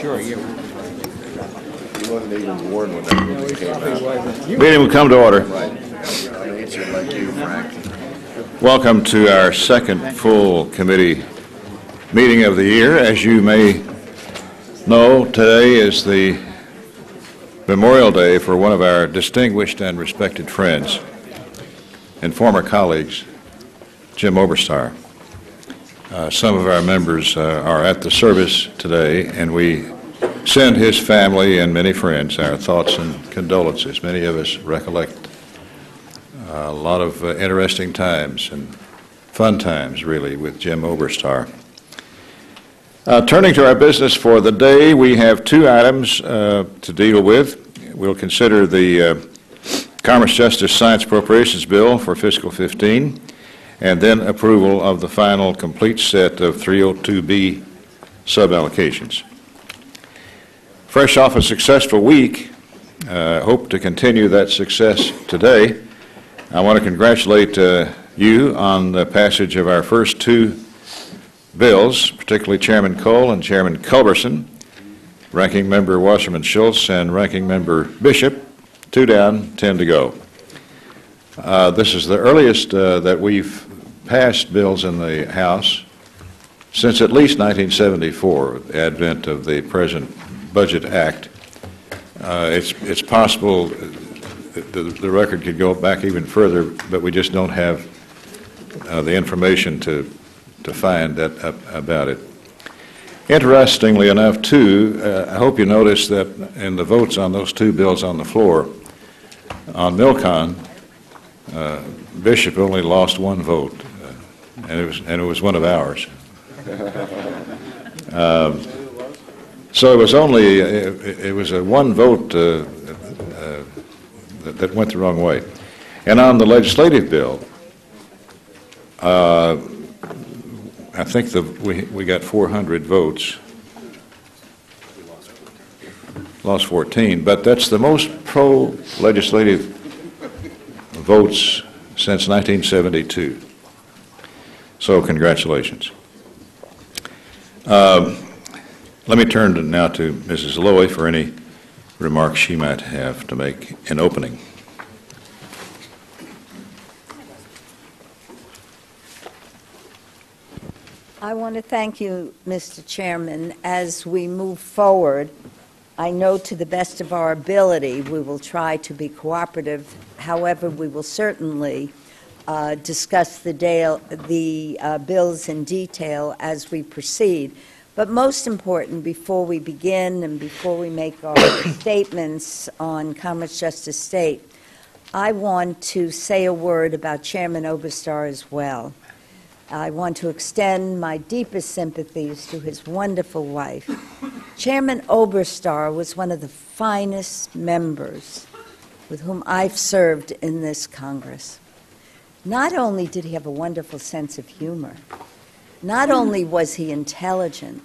Sure, yeah. You wasn't even warned when that movie came out. Meeting will come to order. Right. I'm answering like you, Frank. Welcome to our second full committee meeting of the year. As you may know, today is the Memorial Day for one of our distinguished and respected friends and former colleagues, Jim Oberstar. Some of our members are at the service today, and we send his family and many friends our thoughts and condolences. Many of us recollect a lot of interesting times and fun times, really, with Jim Oberstar. Turning to our business for the day, we have two items to deal with. We'll consider the Commerce, Justice, Science Appropriations Bill for fiscal 15, and then approval of the final complete set of 302B suballocations. Fresh off a successful week, hope to continue that success today. I want to congratulate you on the passage of our first two bills, particularly Chairman Cole and Chairman Culberson, Ranking Member Wasserman Schultz, and Ranking Member Bishop. 2 down, 10 to go. This is the earliest that we've passed bills in the House since at least 1974, the advent of the present Budget Act. It's possible the record could go back even further, but we just don't have the information to find that about it. Interestingly enough, too, I hope you noticed that in the votes on those two bills on the floor, on Milcon, Bishop only lost one vote, and it was one of ours. So it was only it was a one vote that went the wrong way. And on the legislative bill, I think we got 400 votes. Lost 14, but that's the most pro-legislative votes since 1972. So congratulations. Let me turn now to Mrs. Lowy for any remarks she might have to make in opening. I want to thank you, Mr. Chairman. As we move forward, I know to the best of our ability we will try to be cooperative. However, we will certainly discuss the bills in detail as we proceed. But most important, before we begin and before we make our statements on Commerce, Justice, State, I want to say a word about Chairman Oberstar as well. I want to extend my deepest sympathies to his wonderful wife. Chairman Oberstar was one of the finest members with whom I've served in this Congress. Not only did he have a wonderful sense of humor, not only was he intelligent,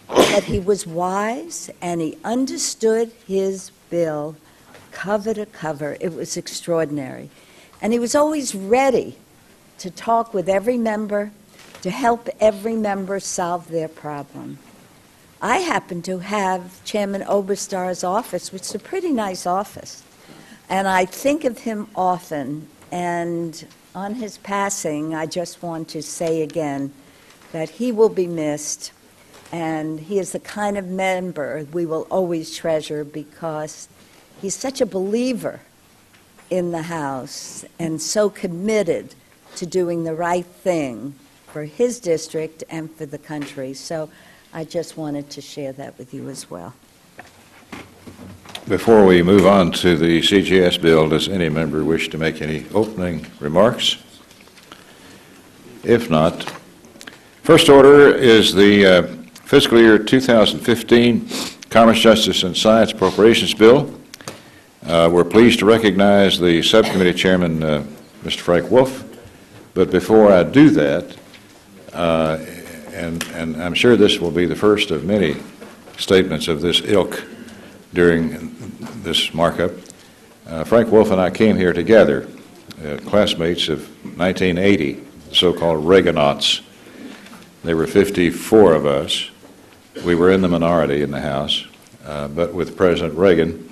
but he was wise and he understood his bill cover to cover. It was extraordinary. And he was always ready to talk with every member, to help every member solve their problem. I happen to have Chairman Oberstar's office, which is a pretty nice office, and I think of him often, and on his passing, I just want to say again that he will be missed, and he is the kind of member we will always treasure because he's such a believer in the House and so committed to doing the right thing for his district and for the country. So I just wanted to share that with you as well. Before we move on to the CJS bill, does any member wish to make any opening remarks? If not, first order is the fiscal year 2015 Commerce, Justice, and Science Appropriations Bill. We're pleased to recognize the subcommittee chairman, Mr. Frank Wolf. But before I do that, and I'm sure this will be the first of many statements of this ilk during this markup, Frank Wolf and I came here together, classmates of 1980, the so-called Reaganauts. There were 54 of us we were in the minority in the House, but with President Reagan,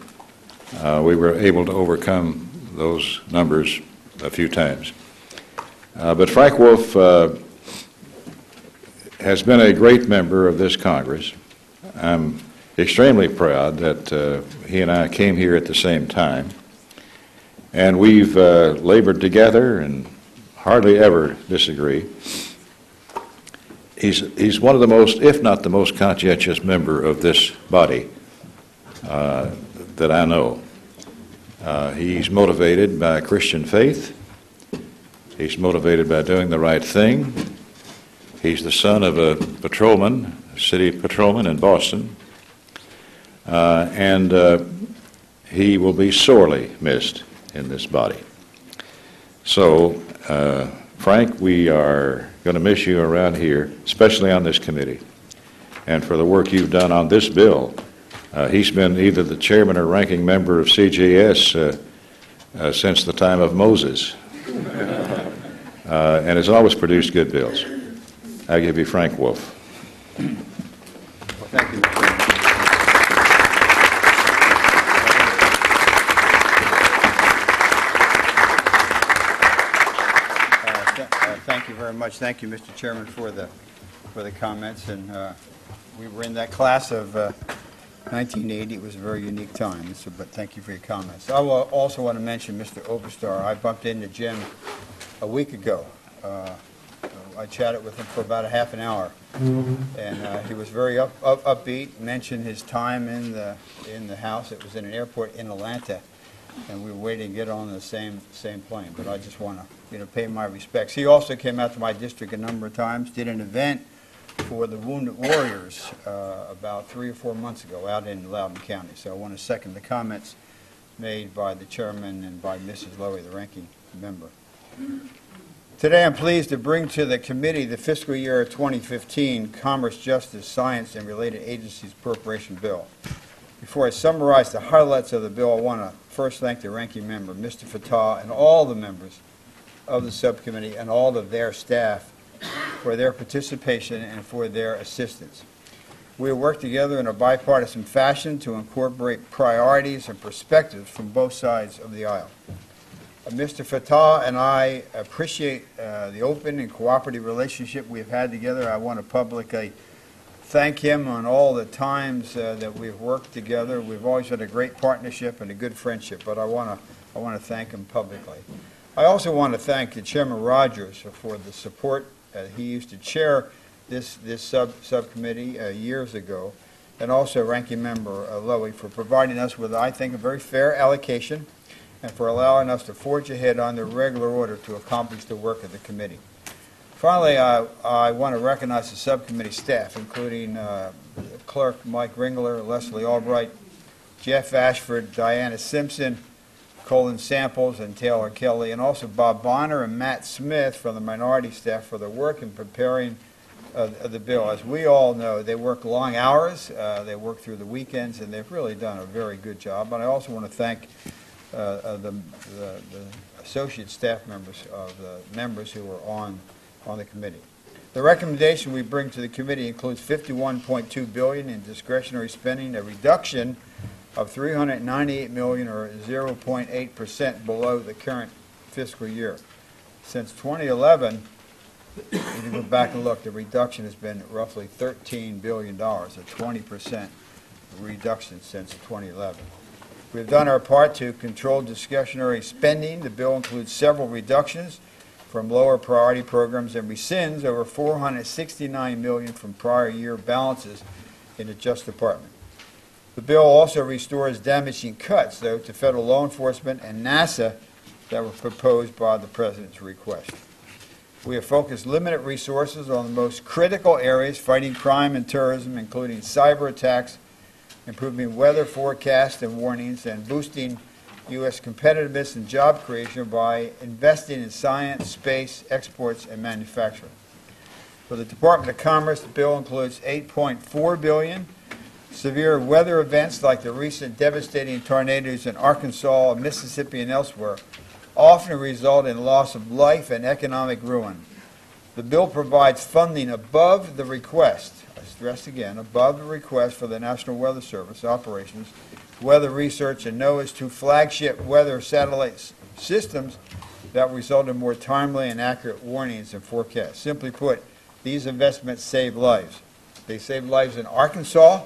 we were able to overcome those numbers a few times. But Frank Wolf has been a great member of this Congress. I'm extremely proud that he and I came here at the same time, and we've labored together and hardly ever disagree. He's one of the most, if not the most conscientious member of this body that I know. He's motivated by Christian faith. He's motivated by doing the right thing. He's the son of a patrolman, a city patrolman in Boston, and he will be sorely missed in this body. So, Frank, we are going to miss you around here, especially on this committee, and for the work you've done on this bill. He's been either the chairman or ranking member of CJS since the time of Moses, and has always produced good bills. I give you Frank Wolf. Well, thank you. Thank you very much. Thank you, Mr. Chairman, for the comments. And we were in that class of 1980. It was a very unique time. But thank you for your comments. I will also want to mention Mr. Oberstar. I bumped into Jim a week ago. I chatted with him for about a half an hour, and he was very upbeat. Mentioned his time in the House. It was in an airport in Atlanta, and we were waiting to get on the same plane. But I just want to pay my respects. He also came out to my district a number of times. Did an event for the Wounded Warriors about 3 or 4 months ago out in Loudoun County. So I want to second the comments made by the chairman and by Mrs. Lowy, the ranking member. Today I'm pleased to bring to the committee the fiscal year 2015 Commerce, Justice, Science, and Related Agencies Appropriation Bill. Before I summarize the highlights of the bill, I want to first thank the ranking member, Mr. Fatah, and all the members of the subcommittee and all of their staff for their participation and for their assistance. We have worked together in a bipartisan fashion to incorporate priorities and perspectives from both sides of the aisle. Mr. Fatah and I appreciate the open and cooperative relationship we've had together. I want to publicly thank him on all the times that we've worked together. We've always had a great partnership and a good friendship, but I want to thank him publicly. I also want to thank Chairman Rogers for the support. He used to chair this subcommittee years ago, and also Ranking Member Lowy for providing us with, I think, a very fair allocation, and for allowing us to forge ahead on the regular order to accomplish the work of the committee. Finally, I want to recognize the subcommittee staff, including Clerk Mike Ringler, Leslie Albright, Jeff Ashford, Diana Simpson, Colin Samples, and Taylor Kelly, and also Bob Bonner and Matt Smith from the minority staff for their work in preparing the bill. As we all know, they work long hours, they work through the weekends, and they've really done a very good job. And I also want to thank the associate staff members of the members who are on the committee. The recommendation we bring to the committee includes $51.2 billion in discretionary spending, a reduction of $398 million, or 0.8% below the current fiscal year. Since 2011, if you go back and look, the reduction has been roughly $13 billion, a 20% reduction since 2011. We've done our part to control discretionary spending. The bill includes several reductions from lower priority programs and rescinds over $469 million from prior year balances in the Justice Department. The bill also restores damaging cuts, though, to federal law enforcement and NASA that were proposed by the President's request. We have focused limited resources on the most critical areas, fighting crime and terrorism, including cyber attacks, improving weather forecasts and warnings, and boosting U.S. competitiveness and job creation by investing in science, space, exports, and manufacturing. For the Department of Commerce, the bill includes $8.4 billion. Severe weather events like the recent devastating tornadoes in Arkansas, Mississippi, and elsewhere often result in loss of life and economic ruin. The bill provides funding above the request, stress again, above the request for the National Weather Service operations, weather research, and NOAA's two flagship weather satellite systems that result in more timely and accurate warnings and forecasts. Simply put, these investments save lives. They save lives in Arkansas,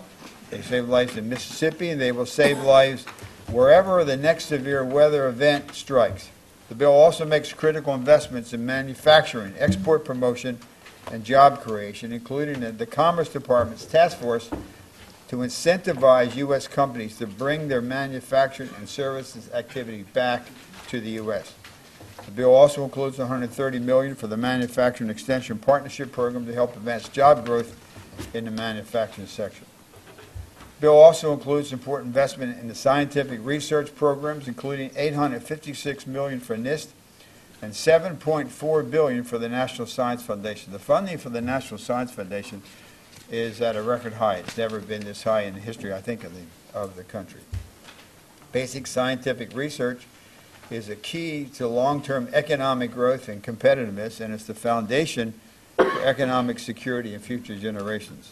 they save lives in Mississippi, and they will save lives wherever the next severe weather event strikes. The bill also makes critical investments in manufacturing, export promotion, and job creation, including the Commerce Department's task force to incentivize U.S. companies to bring their manufacturing and services activity back to the U.S. The bill also includes $130 million for the Manufacturing Extension Partnership Program to help advance job growth in the manufacturing sector. The bill also includes important investment in the scientific research programs, including $856 million for NIST and $7.4 billion for the National Science Foundation. The funding for the National Science Foundation is at a record high. It's never been this high in the history, I think, of the country. Basic scientific research is a key to long-term economic growth and competitiveness, and it's the foundation for economic security in future generations.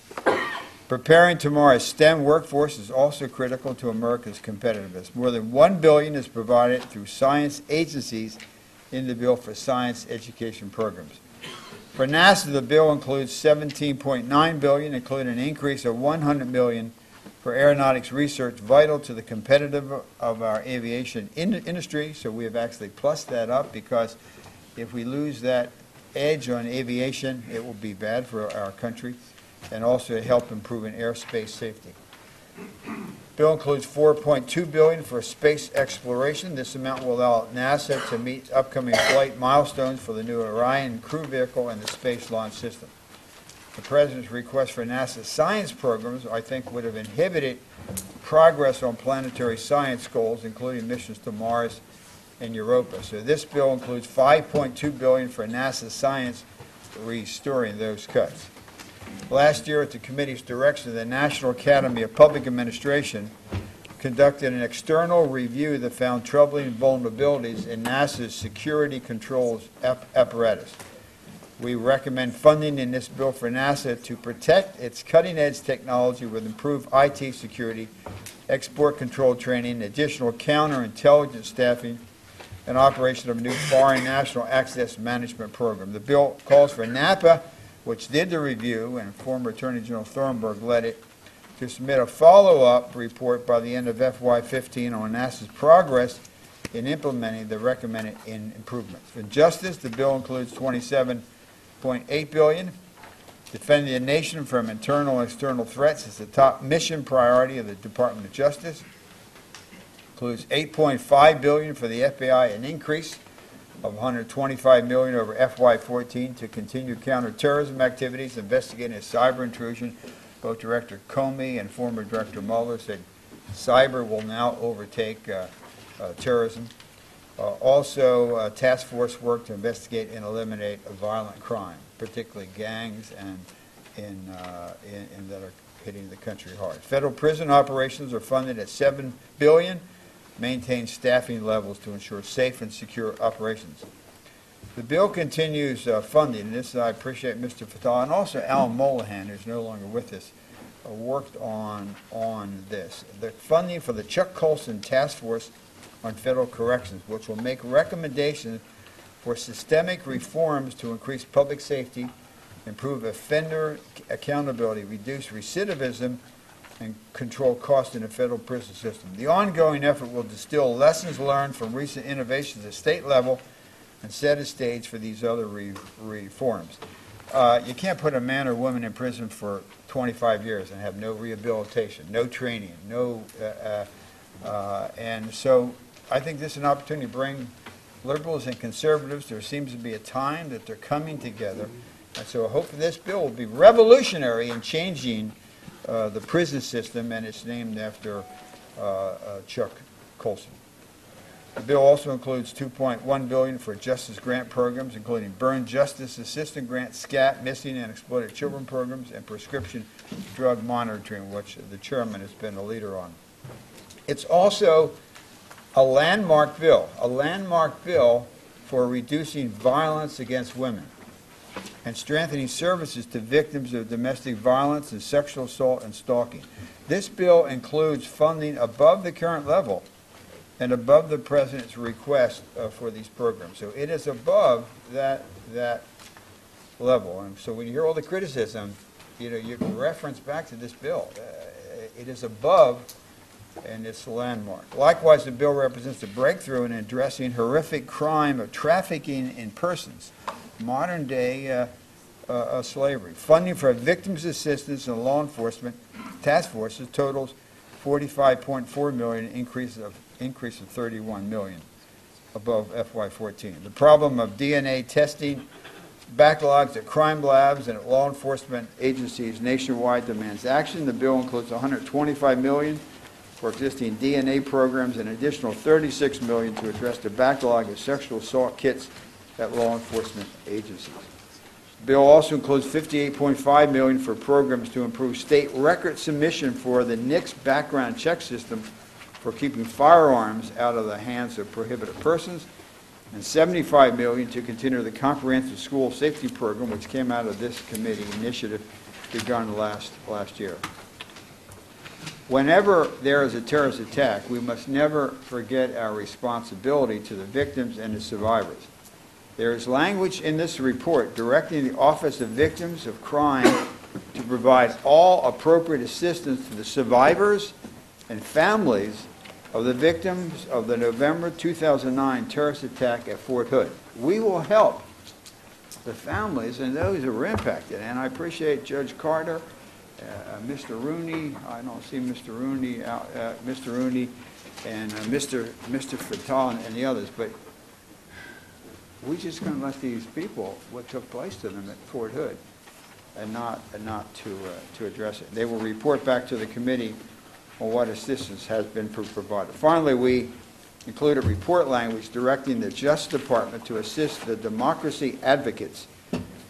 Preparing tomorrow's STEM workforce is also critical to America's competitiveness. More than $1 billion is provided through science agencies in the bill for science education programs. For NASA, the bill includes $17.9 billion, including an increase of $100 million for aeronautics research vital to the competitiveness of our aviation industry. So we have actually plussed that up, because if we lose that edge on aviation, it will be bad for our country, and also help improving airspace safety. The bill includes $4.2 billion for space exploration. This amount will allow NASA to meet upcoming flight milestones for the new Orion crew vehicle and the Space Launch System. The President's request for NASA science programs, I think, would have inhibited progress on planetary science goals, including missions to Mars and Europa. So this bill includes $5.2 billion for NASA science, restoring those cuts. Last year, at the committee's direction, the National Academy of Public Administration conducted an external review that found troubling vulnerabilities in NASA's security controls apparatus. We recommend funding in this bill for NASA to protect its cutting-edge technology with improved IT security, export control training, additional counterintelligence staffing, and operation of a new foreign national access management program. The bill calls for NAPA, which did the review, and former Attorney General Thornburg led it, to submit a follow-up report by the end of FY15 on NASA's progress in implementing the recommended improvements. For justice, the bill includes $27.8 billion. Defending the nation from internal and external threats is the top mission priority of the Department of Justice. Includes $8.5 billion for the FBI, an increase of $125 million over FY14 to continue counterterrorism activities, investigating a cyber intrusion. Both Director Comey and former Director Mueller said cyber will now overtake terrorism. Also, task force work to investigate and eliminate violent crime, particularly gangs and that are hitting the country hard. Federal prison operations are funded at $7 billion. Maintain staffing levels to ensure safe and secure operations. The bill continues funding, and this I appreciate Mr. Fatah and also Al Molahan, who's no longer with us, worked on this. The funding for the Chuck Colson Task Force on Federal Corrections, which will make recommendations for systemic reforms to increase public safety, improve offender accountability, reduce recidivism, and control costs in the federal prison system. The ongoing effort will distill lessons learned from recent innovations at state level and set a stage for these other reforms. You can't put a man or woman in prison for 25 years and have no rehabilitation, no training, and so I think this is an opportunity to bring liberals and conservatives. There seems to be a time that they're coming together, and so I hope this bill will be revolutionary in changing the prison system, and it's named after Chuck Colson. The bill also includes $2.1 billion for justice grant programs, including Burn Justice Assistant Grant, SCAT, Missing and Exploited Children programs, and prescription drug monitoring, which the chairman has been a leader on. It's also a landmark bill for reducing violence against women. and strengthening services to victims of domestic violence and sexual assault and stalking. This bill includes funding above the current level and above the President's request for these programs. So it is above that level. And so when you hear all the criticism, you know, you can reference back to this bill. It is above, and it's a landmark. Likewise, the bill represents a breakthrough in addressing horrific crime of trafficking in persons, modern-day slavery. Funding for victims' assistance and law enforcement task forces totals $45.4 million, increase of 31 million above FY14. The problem of DNA testing backlogs at crime labs and at law enforcement agencies nationwide demands action. The bill includes $125 million for existing DNA programs and an additional $36 million to address the backlog of sexual assault kits at law enforcement agencies. The bill also includes $58.5 million for programs to improve state record submission for the NICS background check system for keeping firearms out of the hands of prohibited persons, and $75 million to continue the comprehensive school safety program, which came out of this committee initiative begun last year. Whenever there is a terrorist attack, we must never forget our responsibility to the victims and the survivors. There is language in this report directing the Office of Victims of Crime to provide all appropriate assistance to the survivors and families of the victims of the November 2009 terrorist attack at Fort Hood. We will help the families and those who were impacted. And I appreciate Judge Carter, Mr. Rooney. I don't see Mr. Rooney, Mr. Rooney, and Mr. Fatah and the others. But we just going to let these people what took place to them at Fort Hood, and not to address it. They will report back to the committee on what assistance has been provided. Finally, we included report language directing the Justice Department to assist the democracy advocates,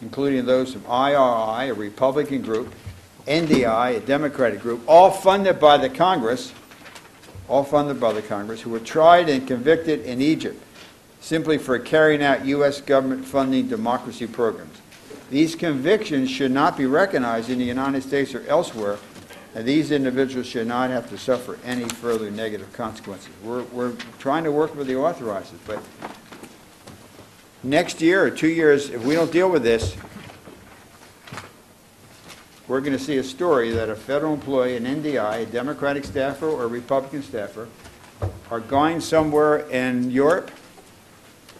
including those from IRI, a Republican group, NDI, a Democratic group, all funded by the Congress, who were tried and convicted in Egypt simply for carrying out U.S. government funding democracy programs. These convictions should not be recognized in the United States or elsewhere, and these individuals should not have to suffer any further negative consequences. We're trying to work with the authorizers, but next year or 2 years, if we don't deal with this, we're going to see a story that a federal employee, an NDI, a Democratic staffer or a Republican staffer, are going somewhere in Europe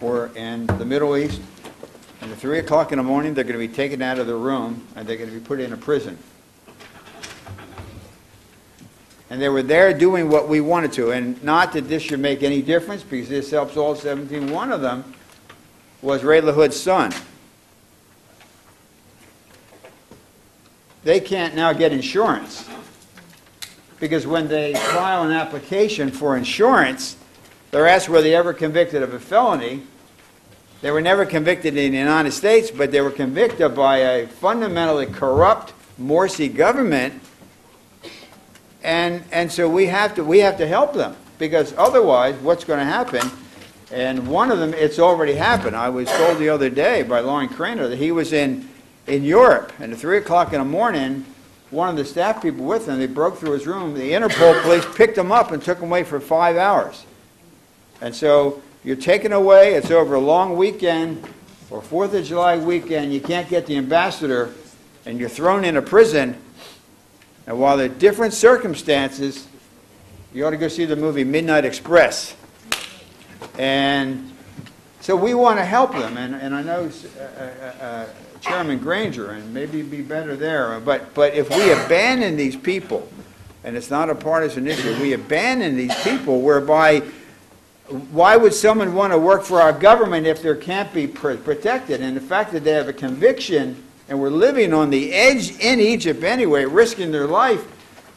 or in the Middle East, and at 3 o'clock in the morning, they're going to be taken out of their room and they're going to be put in a prison. And they were there doing what we wanted to. And not that this should make any difference, because this helps all 17. One of them was Ray LaHood's son. They can't now get insurance, because when they file an application for insurance, they're asked were they ever convicted of a felony. They were never convicted in the United States, but they were convicted by a fundamentally corrupt Morsi government. And so we have to help them, because otherwise what's going to happen, and one of them, it's already happened. I was told the other day by Lauren Craner that he was in Europe, and at 3 o'clock in the morning, one of the staff people with him, they broke through his room, the Interpol police picked him up and took him away for 5 hours. And so you're taken away, it's over a long weekend, or 4th of July weekend, you can't get the ambassador, and you're thrown in a prison. And while there are different circumstances, you ought to go see the movie Midnight Express. And so we want to help them. And I know Chairman Granger, and maybe it'd be better there. But if we abandon these people, and it's not a partisan issue, we abandon these people whereby, why would someone want to work for our government if they can't be protected? And the fact that they have a conviction and were living on the edge in Egypt anyway, risking their life,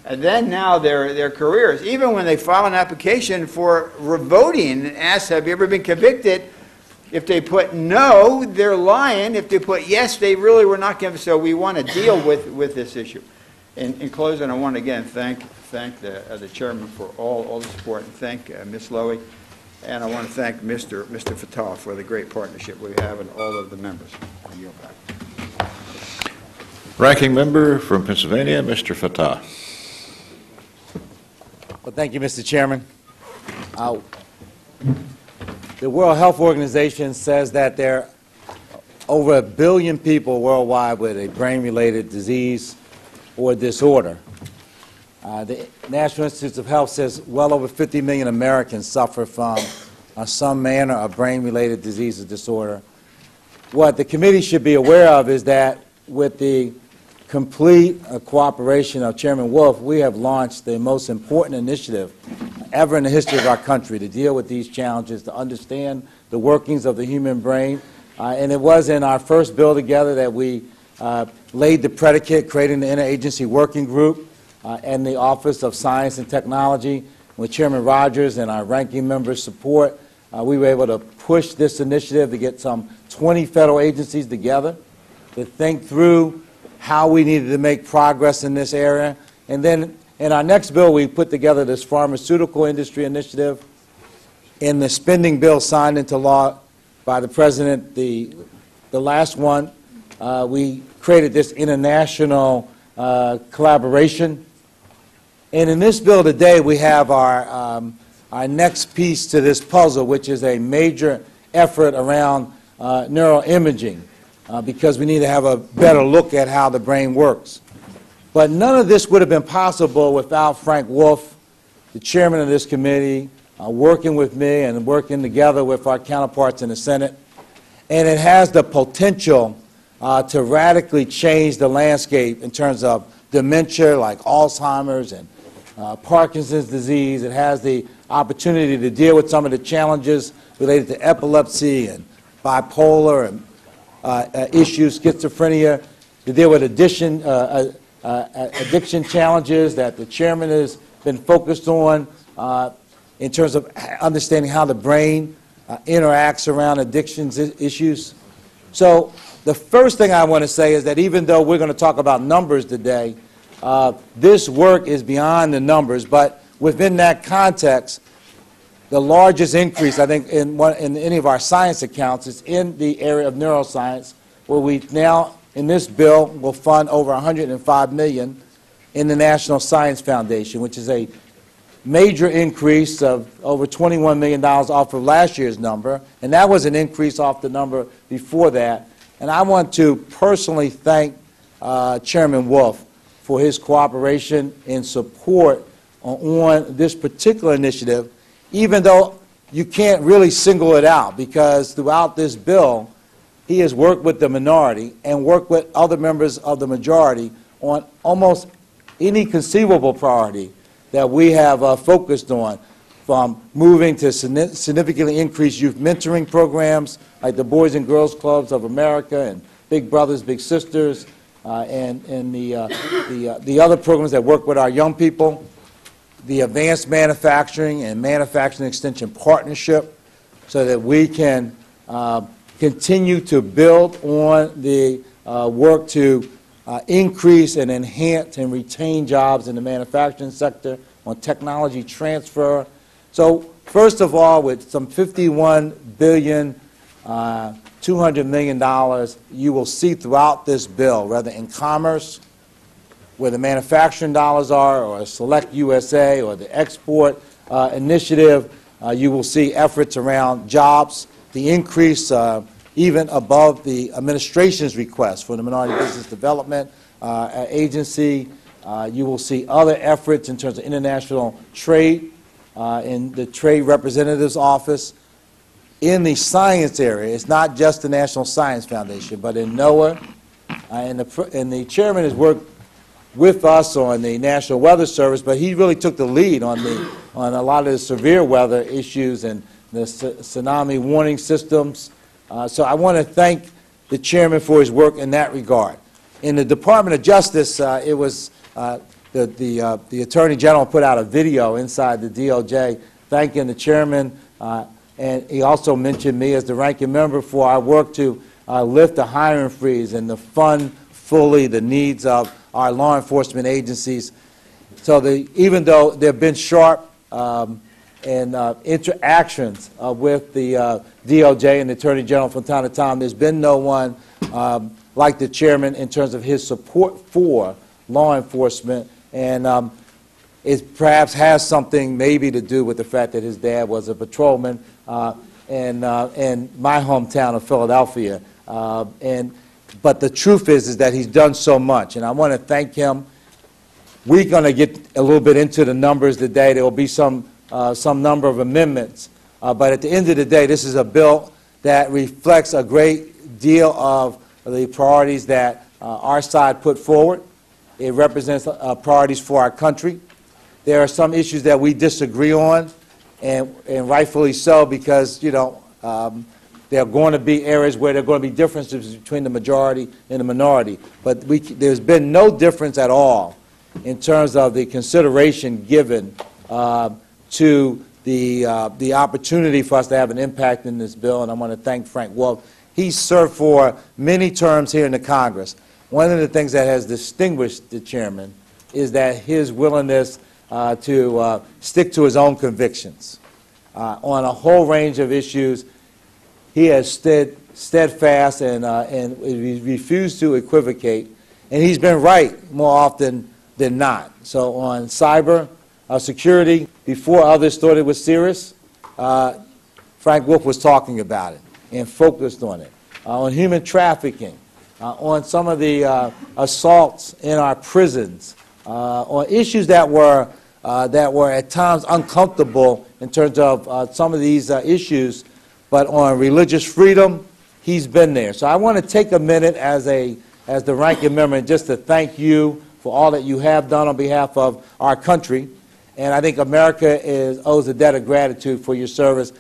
and then now their careers. Even when they file an application for voting and ask, have you ever been convicted? If they put no, they're lying. If they put yes, they really were not convicted. So we want to deal with this issue. In closing, I want to again thank the chairman for all the support, and thank Ms. Lowy, and I want to thank Mr. Fatah for the great partnership we have and all of the members. I yield back. Ranking Member from Pennsylvania, Mr. Fatah. Well, thank you, Mr. Chairman. The World Health Organization says that there are over 1 billion people worldwide with a brain-related disease or disorder. The National Institutes of Health says well over 50 million Americans suffer from some manner of brain-related disease or disorder. What the committee should be aware of is that with the complete cooperation of Chairman Wolf, we have launched the most important initiative ever in the history of our country to deal with these challenges, to understand the workings of the human brain. And it was in our first bill together that we laid the predicate, creating the interagency working group and the Office of Science and Technology. With Chairman Rogers and our ranking member's support, we were able to push this initiative to get some 20 federal agencies together to think through how we needed to make progress in this area. And then in our next bill, we put together this pharmaceutical industry initiative. In the spending bill signed into law by the President, the last one, we created this international collaboration. And in this bill today, we have our next piece to this puzzle, which is a major effort around neuroimaging, because we need to have a better look at how the brain works. But none of this would have been possible without Frank Wolf, the chairman of this committee, working with me and working together with our counterparts in the Senate. And it has the potential to radically change the landscape in terms of dementia like Alzheimer's and Parkinson's disease. It has the opportunity to deal with some of the challenges related to epilepsy and bipolar and issues, schizophrenia, to deal with addiction challenges that the chairman has been focused on in terms of understanding how the brain interacts around addictions issues. So the first thing I want to say is that even though we're going to talk about numbers today, this work is beyond the numbers, but within that context, the largest increase, I think, in any of our science accounts is in the area of neuroscience, where we now, in this bill, will fund over $105 million in the National Science Foundation, which is a major increase of over $21 million off of last year's number, and that was an increase off the number before that. And I want to personally thank Chairman Wolf for his cooperation and support on this particular initiative, even though you can't really single it out, because throughout this bill, he has worked with the minority and worked with other members of the majority on almost any conceivable priority that we have focused on, from moving to significantly increase youth mentoring programs like the Boys and Girls Clubs of America and Big Brothers, Big Sisters, and the other programs that work with our young people, the Advanced Manufacturing and Manufacturing Extension Partnership, so that we can continue to build on the work to increase and enhance and retain jobs in the manufacturing sector, on technology transfer. So first of all, with some $51 billion, $200 million, you will see throughout this bill, whether in commerce, where the manufacturing dollars are, or Select USA, or the export initiative, you will see efforts around jobs, the increase even above the administration's request for the Minority Business Development Agency. You will see other efforts in terms of international trade in the Trade Representative's Office. In the science area, it's not just the National Science Foundation, but in NOAA, and the chairman has worked with us on the National Weather Service, but he really took the lead on a lot of the severe weather issues and the tsunami warning systems. So I want to thank the chairman for his work in that regard. In the Department of Justice, it was the Attorney General put out a video inside the DOJ thanking the chairman, and he also mentioned me as the ranking member for our work to lift the hiring freeze and to fund fully the needs of our law enforcement agencies. So even though there have been sharp interactions with the DOJ and the Attorney General from time to time, there's been no one like the chairman in terms of his support for law enforcement, and it perhaps has something maybe to do with the fact that his dad was a patrolman in my hometown of Philadelphia. But the truth is that he's done so much, and I want to thank him. We're going to get a little bit into the numbers today. There will be some number of amendments, but at the end of the day, this is a bill that reflects a great deal of the priorities that our side put forward. It represents priorities for our country. There are some issues that we disagree on, and rightfully so, because, you know, there are going to be areas where there are going to be differences between the majority and the minority. But there's been no difference at all in terms of the consideration given to the opportunity for us to have an impact in this bill, and I want to thank Frank Wolf. He's served for many terms here in the Congress. One of the things that has distinguished the chairman is that his willingness to stick to his own convictions. On a whole range of issues, he has stood steadfast and refused to equivocate, and he's been right more often than not. So on cyber security, before others thought it was serious, Frank Wolf was talking about it and focused on it. On human trafficking, on some of the assaults in our prisons, on issues that were at times uncomfortable in terms of some of these issues, but on religious freedom, he's been there. So I want to take a minute as the ranking member just to thank you for all that you have done on behalf of our country. And I think America owes a debt of gratitude for your service.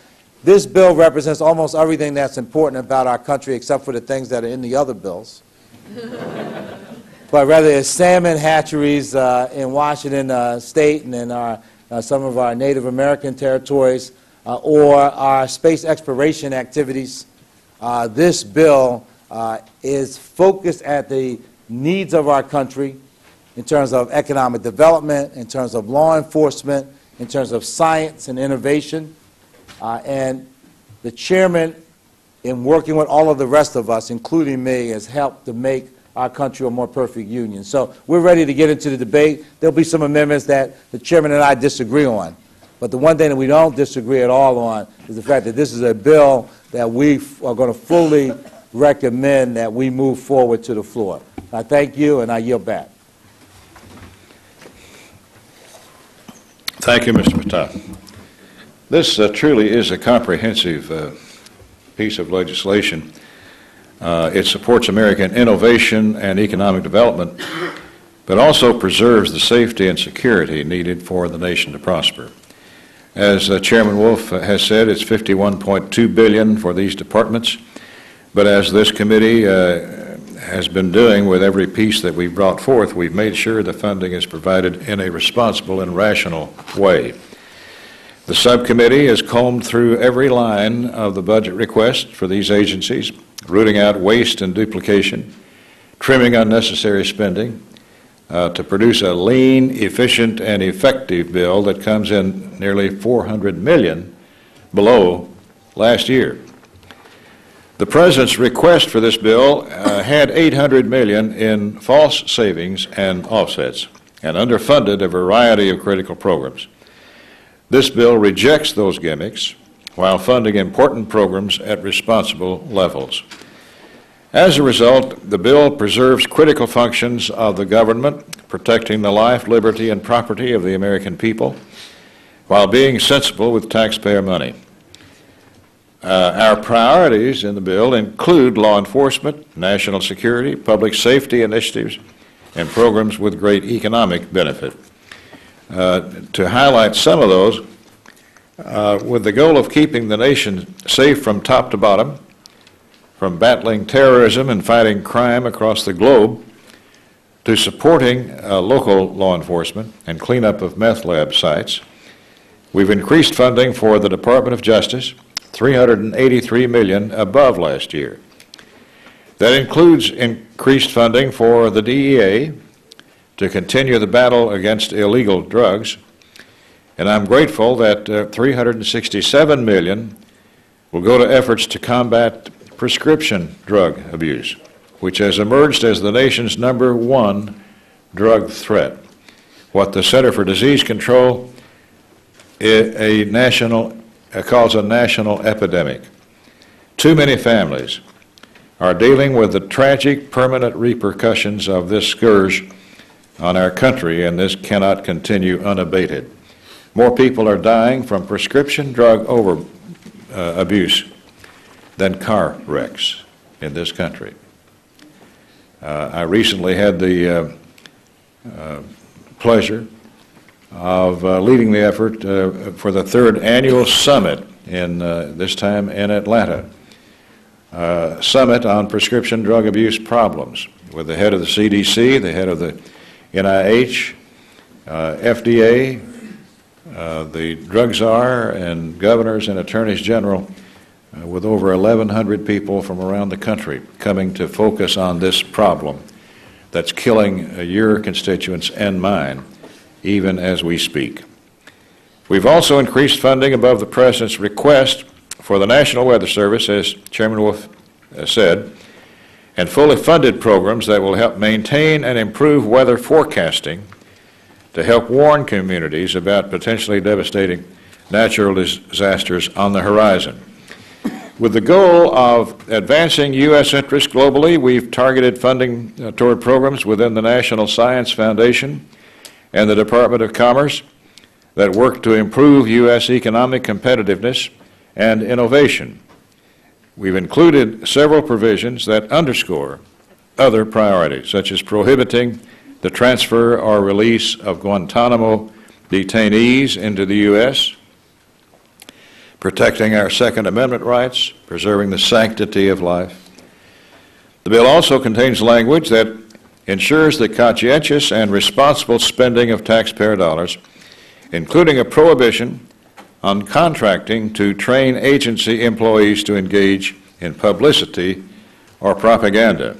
This bill represents almost everything that's important about our country except for the things that are in the other bills. But whether it's salmon hatcheries in Washington State and in some of our Native American territories, or our space exploration activities, this bill is focused at the needs of our country in terms of economic development, in terms of law enforcement, in terms of science and innovation. And the chairman, in working with all of the rest of us, including me, has helped to make our country a more perfect union. So we're ready to get into the debate. There'll be some amendments that the chairman and I disagree on. But the one thing that we don't disagree at all on is the fact that this is a bill that we are going to fully recommend that we move forward to the floor. I thank you, and I yield back. Thank you, Mr. Fatah. This truly is a comprehensive piece of legislation. It supports American innovation and economic development, but also preserves the safety and security needed for the nation to prosper. As Chairman Wolf has said, it's $51.2 billion for these departments, but as this committee has been doing with every piece that we've brought forth, we've made sure the funding is provided in a responsible and rational way. The subcommittee has combed through every line of the budget request for these agencies, rooting out waste and duplication, trimming unnecessary spending, to produce a lean, efficient, and effective bill that comes in nearly $400 million below last year. The President's request for this bill had $800 million in false savings and offsets and underfunded a variety of critical programs. This bill rejects those gimmicks while funding important programs at responsible levels. As a result, the bill preserves critical functions of the government, protecting the life, liberty, and property of the American people, while being sensible with taxpayer money. Our priorities in the bill include law enforcement, national security, public safety initiatives, and programs with great economic benefit. To highlight some of those, with the goal of keeping the nation safe from top to bottom, from battling terrorism and fighting crime across the globe, to supporting local law enforcement and cleanup of meth lab sites, we've increased funding for the Department of Justice, $383 million above last year. That includes increased funding for the DEA to continue the battle against illegal drugs, and I'm grateful that $367 million will go to efforts to combat prescription drug abuse. which has emerged as the nation's #1 drug threat, what the Center for Disease Control calls a national epidemic. Too many families are dealing with the tragic permanent repercussions of this scourge on our country, and this cannot continue unabated. More people are dying from prescription drug abuse than car wrecks in this country. I recently had the pleasure of leading the effort for the 3rd annual summit this time in Atlanta. Summit on prescription drug abuse problems with the head of the CDC, the head of the NIH, FDA, the drug czar, and governors and attorneys general, with over 1,100 people from around the country coming to focus on this problem that's killing your constituents and mine, even as we speak. We've also increased funding above the President's request for the National Weather Service, as Chairman Wolf said, and fully funded programs that will help maintain and improve weather forecasting to help warn communities about potentially devastating natural disasters on the horizon. With the goal of advancing U.S. interests globally, we've targeted funding toward programs within the National Science Foundation and the Department of Commerce that work to improve U.S. economic competitiveness and innovation. We've included several provisions that underscore other priorities, such as prohibiting the transfer or release of Guantanmo detainees into the U.S., protecting our Second Amendment rights, preserving the sanctity of life. The bill also contains language that ensures the conscientious and responsible spending of taxpayer dollars, including a prohibition on contracting to train agency employees to engage in publicity or propaganda.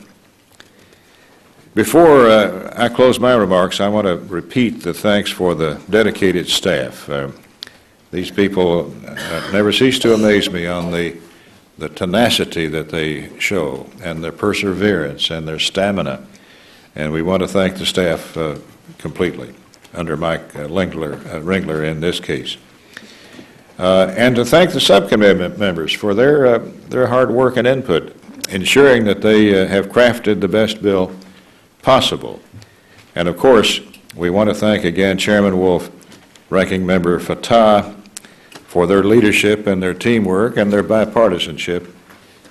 Before I close my remarks, I want to repeat the thanks for the dedicated staff. These people never cease to amaze me on the tenacity that they show and their perseverance and their stamina. And we want to thank the staff completely, under Mike Ringler in this case. And to thank the subcommittee members for their hard work and input, ensuring that they have crafted the best bill possible. And of course, we want to thank again Chairman Wolf, Ranking Member Fatah, for their leadership and their teamwork and their bipartisanship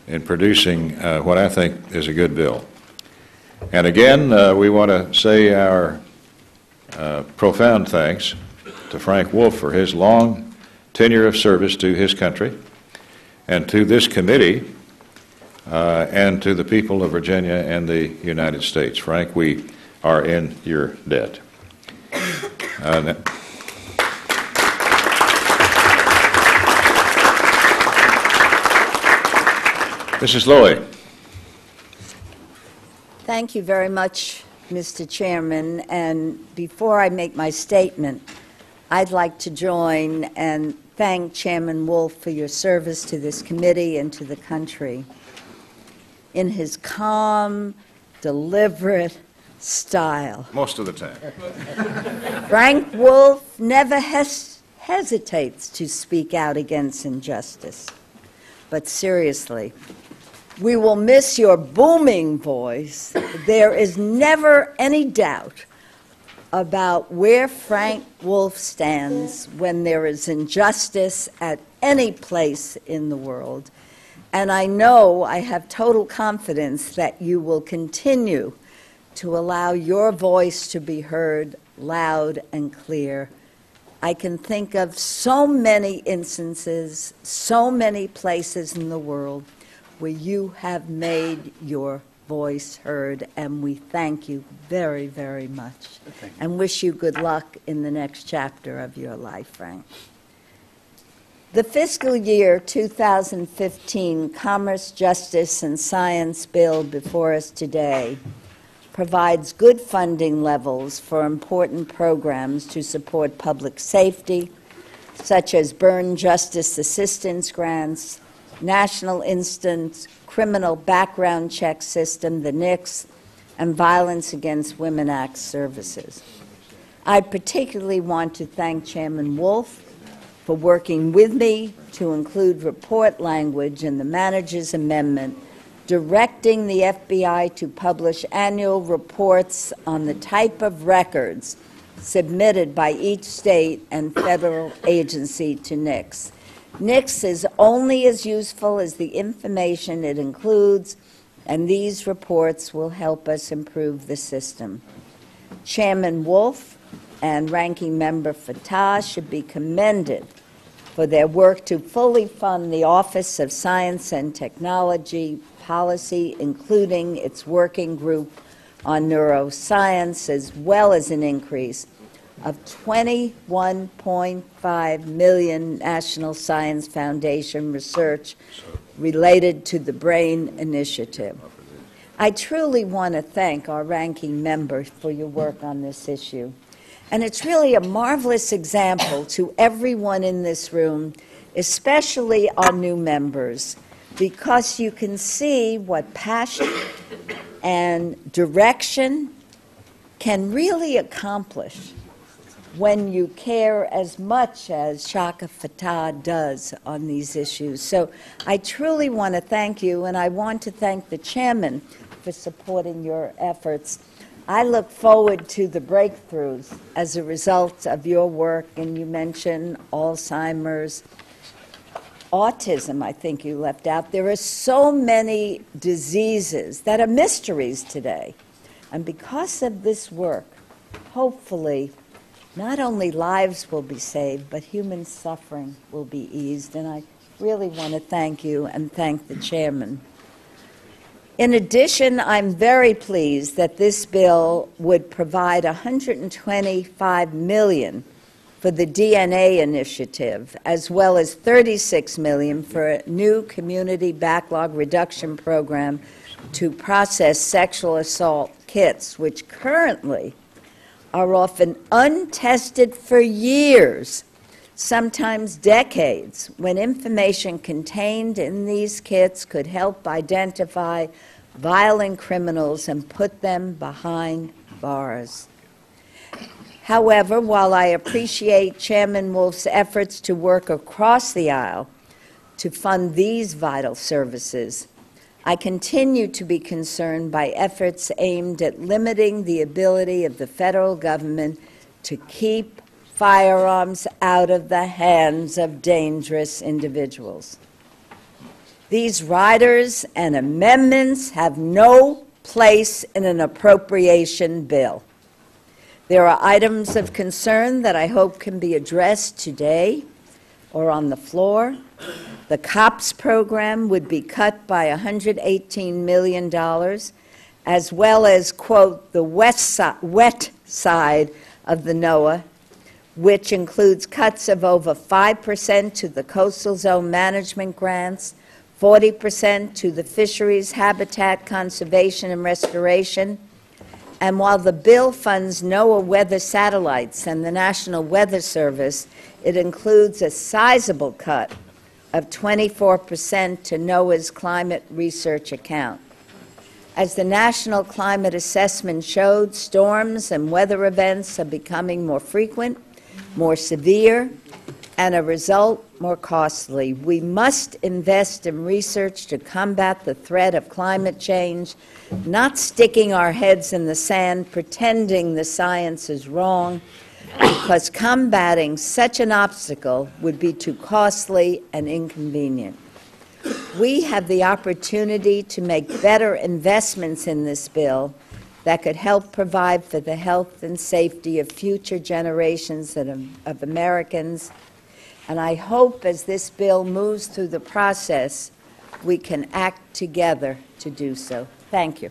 in producing what I think is a good bill. And again, we want to say our profound thanks to Frank Wolf for his long tenure of service to his country and to this committee and to the people of Virginia and the United States. Frank, we are in your debt. Mrs. Loy. Thank you very much, Mr. Chairman. And before I make my statement, I'd like to join and thank Chairman Wolf for your service to this committee and to the country. In his calm, deliberate style. Most of the time. Frank Wolf never hesitates to speak out against injustice. But seriously, we will miss your booming voice. There is never any doubt about where Frank Wolf stands when there is injustice at any place in the world. And I know I have total confidence that you will continue to allow your voice to be heard loud and clear. I can think of so many instances, so many places in the world where you have made your voice heard, and we thank you very, very much and wish you good luck in the next chapter of your life, Frank. The fiscal year 2015 Commerce, Justice, and Science bill before us today provides good funding levels for important programs to support public safety, such as burn justice assistance grants, National Instant Criminal Background Check System, the NICS, and Violence Against Women Act services. I particularly want to thank Chairman Wolf for working with me to include report language in the manager's amendment directing the FBI to publish annual reports on the type of records submitted by each state and federal agency to NICS. NICS is only as useful as the information it includes, and these reports will help us improve the system. Chairman Wolf and Ranking Member Fatah should be commended for their work to fully fund the Office of Science and Technology Policy, including its working group on neuroscience, as well as an increase of $21.5 million National Science Foundation research related to the BRAIN initiative. I truly want to thank our ranking member for your work on this issue. And it's really a marvelous example to everyone in this room, especially our new members, because you can see what passion and direction can really accomplish when you care as much as Shaka Fatah does on these issues. So I truly want to thank you, and I want to thank the chairman for supporting your efforts. I look forward to the breakthroughs as a result of your work, and you mentioned Alzheimer's, autism, I think you left out. There are so many diseases that are mysteries today. And because of this work, hopefully, not only lives will be saved, but human suffering will be eased. And I really want to thank you and thank the chairman. In addition, I'm very pleased that this bill would provide $125 million for the DNA initiative, as well as $36 million for a new community backlog reduction program to process sexual assault kits, which currently are often untested for years, sometimes decades, when information contained in these kits could help identify violent criminals and put them behind bars. However, while I appreciate Chairman Wolf's efforts to work across the aisle to fund these vital services, I continue to be concerned by efforts aimed at limiting the ability of the federal government to keep firearms out of the hands of dangerous individuals. These riders and amendments have no place in an appropriation bill. There are items of concern that I hope can be addressed today or on the floor. The COPS program would be cut by $118 million, as well as, quote, the wet side of the NOAA, which includes cuts of over 5% to the coastal zone management grants, 40% to the fisheries habitat conservation and restoration. And while the bill funds NOAA weather satellites and the National Weather Service, it includes a sizable cut of 24% to NOAA's climate research account. As the National Climate Assessment showed, storms and weather events are becoming more frequent, more severe, and a result, more costly. We must invest in research to combat the threat of climate change, not sticking our heads in the sand pretending the science is wrong, because combating such an obstacle would be too costly and inconvenient. We have the opportunity to make better investments in this bill that could help provide for the health and safety of future generations of Americans. And I hope as this bill moves through the process, we can act together to do so. Thank you.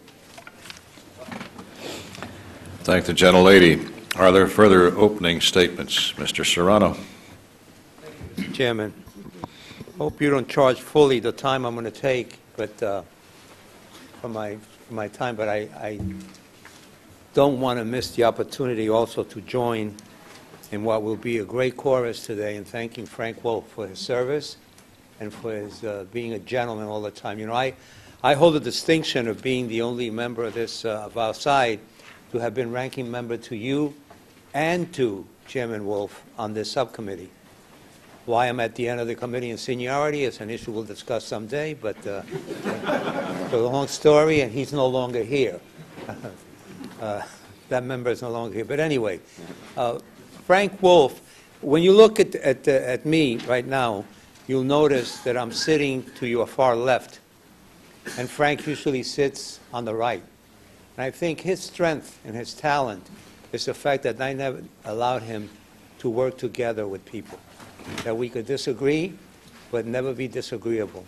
Thank the gentlelady. Are there further opening statements? Mr. Serrano. Chairman, hope you don't charge fully the time I'm going to take, but for my time. But I don't want to miss the opportunity also to join in what will be a great chorus today in thanking Frank Wolf for his service and for his being a gentleman all the time. You know, I hold the distinction of being the only member of this, of our side, to have been ranking member to you and to Chairman Wolf on this subcommittee. Why I'm at the end of the committee in seniority is an issue we'll discuss someday, but it's a long story, and he's no longer here. That member is no longer here. But anyway, Frank Wolf, when you look at me right now, you'll notice that I'm sitting to your far left, and Frank usually sits on the right. And I think his strength and his talent is the fact that I never allowed him to work together with people, that we could disagree but never be disagreeable,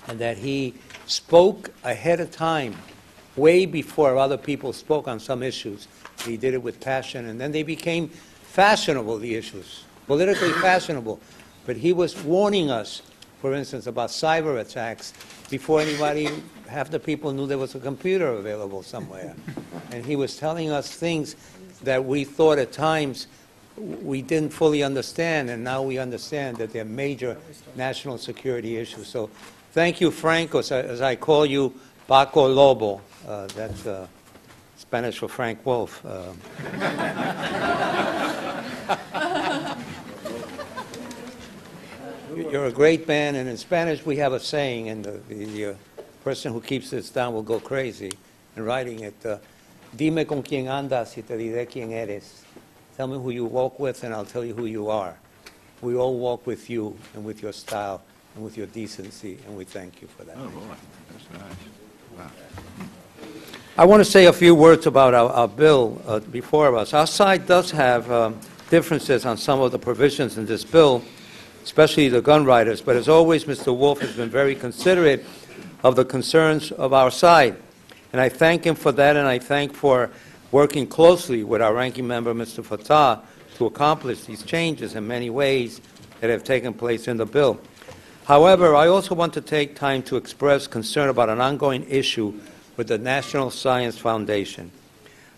and that he spoke ahead of time, way before other people spoke on some issues. He did it with passion, and then they became fashionable, the issues, politically fashionable. But he was warning us, for instance, about cyber attacks before anybody, half the people knew there was a computer available somewhere. And he was telling us things that we thought at times we didn't fully understand, and now we understand that they're major national security issues. So thank you, Frank, or as I call you, Paco Lobo. That's Spanish for Frank Wolf. You're a great man, and in Spanish we have a saying, and the person who keeps this down will go crazy in writing it. Dime con quién andas y te diré quién eres. Tell me who you walk with, and I'll tell you who you are. We all walk with you and with your style and with your decency, and we thank you for that. Oh, boy, that's nice. Wow. I want to say a few words about our bill before us. Our side does have differences on some of the provisions in this bill, especially the gun writers, but as always, Mr. Wolf has been very considerate of the concerns of our side. And I thank him for that, and I thank for working closely with our ranking member, Mr. Fatah, to accomplish these changes in many ways that have taken place in the bill. However, I also want to take time to express concern about an ongoing issue with the National Science Foundation.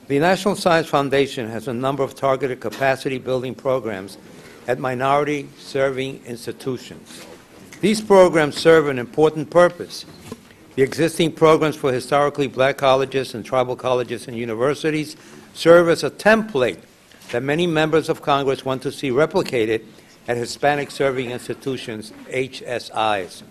The National Science Foundation has a number of targeted capacity-building programs at minority-serving institutions. These programs serve an important purpose. The existing programs for historically black colleges and tribal colleges and universities serve as a template that many members of Congress want to see replicated at Hispanic-serving institutions, HSIs.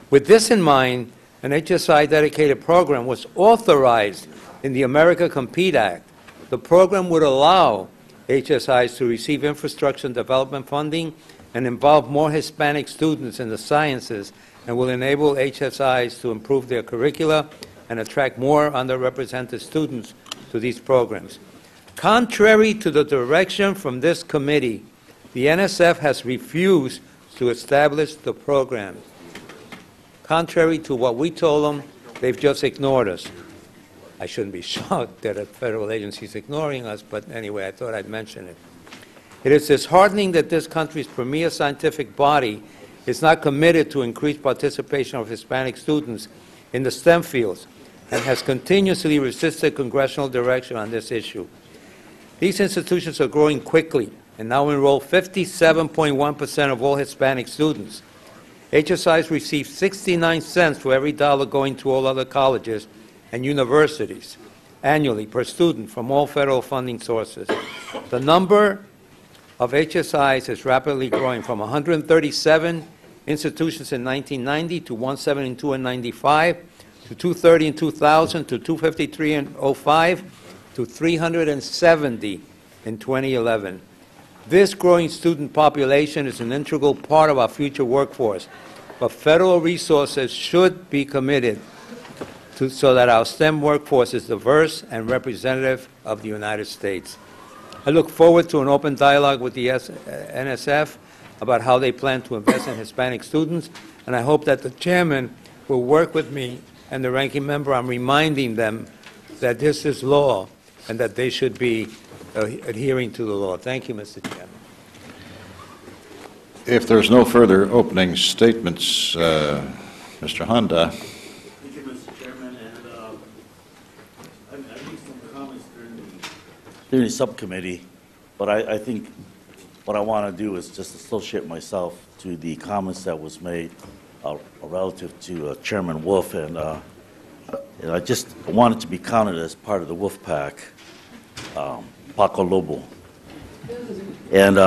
With this in mind, an HSI-dedicated program was authorized in the America Compete Act. The program would allow HSIs to receive infrastructure and development funding and involve more Hispanic students in the sciences, and will enable HSIs to improve their curricula and attract more underrepresented students to these programs. Contrary to the direction from this committee, the NSF has refused to establish the program. Contrary to what we told them, they've just ignored us. I shouldn't be shocked that a federal agency is ignoring us, but anyway, I thought I'd mention it. It is disheartening that this country's premier scientific body is not committed to increased participation of Hispanic students in the STEM fields and has continuously resisted congressional direction on this issue. These institutions are growing quickly and now enroll 57.1% of all Hispanic students. HSIs receive 69 cents for every dollar going to all other colleges and universities annually per student from all federal funding sources. The number of HSIs is rapidly growing from 137 institutions in 1990 to 172 in 95, to 230 in 2000, to 253 in 05, to 370 in 2011. This growing student population is an integral part of our future workforce, but federal resources should be committed so that our STEM workforce is diverse and representative of the United States. I look forward to an open dialogue with the NSF about how they plan to invest in Hispanic students, and I hope that the chairman will work with me and the ranking member on reminding them that this is law and that they should be adhering to the law. Thank you, Mr. Chairman. If there's no further opening statements, Mr. Honda. Thank you, Mr. Chairman, and I made some comments during the subcommittee, but I think what I want to do is just associate myself to the comments that was made relative to Chairman Wolf, and I just wanted to be counted as part of the Wolf Pack, Paco Lobo. And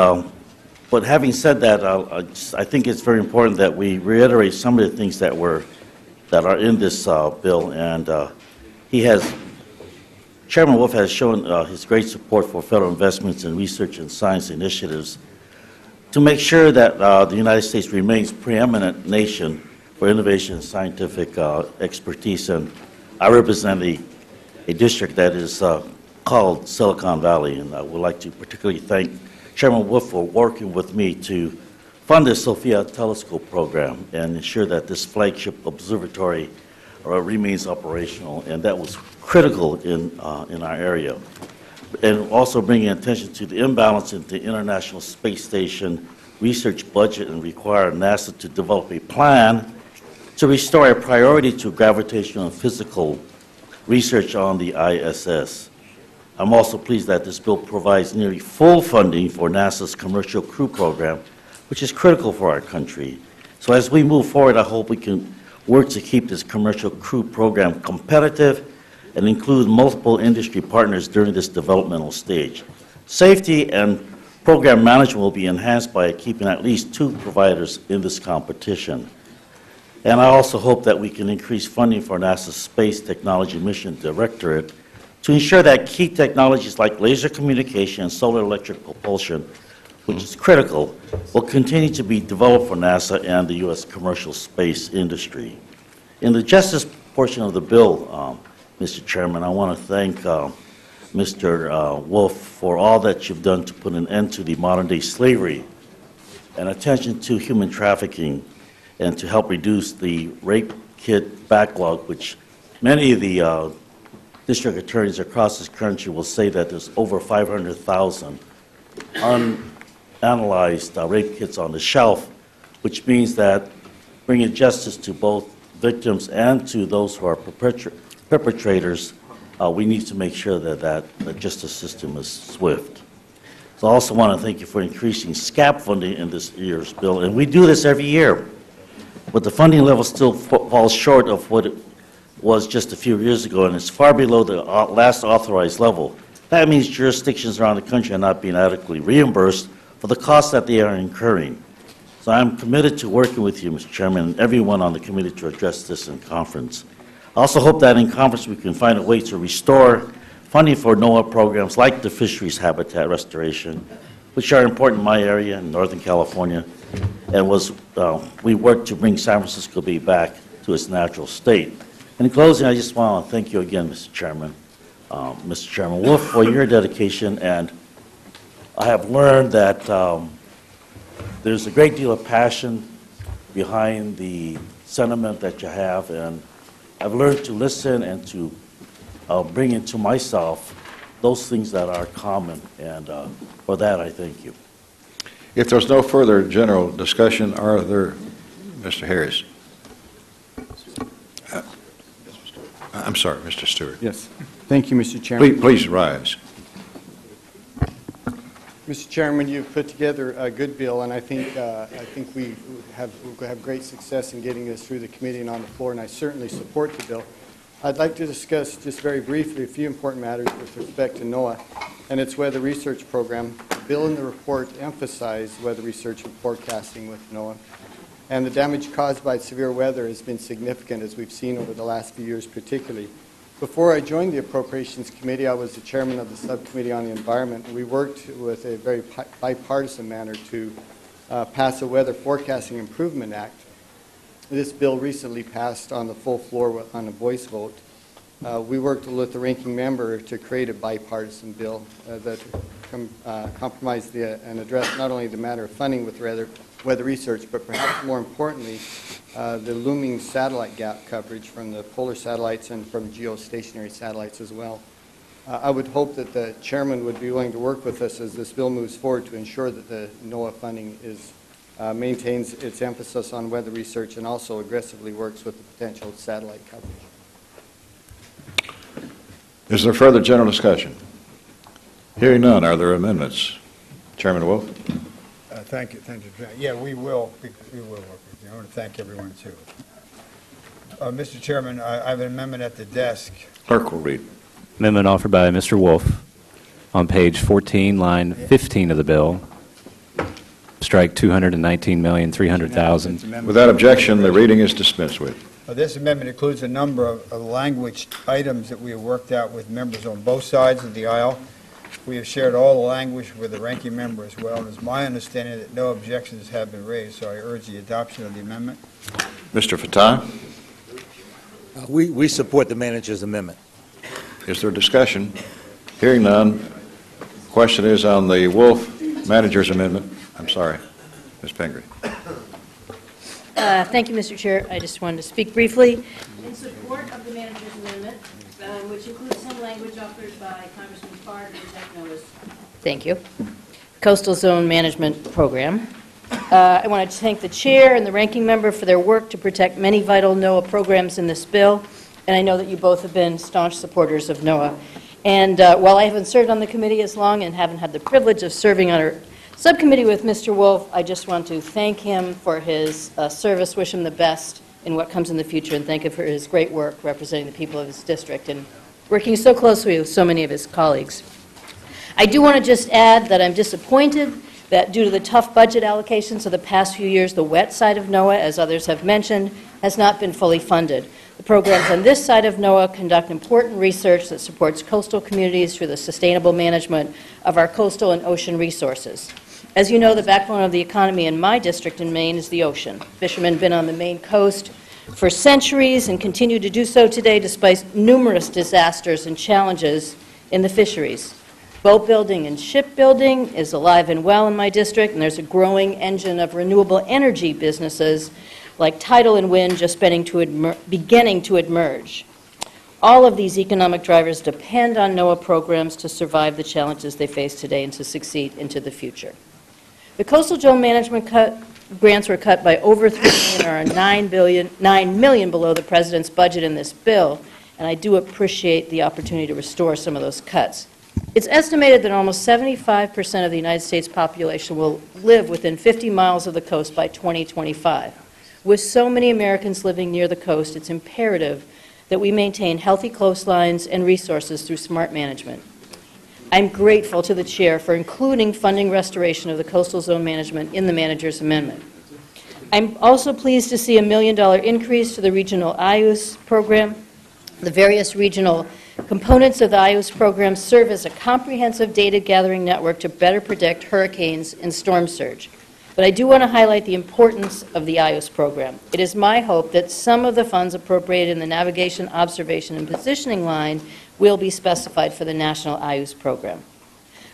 but having said that, I think it's very important that we reiterate some of the things that are in this bill, and Chairman Wolf has shown his great support for federal investments in research and science initiatives to make sure that the United States remains preeminent nation for innovation and scientific expertise. And I represent a district that is called Silicon Valley, and I would like to particularly thank Chairman Wolf for working with me to fund the Sophia Telescope program and ensure that this flagship observatory remains operational, and that was critical in our area. And also bringing attention to the imbalance in the International Space Station research budget and require NASA to develop a plan to restore a priority to gravitational and physical research on the ISS. I'm also pleased that this bill provides nearly full funding for NASA's Commercial Crew Program, which is critical for our country. So as we move forward, I hope we can work to keep this Commercial Crew Program competitive and include multiple industry partners during this developmental stage. Safety and program management will be enhanced by keeping at least 2 providers in this competition. And I also hope that we can increase funding for NASA's Space Technology Mission Directorate to ensure that key technologies like laser communication and solar electric propulsion, which is critical, will continue to be developed for NASA and the U.S. commercial space industry. In the justice portion of the bill, Mr. Chairman, I want to thank Mr. Wolf for all that you've done to put an end to the modern-day slavery and attention to human trafficking and to help reduce the rape kit backlog, which many of the district attorneys across this country will say that there's over 500,000 unanalyzed rape kits on the shelf, which means that bringing justice to both victims and to those who are perpetrators, we need to make sure that the justice system is swift. So I also want to thank you for increasing SCAP funding in this year's bill, and we do this every year, but the funding level still falls short of what it was just a few years ago, and it's far below the last authorized level. That means jurisdictions around the country are not being adequately reimbursed for the costs that they are incurring. So I'm committed to working with you, Mr. Chairman, and everyone on the committee to address this in conference. I also hope that in conference we can find a way to restore funding for NOAA programs like the fisheries habitat restoration, which are important in my area in Northern California, and we worked to bring San Francisco Bay back to its natural state. In closing, I just want to thank you again, Mr. Chairman, Mr. Chairman Wolf, for your dedication, and I have learned that there's a great deal of passion behind the sentiment that you have, and I've learned to listen and to bring into myself those things that are common, and for that I thank you. If there's no further general discussion, are there, Mr. Harris? I'm sorry, Mr. Stewart. Yes. Thank you, Mr. Chairman. Please rise. Mr. Chairman, you've put together a good bill, and I think we have great success in getting this through the committee and on the floor, and I certainly support the bill. I'd like to discuss just very briefly a few important matters with respect to NOAA and its weather research program. The bill and the report emphasize weather research and forecasting with NOAA, and the damage caused by severe weather has been significant, as we've seen over the last few years particularly. Before I joined the Appropriations Committee, I was the chairman of the Subcommittee on the Environment. We worked with a very bipartisan manner to pass a Weather Forecasting Improvement Act. This bill recently passed on the full floor on a voice vote. We worked with the ranking member to create a bipartisan bill that compromised and addressed not only the matter of funding with weather research, but perhaps more importantly, the looming satellite gap coverage from the polar satellites and from geostationary satellites as well. I would hope that the chairman would be willing to work with us as this bill moves forward to ensure that the NOAA funding maintains its emphasis on weather research and also aggressively works with the potential satellite coverage. Is there further general discussion? Hearing none, are there amendments? Chairman Wolf? Thank you. Yeah, we will work with you. I want to thank everyone, too. Mr. Chairman, I have an amendment at the desk. Clerk will read. Amendment offered by Mr. Wolf on page 14, line 15 of the bill. Strike $219,300,000. Without objection, the reading is dispensed with. This amendment includes a number of language items that we have worked out with members on both sides of the aisle. We have shared all the language with the ranking member as well, and it's my understanding that no objections have been raised, so I urge the adoption of the amendment. Mr. Fatah, We support the manager's amendment. is there discussion? Hearing none. Question is on the Wolf manager's amendment. I'm sorry, Ms. Pingree. Thank you, Mr. Chair. I just wanted to speak briefly in support of the manager's amendment, which includes some language offered by Congressman Farr to protect NOAA's, thank you, Coastal Zone Management Program. I want to thank the chair and the ranking member for their work to protect many vital NOAA programs in this bill, and I know that you both have been staunch supporters of NOAA. And while I haven't served on the committee as long and haven't had the privilege of serving on our subcommittee with Mr. Wolf, I just want to thank him for his service, wish him the best in what comes in the future, and thank him for his great work representing the people of his district and working so closely with so many of his colleagues. I do want to just add that I'm disappointed that due to the tough budget allocations of the past few years, the wet side of NOAA, as others have mentioned, has not been fully funded. The programs on this side of NOAA conduct important research that supports coastal communities through the sustainable management of our coastal and ocean resources. As you know, the backbone of the economy in my district in Maine is the ocean. Fishermen have been on the Maine coast for centuries and continue to do so today despite numerous disasters and challenges in the fisheries. Boat building and shipbuilding is alive and well in my district, and there's a growing engine of renewable energy businesses like tidal and wind just beginning to emerge. All of these economic drivers depend on NOAA programs to survive the challenges they face today and to succeed into the future. The Coastal Zone Management grants were cut by over $3 million, or $9 million below the President's budget in this bill, and I do appreciate the opportunity to restore some of those cuts. It's estimated that almost 75% of the United States population will live within 50 miles of the coast by 2025. With so many Americans living near the coast, it's imperative that we maintain healthy coastlines and resources through smart management. I'm grateful to the Chair for including funding restoration of the coastal zone management in the manager's amendment. I'm also pleased to see a $1 million increase to the regional IUS program. The various regional components of the IUS program serve as a comprehensive data gathering network to better predict hurricanes and storm surge. But I do want to highlight the importance of the IUS program. It is my hope that some of the funds appropriated in the navigation, observation, and positioning line will be specified for the National IUS program.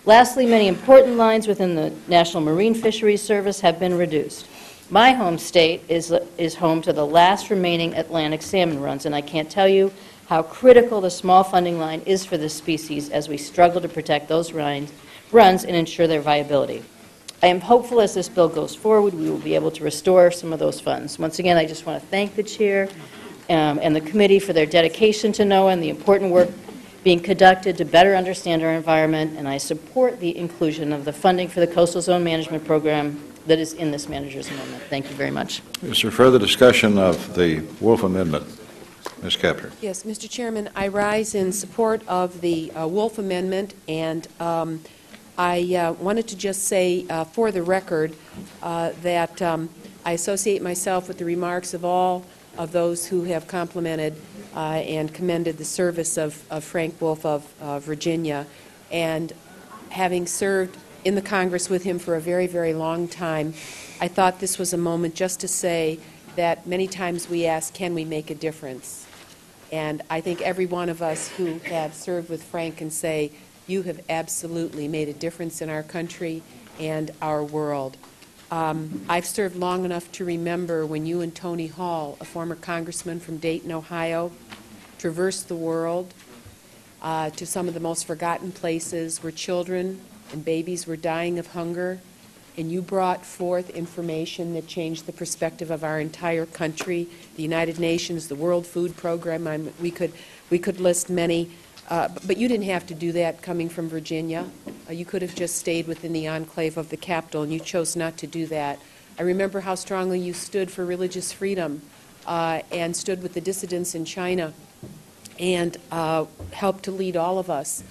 Lastly, many important lines within the National Marine Fisheries Service have been reduced. My home state is home to the last remaining Atlantic salmon runs, and I can't tell you how critical the small funding line is for this species as we struggle to protect those runs and ensure their viability. I am hopeful as this bill goes forward, we will be able to restore some of those funds. Once again, I just want to thank the Chair and the committee for their dedication to NOAA and the important work being conducted to better understand our environment, and I support the inclusion of the funding for the Coastal Zone Management Program that is in this manager's amendment. Thank you very much. Is there further discussion of the Wolf Amendment? Ms. Kepler. Yes, Mr. Chairman, I rise in support of the Wolf Amendment, and I wanted to just say for the record that I associate myself with the remarks of all of those who have complimented and commended the service of Frank Wolf of Virginia. And having served in the Congress with him for a very, very long time, I thought this was a moment just to say that many times we ask, can we make a difference? And I think every one of us who have served with Frank can say, you have absolutely made a difference in our country and our world. I've served long enough to remember when you and Tony Hall, a former congressman from Dayton, Ohio, traversed the world to some of the most forgotten places where children and babies were dying of hunger, and you brought forth information that changed the perspective of our entire country, the United Nations, the World Food Program. We could list many but you didn't have to do that coming from Virginia. You could have just stayed within the enclave of the Capitol, and you chose not to do that. I remember how strongly you stood for religious freedom and stood with the dissidents in China and helped to lead all of us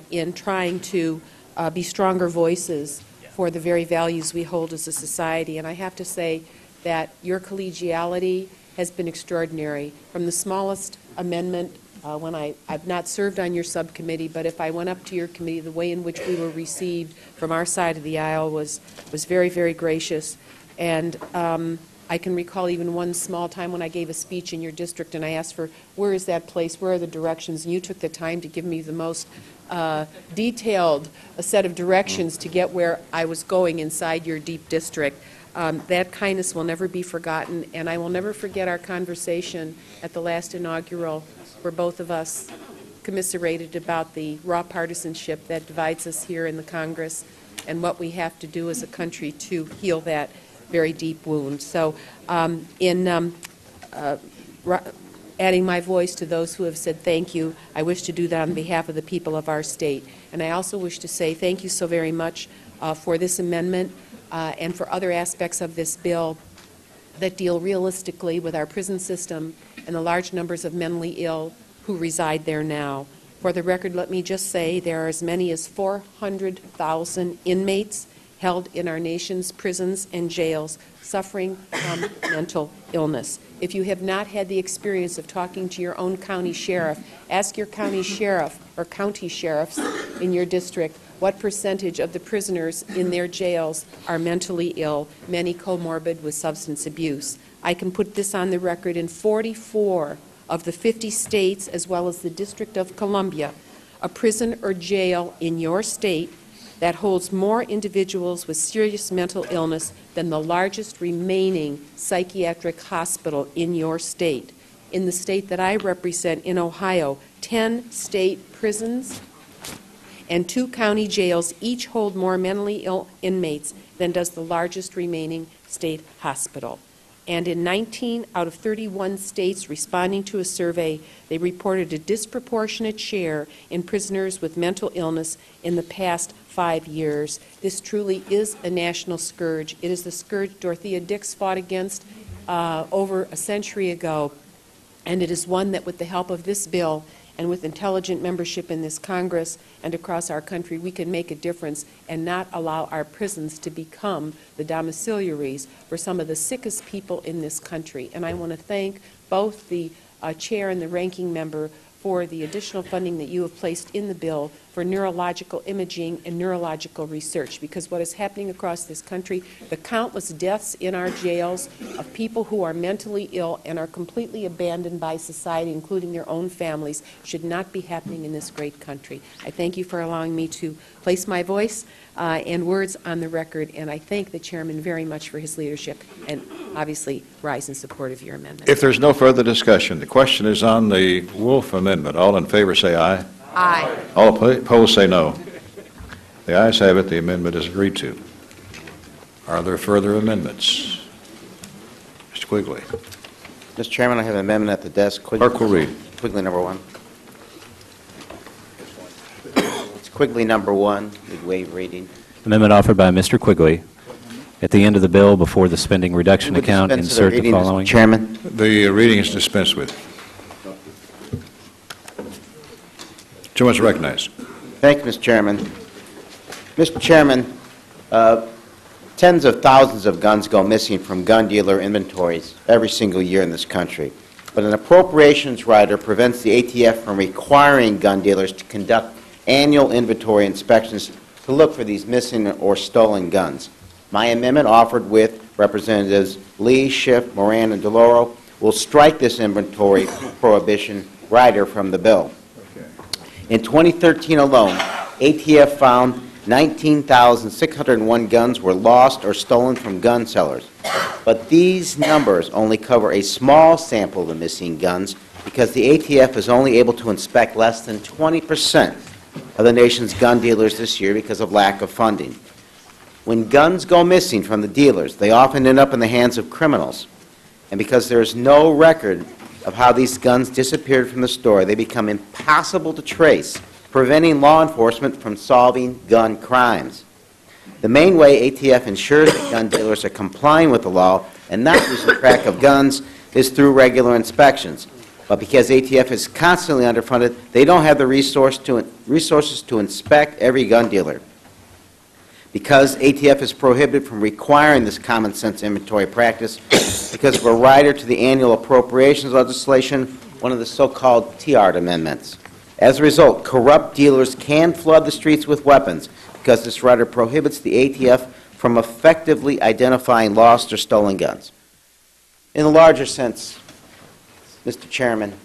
in trying to be stronger voices for the very values we hold as a society. And I have to say that your collegiality has been extraordinary. From the smallest amendment, when I've not served on your subcommittee, but if I went up to your committee, the way in which we were received from our side of the aisle was very, very gracious. And I can recall even one small time when I gave a speech in your district and I asked for, where is that place, where are the directions, and you took the time to give me the most detailed set of directions to get where I was going inside your deep district. That kindness will never be forgotten, and I will never forget our conversation at the last inaugural where both of us commiserated about the raw partisanship that divides us here in the Congress and what we have to do as a country to heal that very deep wound. So adding my voice to those who have said thank you, I wish to do that on behalf of the people of our state. And I also wish to say thank you so very much for this amendment and for other aspects of this bill that deal realistically with our prison system and the large numbers of mentally ill who reside there now. For the record, let me just say there are as many as 400,000 inmates held in our nation's prisons and jails suffering from mental illness. If you have not had the experience of talking to your own county sheriff, ask your county sheriff or county sheriffs in your district what percentage of the prisoners in their jails are mentally ill, many comorbid with substance abuse. I can put this on the record in 44 of the 50 states, as well as the District of Columbia, a prison or jail in your state that holds more individuals with serious mental illness than the largest remaining psychiatric hospital in your state. In the state that I represent, in Ohio, 10 state prisons and 2 county jails each hold more mentally ill inmates than does the largest remaining state hospital. And in 19 out of 31 states responding to a survey, they reported a disproportionate share in prisoners with mental illness in the past 5 years. This truly is a national scourge. It is the scourge Dorothea Dix fought against over a century ago, and it is one that, with the help of this bill and with intelligent membership in this Congress and across our country, we can make a difference and not allow our prisons to become the domiciliaries for some of the sickest people in this country. And I want to thank both the chair and the ranking member for the additional funding that you have placed in the bill for neurological imaging and neurological research, because what is happening across this country, the countless deaths in our jails of people who are mentally ill and are completely abandoned by society, including their own families, should not be happening in this great country. I thank you for allowing me to place my voice and words on the record, and I thank the chairman very much for his leadership and obviously rise in support of your amendment. If there's no further discussion, the question is on the Wolf Amendment. All in favor say aye. Aye. All opposed say no. The ayes have it. The amendment is agreed to. Are there further amendments? Mr. Quigley. Mr. Chairman, I have an amendment at the desk. Quigley, Clerk will read. Quigley number 1. It's Quigley number 1. We waive reading. Amendment offered by Mr. Quigley. At the end of the bill, before the spending reduction Would account, dispense with insert the reading, following. Mr. Chairman. The reading is dispensed with. Chairman is recognized. Thank you, Mr. Chairman. Mr. Chairman, tens of thousands of guns go missing from gun dealer inventories every single year in this country. But an appropriations rider prevents the ATF from requiring gun dealers to conduct annual inventory inspections to look for these missing or stolen guns. My amendment, offered with Representatives Lee, Schiff, Moran, and DeLauro, will strike this inventory prohibition rider from the bill. In 2013 alone, ATF found 19,601 guns were lost or stolen from gun sellers. But these numbers only cover a small sample of the missing guns because the ATF is only able to inspect less than 20% of the nation's gun dealers this year because of lack of funding. When guns go missing from the dealers, they often end up in the hands of criminals. And because there is no record of how these guns disappeared from the store, they become impossible to trace, preventing law enforcement from solving gun crimes. The main way ATF ensures that gun dealers are complying with the law and not losing track of guns is through regular inspections. But because ATF is constantly underfunded, they don't have the resources to inspect every gun dealer. Because ATF is prohibited from requiring this common sense inventory practice because of a rider to the annual appropriations legislation, one of the so-called TR amendments. As a result, corrupt dealers can flood the streets with weapons because this rider prohibits the ATF from effectively identifying lost or stolen guns. In the larger sense, Mr. Chairman,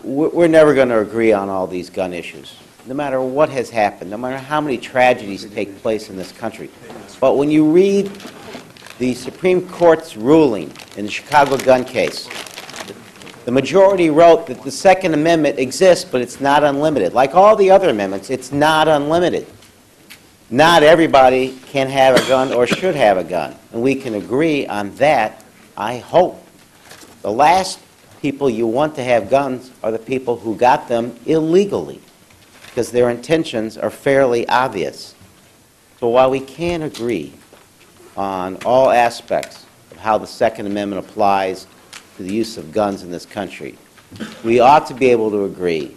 we're never going to agree on all these gun issues, no matter what has happened, no matter how many tragedies take place in this country. But when you read the Supreme Court's ruling in the Chicago gun case, the majority wrote that the Second Amendment exists, but it's not unlimited. Like all the other amendments, it's not unlimited. Not everybody can have a gun or should have a gun, and we can agree on that, I hope. The last people you want to have guns are the people who got them illegally, because their intentions are fairly obvious. So while we can't agree on all aspects of how the Second Amendment applies to the use of guns in this country, we ought to be able to agree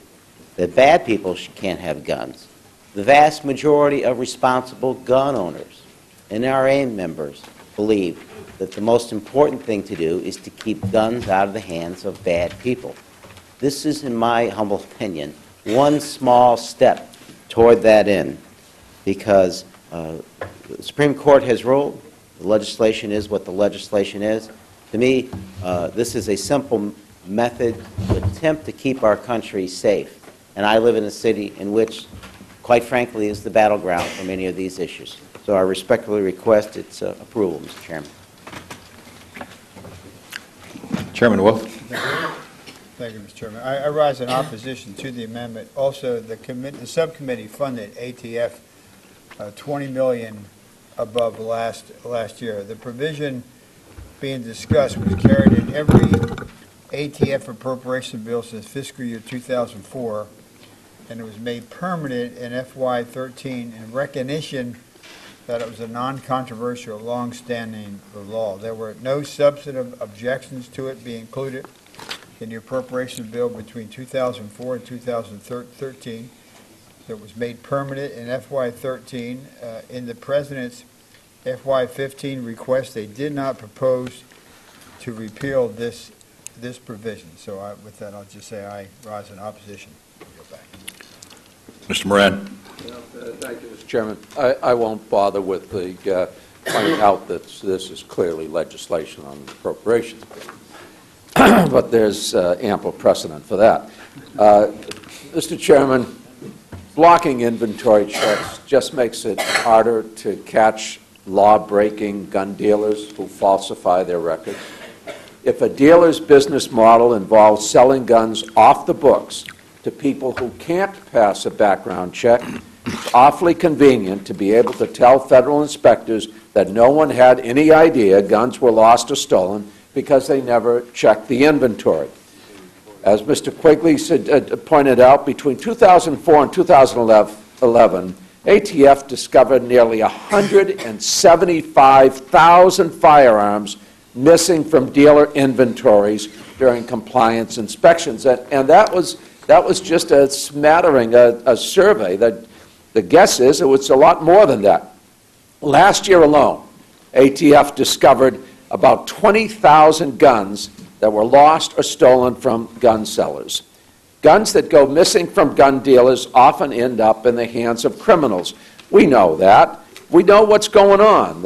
that bad people can't have guns. The vast majority of responsible gun owners and NRA members believe that the most important thing to do is to keep guns out of the hands of bad people. This is, in my humble opinion, one small step toward that end, because the Supreme Court has ruled, the legislation is what the legislation is. To me, this is a simple method to attempt to keep our country safe. And I live in a city in which, quite frankly, is the battleground for many of these issues. So I respectfully request its approval, Mr. Chairman. Chairman Wolf. Thank you, Mr. Chairman. I rise in opposition to the amendment. Also, the subcommittee funded ATF $20 million above last year. The provision being discussed was carried in every ATF appropriation bill since fiscal year 2004, and it was made permanent in FY15 in recognition that it was a non-controversial, long-standing law. There were no substantive objections to it being included in the appropriation bill between 2004 and 2013. So it was made permanent in FY13. In the President's FY15 request, they did not propose to repeal this provision. So with that, I'll just say I rise in opposition. Mr. Moran. Thank you, Mr. Chairman. I won't bother with the pointing out that this is clearly legislation on the appropriations bill. But there's ample precedent for that. Mr. Chairman, blocking inventory checks just makes it harder to catch law-breaking gun dealers who falsify their records. If a dealer's business model involves selling guns off the books to people who can't pass a background check, it's awfully convenient to be able to tell federal inspectors that no one had any idea guns were lost or stolen because they never checked the inventory. As Mr. Quigley pointed out, between 2004 and 2011, ATF discovered nearly 175,000 firearms missing from dealer inventories during compliance inspections. And that was just a smattering, a survey. That the guess is it was a lot more than that. Last year alone, ATF discovered about 20,000 guns that were lost or stolen from gun sellers. Guns that go missing from gun dealers often end up in the hands of criminals. We know that. We know what's going on.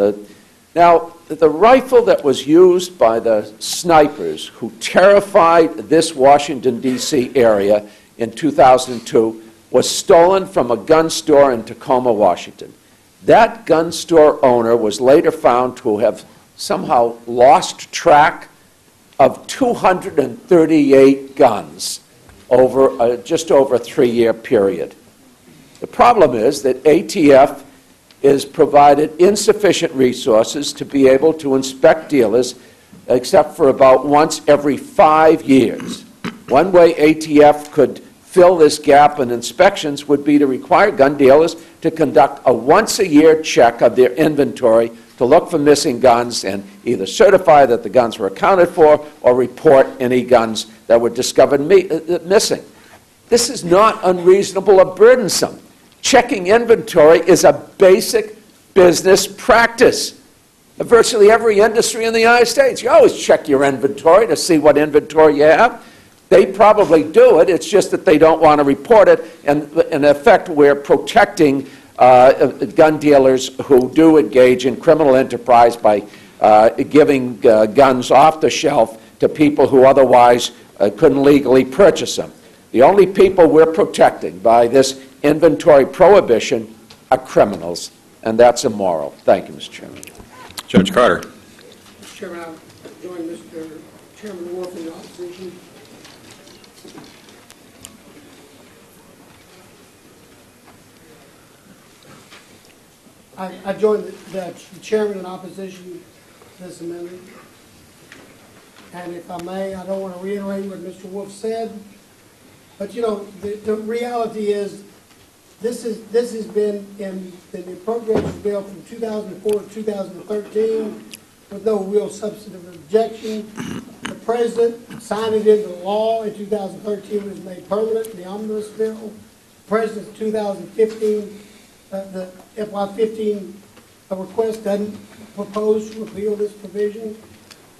Now, the rifle that was used by the snipers who terrified this Washington, D.C. area in 2002 was stolen from a gun store in Tacoma, Washington. That gun store owner was later found to have somehow lost track of 238 guns over just over a 3-year period. The problem is that ATF is provided insufficient resources to be able to inspect dealers except for about once every 5 years. One way ATF could fill this gap in inspections would be to require gun dealers to conduct a once-a-year check of their inventory to look for missing guns and either certify that the guns were accounted for or report any guns that were discovered missing. This is not unreasonable or burdensome. Checking inventory is a basic business practice. In virtually every industry in the United States, you always check your inventory to see what inventory you have. They probably do it, it's just that they don't want to report it, and in effect we're protecting gun dealers who do engage in criminal enterprise by giving guns off the shelf to people who otherwise couldn't legally purchase them. The only people we're protecting by this inventory prohibition are criminals, and that's immoral. Thank you, Mr. Chairman. Judge Carter. Mr. Chairman, I join Mr. Chairman Wolf in the opposition. I join the chairman in opposition to this amendment. And if I may, I don't want to reiterate what Mr. Wolf said, but you know, the reality is this has been in the appropriations bill from 2004 to 2013 with no real substantive objection. The president signed it into law in 2013. It was made permanent in the omnibus bill. The president's 2015, the FY15 request doesn't propose to repeal this provision.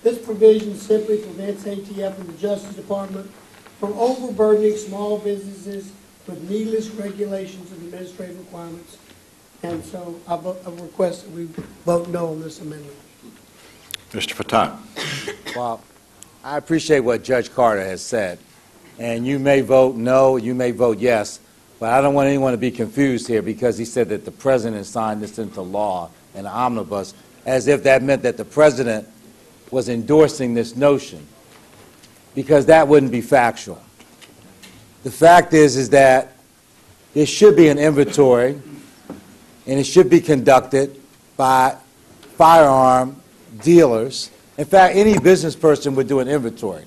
This provision simply prevents ATF and the Justice Department from overburdening small businesses with needless regulations and administrative requirements. And so I request that we vote no on this amendment. Mr. Fatah. Well, I appreciate what Judge Carter has said. And you may vote no, you may vote yes, but I don't want anyone to be confused here because he said that the president signed this into law in the omnibus, as if that meant that the president was endorsing this notion, because that wouldn't be factual. The fact is that there should be an inventory, and it should be conducted by firearm dealers. In fact, any business person would do an inventory.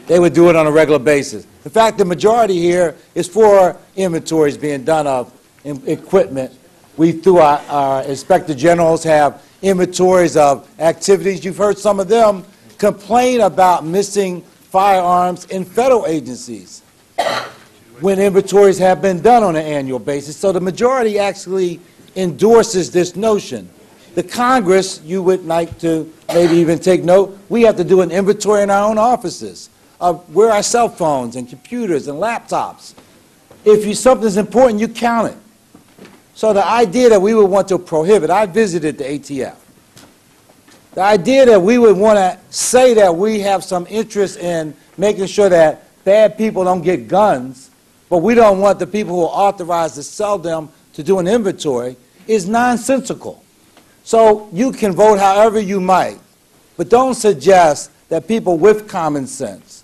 They would do it on a regular basis. In fact, the majority here is for inventories being done of equipment. We, through our inspector generals, have inventories of activities. You've heard some of them complain about missing firearms in federal agencies when inventories have been done on an annual basis. So the majority actually endorses this notion. The Congress, you would like to maybe even take note, we have to do an inventory in our own offices of where our cell phones and computers and laptops. If something's important, you count it. So the idea that we would want to prohibit, I visited the ATF. The idea that we would want to say that we have some interest in making sure that bad people don't get guns, but we don't want the people who are authorized to sell them to do an inventory is nonsensical. So you can vote however you might, but don't suggest that people with common sense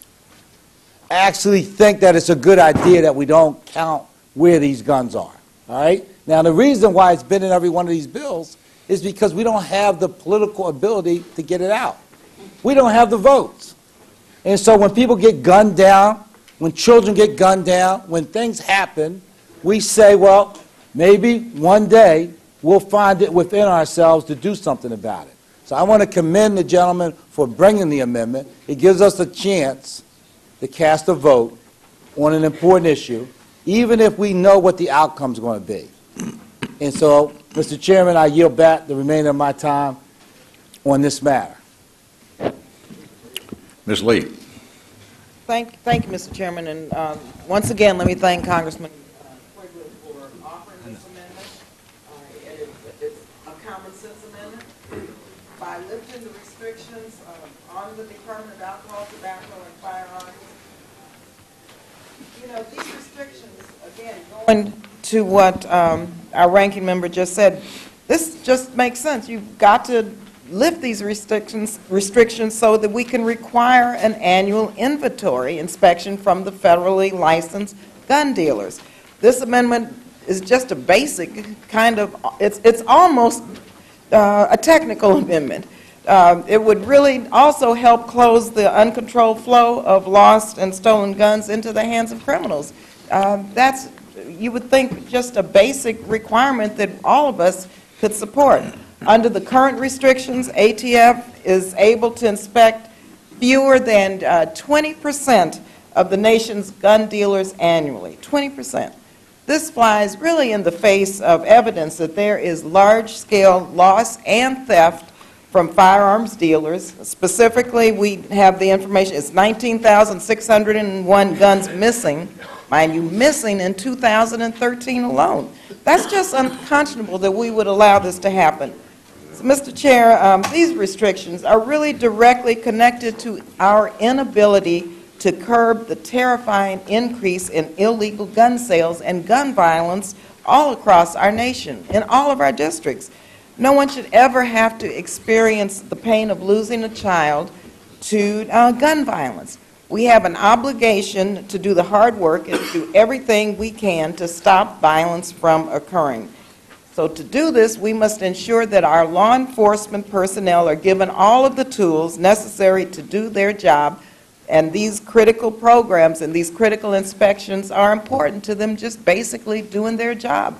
actually think that it's a good idea that we don't count where these guns are. All right? Now, the reason why it's been in every one of these bills is because we don't have the political ability to get it out. We don't have the votes. And so when people get gunned down, when children get gunned down, when things happen, we say, well, maybe one day we'll find it within ourselves to do something about it. So I want to commend the gentleman for bringing the amendment. It gives us a chance to cast a vote on an important issue, even if we know what the outcome is going to be. And so, Mr. Chairman, I yield back the remainder of my time on this matter. Ms. Lee. Thank you, Mr. Chairman. And once again, let me thank Congressman Quigley for offering this amendment. It's a common sense amendment. By lifting the restrictions on the Department of Alcohol, Tobacco, and Firearms, you know, these restrictions, again, going to what our ranking member just said, this just makes sense. You've got to lift these restrictions so that we can require an annual inventory inspection from the federally licensed gun dealers. This amendment is just a basic kind of, it's almost a technical amendment, It would really also help close the uncontrolled flow of lost and stolen guns into the hands of criminals. That's, you would think, just a basic requirement that all of us could support. Under the current restrictions, ATF is able to inspect fewer than 20% of the nation's gun dealers annually. 20%. This flies really in the face of evidence that there is large-scale loss and theft from firearms dealers. Specifically, we have the information, it's 19,601 guns missing, mind you, missing in 2013 alone. That's just unconscionable that we would allow this to happen. So, Mr. Chair, these restrictions are really directly connected to our inability to curb the terrifying increase in illegal gun sales and gun violence all across our nation, in all of our districts. No one should ever have to experience the pain of losing a child to gun violence. We have an obligation to do the hard work and to do everything we can to stop violence from occurring. So to do this, we must ensure that our law enforcement personnel are given all of the tools necessary to do their job, and these critical programs and these critical inspections are important to them just basically doing their job.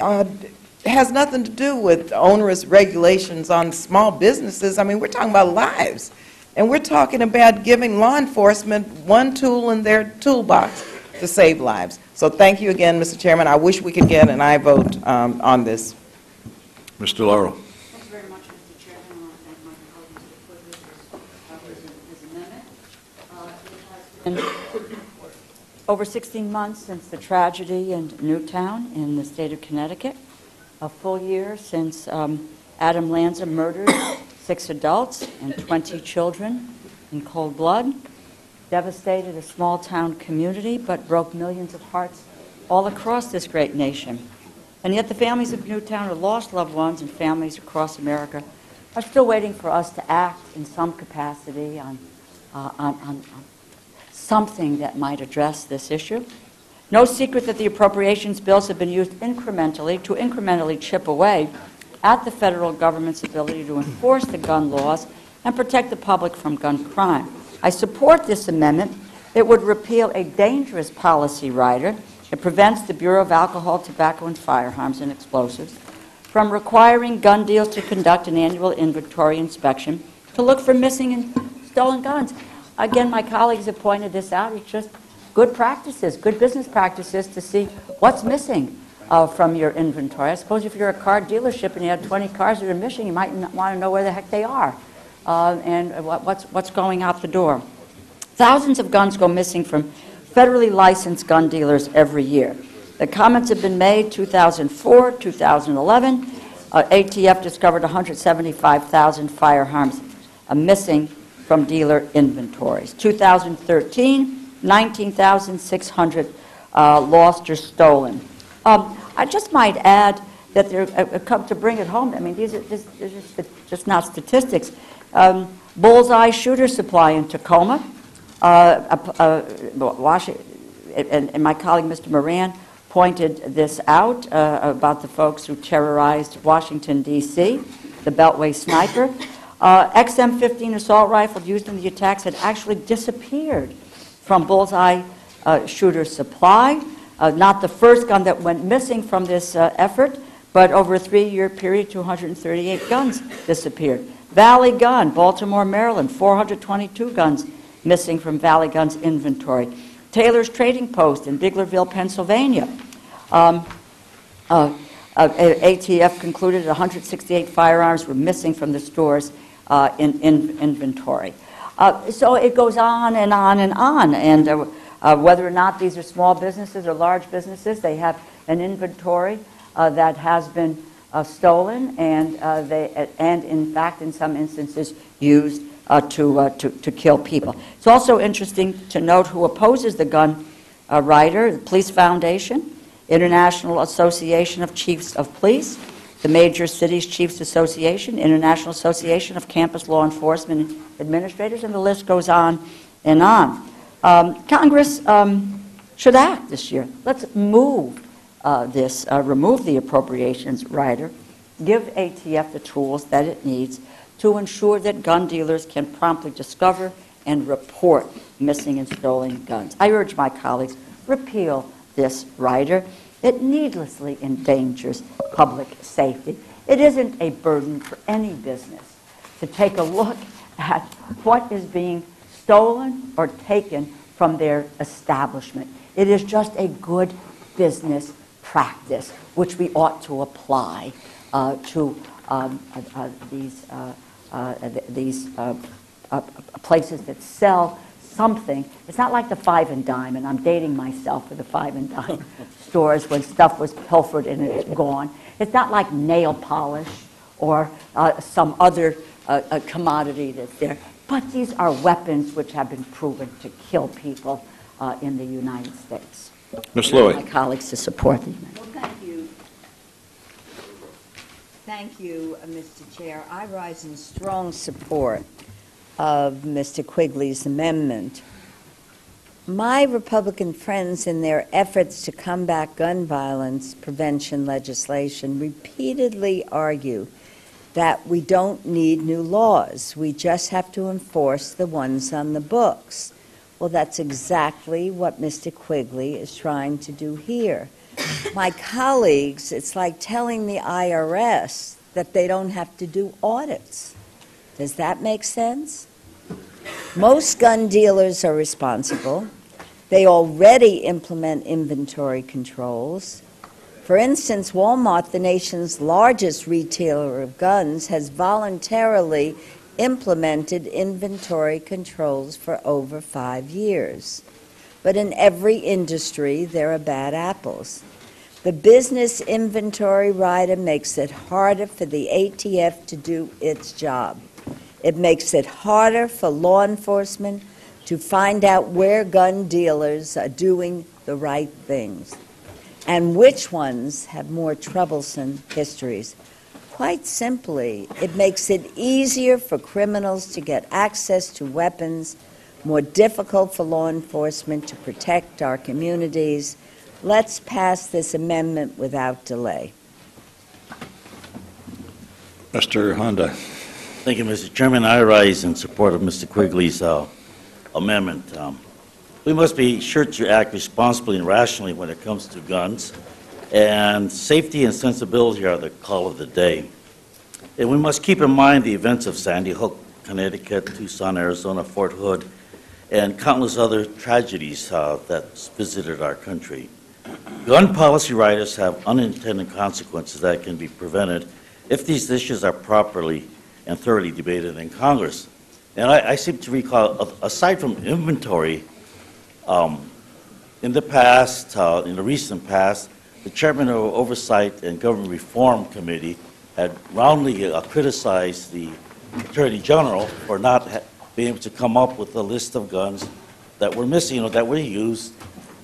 It has nothing to do with onerous regulations on small businesses. I mean, we're talking about lives. And we're talking about giving law enforcement one tool in their toolbox to save lives. So thank you again, Mr. Chairman. I wish we could get an aye vote on this. Mr. Laurel. Thank you very much, Mr. Chairman. I want to thank my colleagues for his amendment. It has been over 16 months since the tragedy in Newtown in the state of Connecticut, a full year since Adam Lanza murdered 6 adults and 20 children in cold blood, devastated a small-town community, but broke millions of hearts all across this great nation. And yet the families of Newtown who lost loved ones and families across America are still waiting for us to act in some capacity on something that might address this issue. No secret that the appropriations bills have been used incrementally to incrementally chip away at the federal government's ability to enforce the gun laws and protect the public from gun crime. I support this amendment. It would repeal a dangerous policy rider. It prevents the Bureau of Alcohol, Tobacco, and Firearms and Explosives from requiring gun deals to conduct an annual inventory inspection to look for missing and stolen guns. Again, my colleagues have pointed this out. It's just good practices, good business practices to see what's missing from your inventory. I suppose if you're a car dealership and you have 20 cars that are missing, you might want to know where the heck they are and what's going out the door. Thousands of guns go missing from federally licensed gun dealers every year. The comments have been made 2004, 2011. ATF discovered 175,000 firearms missing from dealer inventories. 2013, 19,600 lost or stolen. I just might add that they're come to bring it home. I mean, these are just not statistics. Bullseye shooter supply in Tacoma. Washington, and my colleague Mr. Moran pointed this out about the folks who terrorized Washington, D.C., the Beltway sniper. XM-15 assault rifle used in the attacks had actually disappeared from Bullseye shooter supply. Not the first gun that went missing from this effort, but over a 3-year period, 238 guns disappeared. Valley Gun, Baltimore, Maryland, 422 guns missing from Valley Gun's inventory. Taylor's Trading Post in Biglerville, Pennsylvania. ATF concluded 168 firearms were missing from the store's inventory. So it goes on and on and on. And whether or not these are small businesses or large businesses, they have an inventory that has been stolen and in fact, in some instances, used to kill people. It's also interesting to note who opposes the gun rider: the Police Foundation, International Association of Chiefs of Police, the Major Cities Chiefs Association, International Association of Campus Law Enforcement Administrators, and the list goes on and on. Congress should act this year. Let's move remove the appropriations rider, give ATF the tools that it needs to ensure that gun dealers can promptly discover and report missing and stolen guns. I urge my colleagues, repeal this rider. It needlessly endangers public safety. It isn't a burden for any business to take a look at what is being stolen or taken from their establishment. It is just a good business practice, which we ought to apply to these places that sell something. It's not like the Five and Dime, and I'm dating myself for the Five and Dime stores when stuff was pilfered and it's gone. It's not like nail polish or some other commodity that's there. But these are weapons which have been proven to kill people in the United States. Ms. Louie. My colleagues to support the amendment. Well, thank you. Thank you, Mr. Chair. I rise in strong support of Mr. Quigley's amendment. My Republican friends, in their efforts to combat gun violence prevention legislation, repeatedly argue that we don't need new laws. We just have to enforce the ones on the books. Well, that's exactly what Mr. Quigley is trying to do here. My colleagues, it's like telling the IRS that they don't have to do audits. Does that make sense? Most gun dealers are responsible. They already implement inventory controls. For instance, Walmart, the nation's largest retailer of guns, has voluntarily implemented inventory controls for over 5 years. But in every industry, there are bad apples. The business inventory rider makes it harder for the ATF to do its job. It makes it harder for law enforcement to find out where gun dealers are doing the right things and which ones have more troublesome histories. Quite simply, it makes it easier for criminals to get access to weapons, more difficult for law enforcement to protect our communities. Let's pass this amendment without delay. Mr. Honda. Thank you, Mr. Chairman. I rise in support of Mr. Quigley's amendment. We must be sure to act responsibly and rationally when it comes to guns, and safety and sensibility are the call of the day. And we must keep in mind the events of Sandy Hook, Connecticut, Tucson, Arizona, Fort Hood, and countless other tragedies that visited our country. Gun policy writers have unintended consequences that can be prevented if these issues are properly and thoroughly debated in Congress. And I seem to recall, aside from inventory, in the past, in the recent past, the chairman of the Oversight and Government Reform Committee had roundly criticized the Attorney General for not being able to come up with a list of guns that were missing or that were used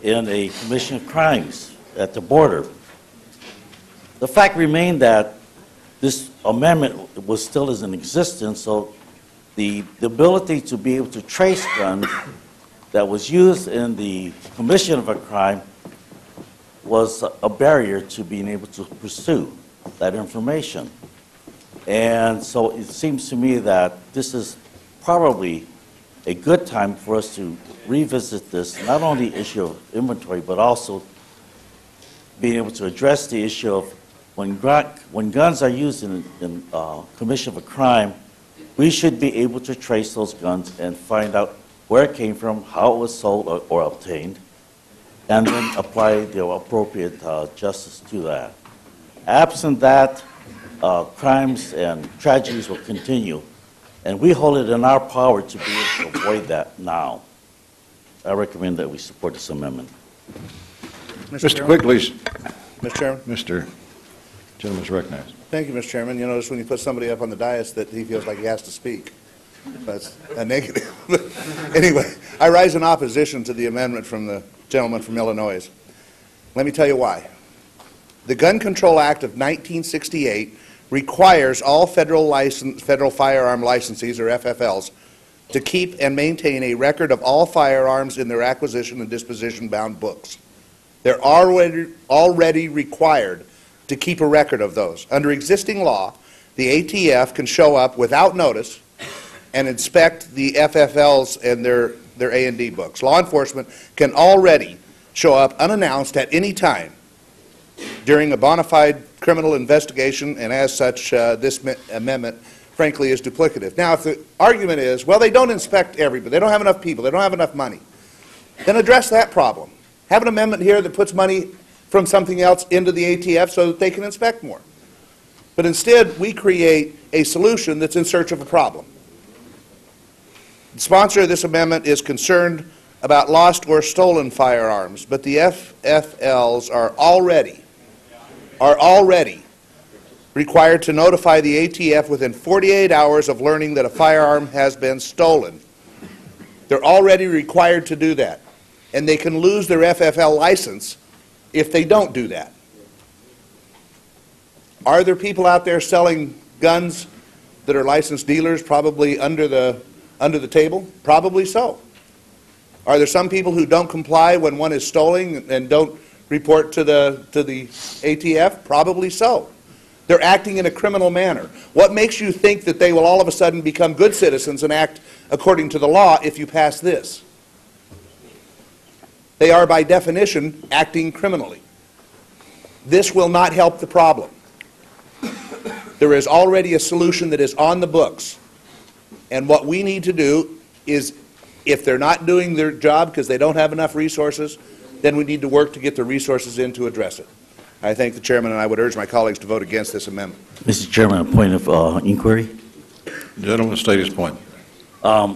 in a commission of crimes at the border. The fact remained that this amendment was still in existence, so the ability to be able to trace guns that was used in the commission of a crime was a barrier to being able to pursue that information. And so it seems to me that this is probably a good time for us to revisit this, not only the issue of inventory, but also being able to address the issue of when guns are used in commission of a crime, we should be able to trace those guns and find out where it came from, how it was sold or obtained, and then apply the appropriate justice to that. Absent that, crimes and tragedies will continue, and we hold it in our power to be able to avoid that now. I recommend that we support this amendment. Mr. Quigley's. Mr. Chairman? Mr. Gentleman's recognized. Thank you, Mr. Chairman. You notice when you put somebody up on the dais that he feels like he has to speak. That's a negative. Anyway, I rise in opposition to the amendment from the gentleman from Illinois. Let me tell you why. The Gun Control Act of 1968 requires all federal firearm licensees, or FFLs, to keep and maintain a record of all firearms in their acquisition and disposition bound books. They're already required to keep a record of those. Under existing law, the ATF can show up without notice and inspect the FFLs and their A&D books. Law enforcement can already show up unannounced at any time during a bona fide criminal investigation, and as such, this amendment, frankly, is duplicative. Now, if the argument is, well, they don't inspect everybody, they don't have enough people, they don't have enough money, then address that problem. Have an amendment here that puts money from something else into the ATF so that they can inspect more. But instead, we create a solution that's in search of a problem. The sponsor of this amendment is concerned about lost or stolen firearms, but the FFLs are already required to notify the ATF within 48 hours of learning that a firearm has been stolen. They're already required to do that, and they can lose their FFL license if they don't do that. Are there people out there selling guns that are licensed dealers, probably under the table? Probably so. Are there some people who don't comply when one is stolen and don't report to the ATF? Probably so. They're acting in a criminal manner. What makes you think that they will all of a sudden become good citizens and act according to the law if you pass this? They are, by definition, acting criminally. This will not help the problem. There is already a solution that is on the books. And what we need to do is, if they're not doing their job because they don't have enough resources, then we need to work to get the resources in to address it. I thank the chairman, and I would urge my colleagues to vote against this amendment. Mr. Chairman, a point of inquiry. The gentleman state his point. I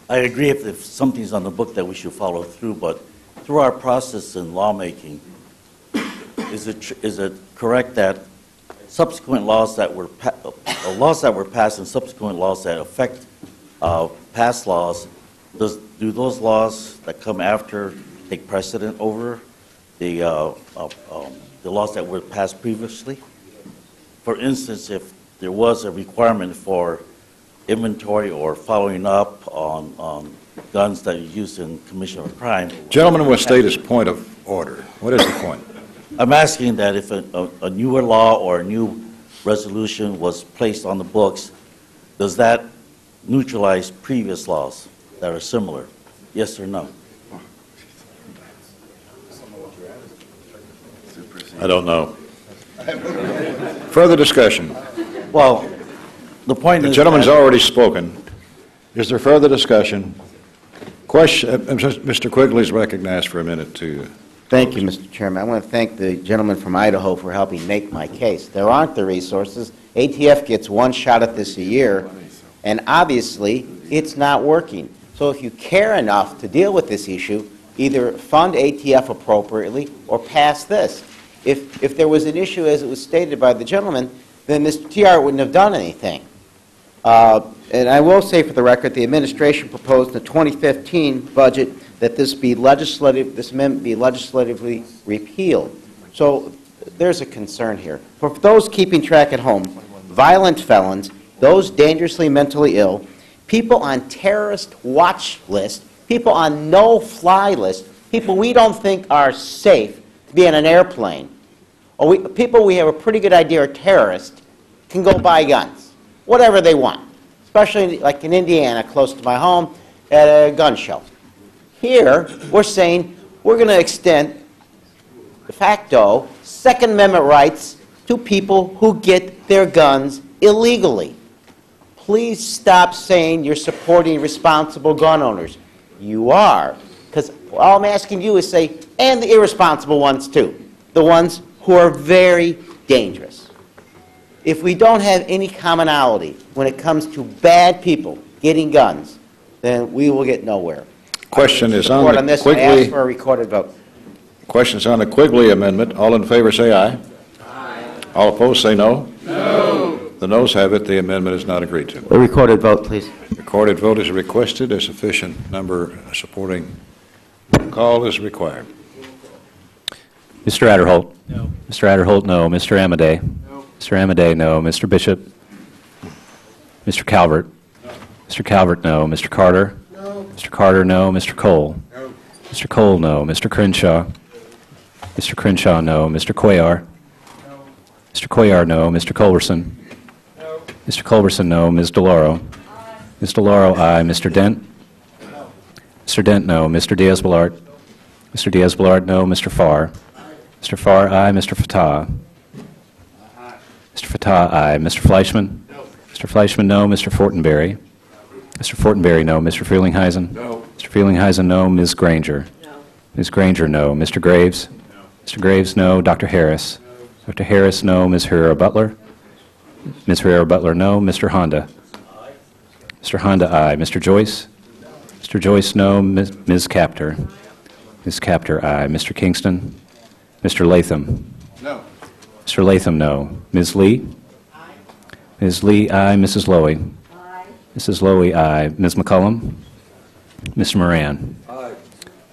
agree if something's on the book that we should follow through, but through our process in lawmaking, is it correct that subsequent laws that were passed and subsequent laws that affect past laws, do those laws that come after take precedent over the laws that were passed previously? For instance, if there was a requirement for inventory or following up on guns that are used in commission of a crime. Gentleman will state his point of order. What is the point? I'm asking that if a newer law or a new resolution was placed on the books, does that neutralize previous laws that are similar? Yes or no? I don't know. Further discussion. Well, the point is the gentleman's already spoken. Is there further discussion? Question. Mr. Quigley is recognized for a minute to. Thank you, Mr. Chairman. I want to thank the gentleman from Idaho for helping make my case. There aren't the resources. ATF gets one shot at this a year, and obviously it's not working. So if you care enough to deal with this issue, either fund ATF appropriately or pass this. If there was an issue, as it was stated by the gentleman, then Mr. TR wouldn't have done anything. And I will say for the record, the administration proposed in the 2015 budget that this amendment be legislatively repealed. So there's a concern here. For those keeping track at home, violent felons, those dangerously mentally ill, people on terrorist watch list, people on no-fly list, people we don't think are safe to be on an airplane, or people we have a pretty good idea are terrorists, can go buy guns, whatever they want, especially like in Indiana, close to my home, at a gun show. Here, we're saying we're going to extend, de facto, Second Amendment rights to people who get their guns illegally. Please stop saying you're supporting responsible gun owners. You are, because all I'm asking you is say, and the irresponsible ones too, the ones who are very dangerous. If we don't have any commonality when it comes to bad people getting guns, then we will get nowhere. Question is on the Quigley. I ask for a recorded vote. Questions on the Quigley amendment. All in favor say aye. Aye. All opposed say no. No. The noes have it. The amendment is not agreed to. A recorded vote, please. Recorded vote is requested. A sufficient number supporting call is required. Mr. Adderholt? No. Mr. Adderholt, no. Mr. Amadei? No. Mr. Amadei, no. Mr. Bishop? Mr. Calvert? No. Mr. Calvert, no. Mr. Carter? No. Mr. Carter, no. Mr. Cole? No. Mr. Cole, no. Mr. Crenshaw? Mr. Crenshaw, no. Mr. Cuellar? No. Mr. Cuellar, no. Mr. Culberson? Mr. Culberson, no. Ms. DeLauro? Ms. DeLauro, aye. Mr. Dent? Mr. Dent, no. Mr. Diaz-Balart? Mr. Diaz-Balart, no. Mr. Farr? Mr. Farr, aye. Mr. Fatah? Mr. Fatah, aye. Mr. Fleischman? Mr. Fleischman, no. Mr. Fortenberry? Mr. Fortenberry, no. Mr. Frelinghuysen? No. Mr. Frelinghuysen, no. Ms. Granger? Ms. Granger, no. Mr. Graves? Mr. Graves, no. Dr. Harris? Dr. Harris, no. Ms. Herrera-Butler? Ms. Herrera-Butler, no. Mr. Honda? Mr. Honda, aye. Mr. Joyce? Mr. Joyce, no. Ms. Capter? Ms. Capter, aye. Mr. Kingston? Mr. Latham? No. Mr. Latham, no. Ms. Lee? Ms. Lee, aye. Mrs. Lowy? Mrs. Lowy, aye. Ms. McCullum? Mr. Moran? Aye.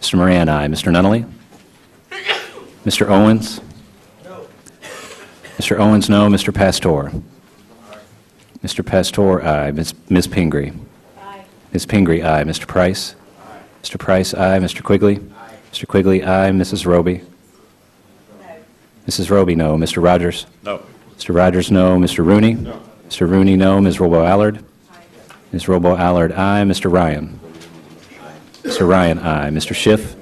Mr. Moran, aye. Mr. Nunnally? Mr. Owens? Mr. Owens, no. Mr. Pastor? Mr. Pastor, aye. Ms. Pingree? Ms. Pingree, aye. Mr. Price? Mr. Price, aye. Mr. Quigley? Mr. Quigley, aye. Mrs. Roby? Mrs. Roby, no. Mr. Rogers? No. Mr. Rogers, no. Mr. Rooney? Mr. Rooney, no. Ms. Robo-Allard? Ms. Robo-Allard, aye. Mr. Ryan? Mr. Ryan, aye. Mr. Schiff?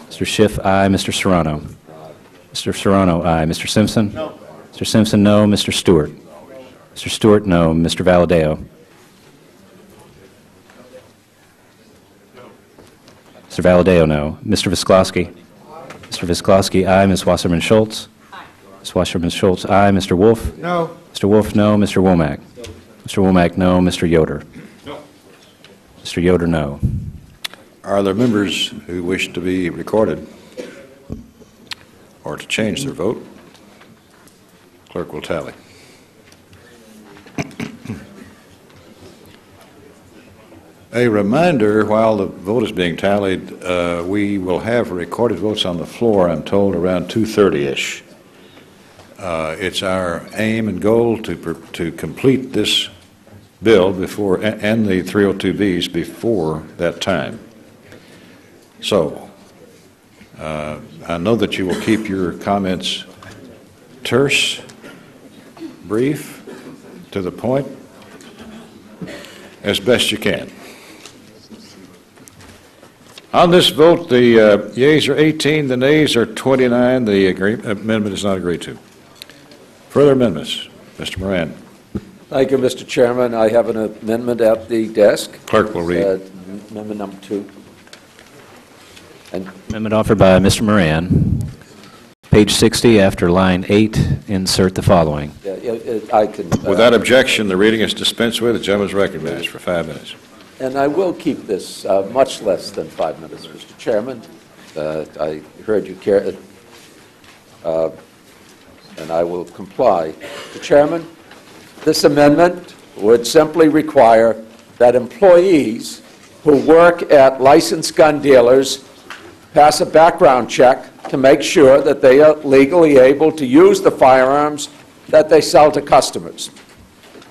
Mr. Schiff, aye. Mr. Serrano? Mr. Serrano, aye. Mr. Simpson? No. Mr. Simpson, no. Mr. Stewart? Mr. Stewart, no. Mr. Valadeo? Mr. Valadeo, no. Mr. Visklosky? Mr. Visklosky, aye. Ms. Wasserman Schultz? Ms. Wasserman Schultz, aye. Mr. Wolf? No. Mr. Wolf, no. Mr. Womack? Mr. Womack, no. Mr. Yoder? No. Mr. Yoder, no. Are there members who wish to be recorded or to change their vote? Clerk will tally. A reminder, while the vote is being tallied, we will have recorded votes on the floor, I'm told, around 2:30-ish. It's our aim and goal to complete this bill before, and the 302Bs before that time. So, I know that you will keep your comments terse, brief, to the point, as best you can. On this vote, the yeas are 18, the nays are 29. The amendment is not agreed to. Further amendments. Mr. Moran. Thank you, Mr. Chairman. I have an amendment at the desk. Clerk will read. Amendment number 2. Amendment offered by Mr. Moran. Page 60, after line 8, insert the following. I can. Without objection, the reading is dispensed with. The gentleman is recognized for 5 minutes. And I will keep this much less than 5 minutes, Mr. Chairman. I heard you care, and I will comply. Mr. Chairman, this amendment would simply require that employees who work at licensed gun dealers pass a background check to make sure that they are legally able to use the firearms that they sell to customers.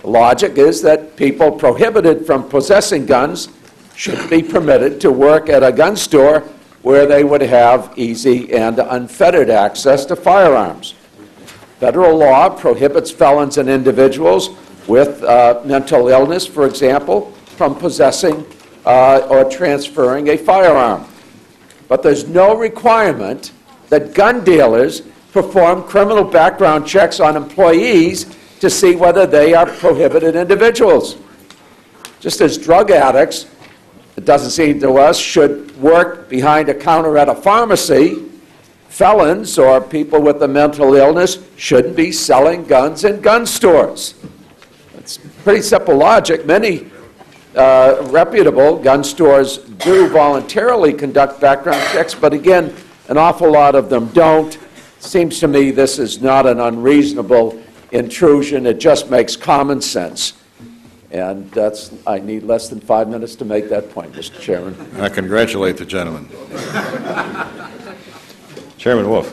The logic is that people prohibited from possessing guns should be permitted to work at a gun store where they would have easy and unfettered access to firearms. Federal law prohibits felons and individuals with mental illness, for example, from possessing or transferring a firearm. But there's no requirement that gun dealers perform criminal background checks on employees to see whether they are prohibited individuals. Just as drug addicts, it doesn't seem to us, should work behind a counter at a pharmacy, felons or people with a mental illness shouldn't be selling guns in gun stores. It's pretty simple logic. Many reputable gun stores do voluntarily conduct background checks, but again, an awful lot of them don't. Seems to me this is not an unreasonable intrusion. It just makes common sense. And I need less than 5 minutes to make that point, Mr. Chairman. I congratulate the gentleman. Chairman Wolf.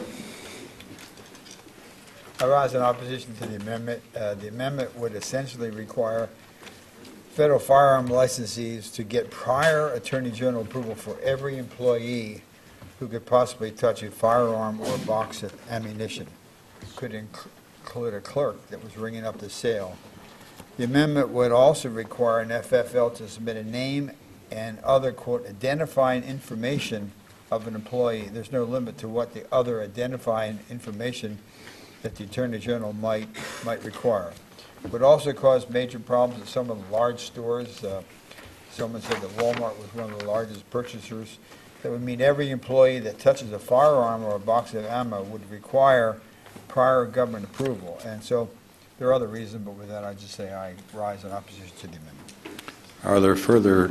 I rise in opposition to the amendment. The amendment would essentially require federal firearm licensees to get prior Attorney General approval for every employee who could possibly touch a firearm or a box of ammunition. Could include a clerk that was ringing up the sale. The amendment would also require an FFL to submit a name and other, quote, identifying information of an employee. There's no limit to what the other identifying information that the Attorney General might require. It would also cause major problems at some of the large stores. Someone said that Walmart was one of the largest purchasers. That would mean every employee that touches a firearm or a box of ammo would require prior government approval. And so there are other reasons, but with that, I just say I rise in opposition to the amendment. Are there further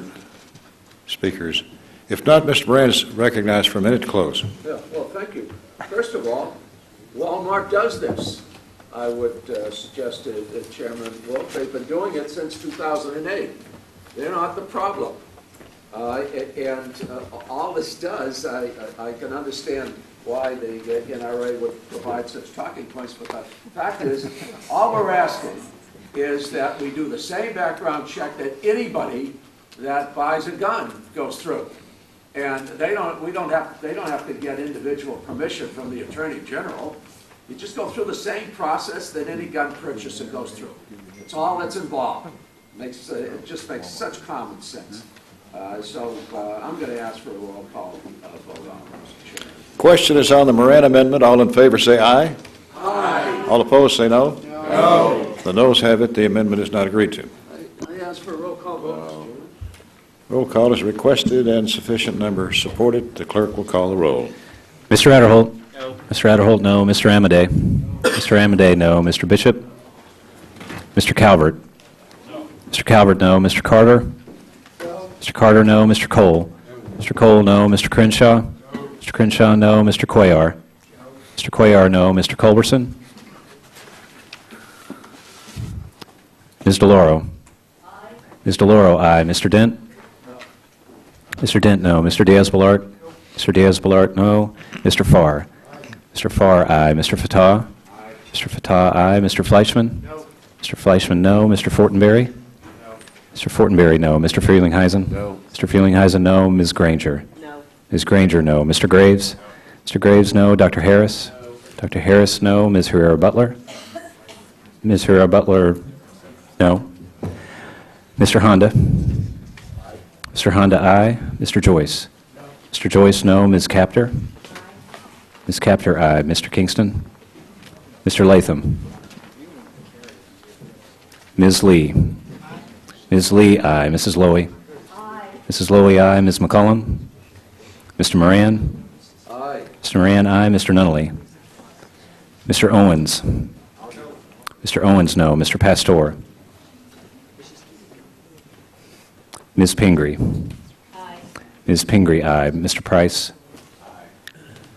speakers? If not, Mr. Moran is recognized for a minute to close. Yeah, well, thank you. First of all, Walmart does this. I would suggest to Chairman Wolf, they've been doing it since 2008. They're not the problem. All this does, I can understand why the NRA would provide such talking points, but the fact is, all we're asking is that we do the same background check that anybody that buys a gun goes through. And they don't have to get individual permission from the Attorney General. You just go through the same process that any gun purchaser goes through. It's all that's involved. It just makes such common sense. So I'm going to ask for a roll call vote on this, Chair. Question is on the Moran amendment. All in favor say aye. Aye. All opposed say no. No. The noes have it. The amendment is not agreed to. I ask for a roll call vote, Mr. Chairman. Roll call is requested and sufficient number supported. The clerk will call the roll. Mr. Adderholt? No. Mr. Adderholt, no. Mr. Amadei? No. Mr. Amadei, no. Mr. Bishop? Mr. Calvert? No. Mr. Calvert, no. Mr. Carter? No. Mr. Carter, no. Mr. Cole? No. Mr. Cole, no. Mr. Crenshaw? No. Mr. Crenshaw, no. Mr. Cuellar? No. Mr. Cuellar, no. Mr. Culberson? Ms. DeLauro? Aye. Ms. DeLauro, aye. Mr. Dent? No. Mr. Dent, no. Mr. Diaz-Balart? No. Mr. Diaz-Balart, no. Mr. Farr? Aye. Mr. Farr, aye. Mr. Fatah? Aye. Mr. Fatah, aye. Mr. Fleischman? No. Mr. Fleischman, no. Mr. Fortenberry? No. Mr. Fortenberry, no. Mr. Frelinghuysen? No. Mr. Frelinghuysen, no. Ms. Granger? No. Ms. Granger, no. Mr. Graves? No. Mr. Graves, no. Dr. Harris? No. Dr. Harris, no. Ms. Herrera-Butler? Ms. Herrera-Butler, no. Mr. Honda? Aye. Mr. Honda, aye. Mr. Joyce? No. Mr. Joyce, no. Ms. Capter? Aye. Ms. Capter, aye. Mr. Kingston? Mr. Latham? Ms. Lee? Aye. Ms. Lee, aye. Mrs. Lowy? Aye. Mrs. Lowy, aye. Ms. McCullum? Mr. Moran? Aye. Mr. Moran, aye. Mr. Nunnally? Mr. Owens? Mr. Owens, no. Mr. Pastor? Ms. Pingree? Aye. Ms. Pingree, aye. Mr. Price? Aye.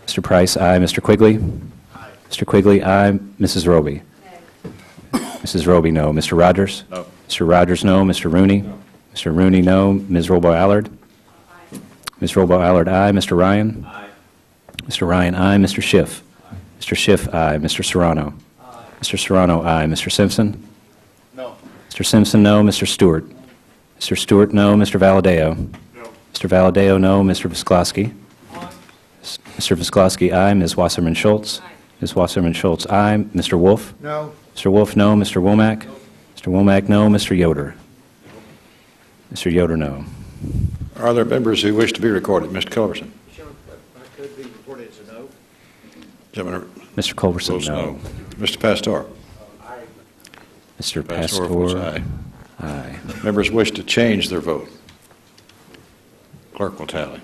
Mr. Price, aye. Mr. Quigley? Aye. Mr. Quigley, aye. Mrs. Roby? Aye. Mrs. Roby, no. Mr. Rogers? No. Mr. Rogers, no. Mr. Rooney? No. Mr. Rooney, no. Ms. Robo-Allard? Aye. Ms. Robo-Allard, aye. Mr. Ryan? Aye. Mr. Ryan, aye. Mr. Schiff? Aye. Mr. Schiff, aye. Mr. Serrano? Aye. Mr. Serrano, aye. Mr. Simpson? No. Mr. Simpson, no. Mr. Stewart? Mr. Stewart, no. Mr. Valadeo? No. Mr. Valadeo, no. Mr. Visklosky? Aye. Mr. Visklosky, aye. Ms. Wasserman-Schultz? Aye. Ms. Wasserman-Schultz, aye. Mr. Wolf? No. Mr. Wolf, no. Mr. Womack? No. Mr. Womack, no. Mr. Yoder? No. Mr. Yoder, no. Are there members who wish to be recorded? Mr. Culberson? Sure, I could be reported as a no. Mr. Culberson, no. Mr. Pastor? Aye. Mr. Pastor votes Pastor? aye. Aye. Members wish to change their vote. Clerk will tally.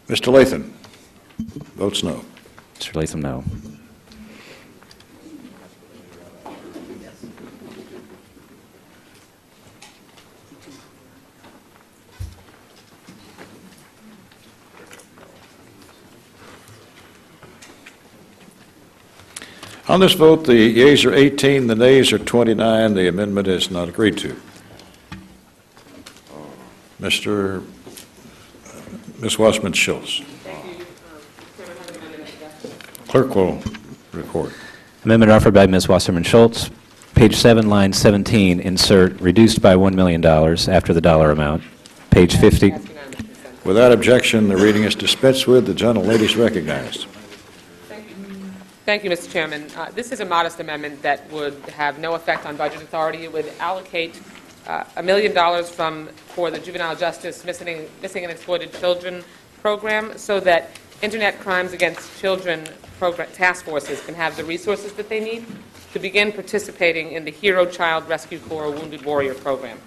Mr. Latham votes no. Mr. Latham, no. On this vote, the yeas are 18, the nays are 29. The amendment is not agreed to. Ms. Wasserman-Schultz. Thank you. Clerk will report. Amendment offered by Ms. Wasserman Schultz. Page 7, line 17, insert reduced by $1 million after the dollar amount. Page 50. Without objection, the reading is dispensed with. The gentlelady is recognized. Thank you, Mr. Chairman. This is a modest amendment that would have no effect on budget authority. It would allocate $1 million for the Juvenile Justice Missing and Exploited Children program so that Internet Crimes Against Children task forces can have the resources that they need to begin participating in the Hero Child Rescue Corps Wounded Warrior program.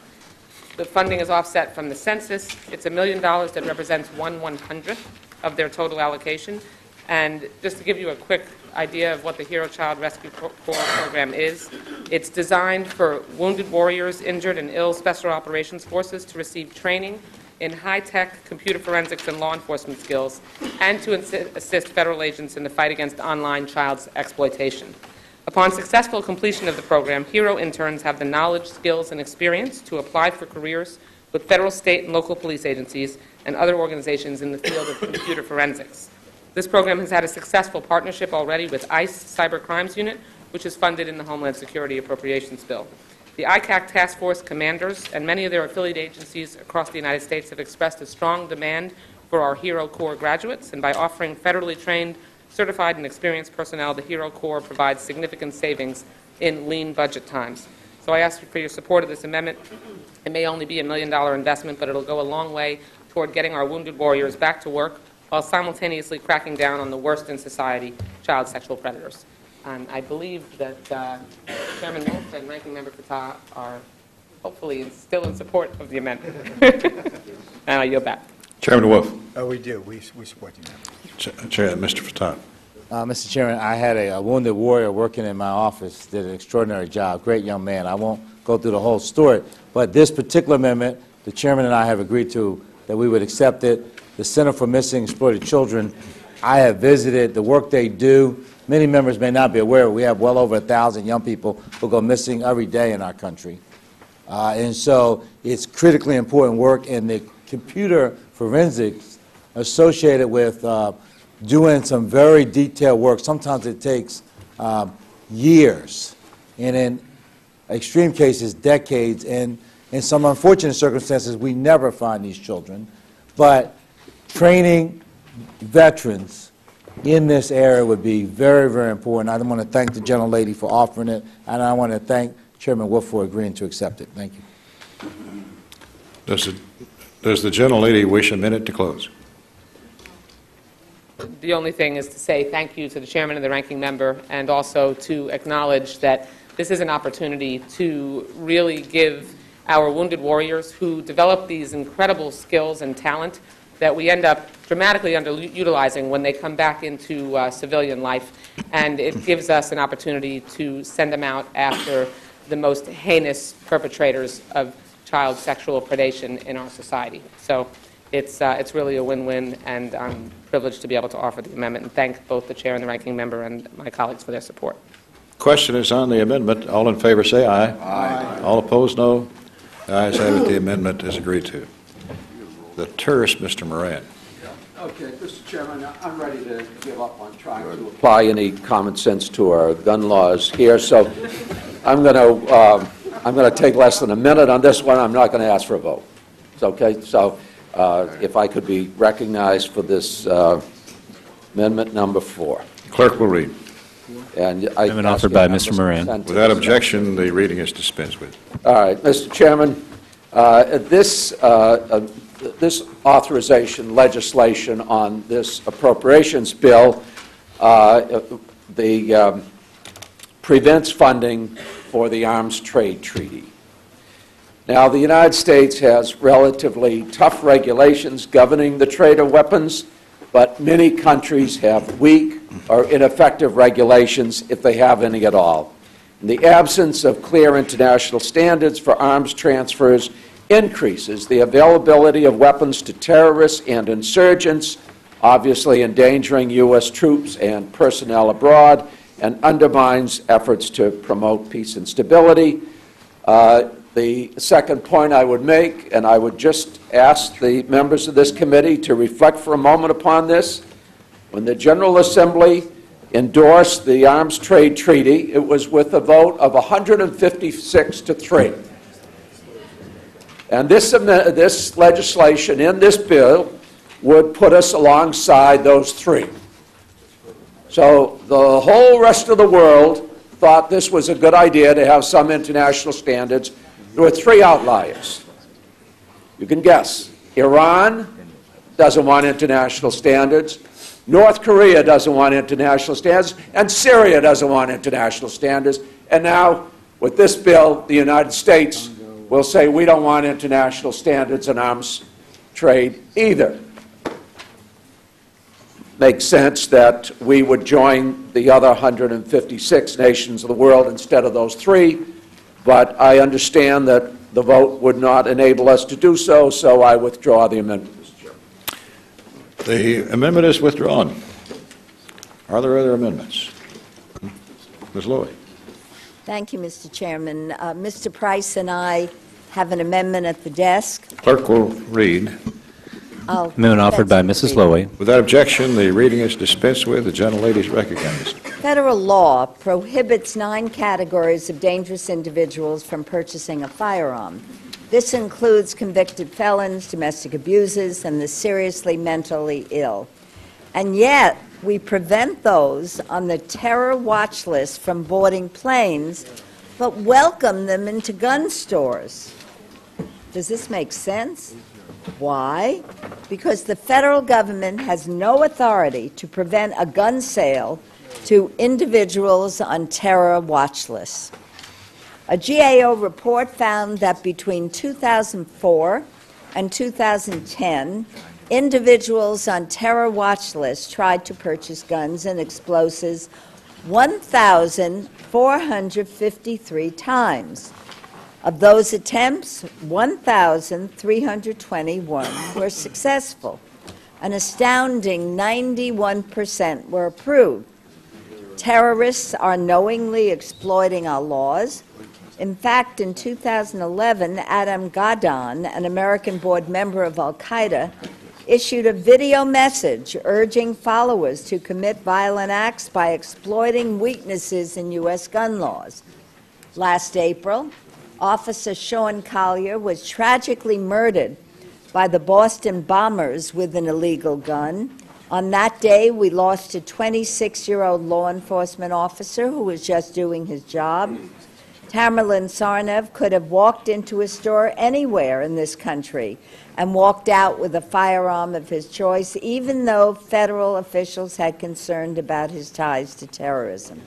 The funding is offset from the census. It's $1 million that represents 1/100th of their total allocation. And just to give you a quick idea of what the Hero Child Rescue Corps program is, it's designed for wounded warriors, injured and ill Special Operations Forces to receive training in high-tech computer forensics and law enforcement skills, and to assist federal agents in the fight against online child exploitation. Upon successful completion of the program, HERO interns have the knowledge, skills, and experience to apply for careers with federal, state, and local police agencies and other organizations in the field of computer forensics. This program has had a successful partnership already with ICE Cyber Crimes Unit, which is funded in the Homeland Security Appropriations Bill. The ICAC Task Force commanders and many of their affiliate agencies across the United States have expressed a strong demand for our HERO Corps graduates, and by offering federally trained, certified, and experienced personnel, the HERO Corps provides significant savings in lean budget times. So I ask for your support of this amendment. It may only be $1 million investment, but it'll go a long way toward getting our wounded warriors back to work while simultaneously cracking down on the worst in society, child sexual predators. I believe that Chairman Wolf and Ranking Member Fatah are hopefully still in support of the amendment. And I yield back. Chairman Wolf. Oh, we do. We support the amendment. Chair, Mr. Fatah. Mr. Chairman, I had a wounded warrior working in my office, did an extraordinary job, great young man. I won't go through the whole story, but this particular amendment, the chairman and I have agreed to that we would accept it. The Center for Missing and Exploited Children, I have visited the work they do. Many members may not be aware, we have well over 1,000 young people who go missing every day in our country. And so it's critically important work, and the computer forensics associated with doing some very detailed work. Sometimes it takes years, and in extreme cases, decades, and in some unfortunate circumstances, we never find these children. But training veterans in this area would be very, very important. I want to thank the gentlelady for offering it, and I want to thank Chairman Wolf for agreeing to accept it. Thank you. Does the gentlelady wish a minute to close? The only thing is to say thank you to the chairman and the ranking member, and also to acknowledge that this is an opportunity to really give our wounded warriors who develop these incredible skills and talent that we end up dramatically underutilizing when they come back into civilian life. And it gives us an opportunity to send them out after the most heinous perpetrators of child sexual predation in our society. So it's really a win-win, and I'm privileged to be able to offer the amendment and thank both the chair and the ranking member and my colleagues for their support. Question is on the amendment. All in favor say aye. Aye. All opposed, no. The ayes have it. The amendment is agreed to. The tourist, Mr. Moran. Okay, Mr. Chairman, I'm ready to give up on trying to apply any common sense to our gun laws here. So I'm going to take less than a minute on this one. I'm not going to ask for a vote. It's okay. So if I could be recognized for this amendment number 4. Clerk will read. And amendment offered by Mr. Moran. Without objection, the reading is dispensed with. All right, Mr. Chairman, this authorization legislation on this appropriations bill prevents funding for the Arms Trade Treaty. Now, the United States has relatively tough regulations governing the trade of weapons, but many countries have weak or ineffective regulations, if they have any at all. In the absence of clear international standards for arms transfers increases the availability of weapons to terrorists and insurgents, obviously endangering U.S. troops and personnel abroad, and undermines efforts to promote peace and stability. The second point I would make, and I would just ask the members of this committee to reflect for a moment upon this, when the General Assembly endorsed the Arms Trade Treaty. It was with a vote of 156 to 3. And this legislation in this bill would put us alongside those 3. So the whole rest of the world thought this was a good idea to have some international standards. There were 3 outliers. You can guess. Iran doesn't want international standards. North Korea doesn't want international standards. And Syria doesn't want international standards. And now, with this bill, the United States will say we don't want international standards in arms trade either. Makes sense that we would join the other 156 nations of the world instead of those 3, but I understand that the vote would not enable us to do so, so I withdraw the amendment, Mr. Chairman. The amendment is withdrawn. Are there other amendments? Ms. Lowy. Thank you, Mr. Chairman. Mr. Price and I have an amendment at the desk. Clerk will read. Amendment offered by Mrs. Lowy. Without objection, the reading is dispensed with. The gentlelady is recognized. Federal law prohibits 9 categories of dangerous individuals from purchasing a firearm. This includes convicted felons, domestic abusers, and the seriously mentally ill. And yet, we prevent those on the terror watch list from boarding planes, but welcome them into gun stores. Does this make sense? Why? Because the federal government has no authority to prevent a gun sale to individuals on terror watch lists. A GAO report found that between 2004 and 2010, individuals on terror watch lists tried to purchase guns and explosives 1,453 times. Of those attempts, 1,321 were successful. An astounding 91% were approved. Terrorists are knowingly exploiting our laws. In fact, in 2011, Adam Gaddan, an American board member of Al-Qaeda, issued a video message urging followers to commit violent acts by exploiting weaknesses in U.S. gun laws. Last April, Officer Sean Collier was tragically murdered by the Boston bombers with an illegal gun. On that day, we lost a 26-year-old law enforcement officer who was just doing his job. Tamerlan Tsarnaev could have walked into a store anywhere in this country and walked out with a firearm of his choice, even though federal officials had concern about his ties to terrorism.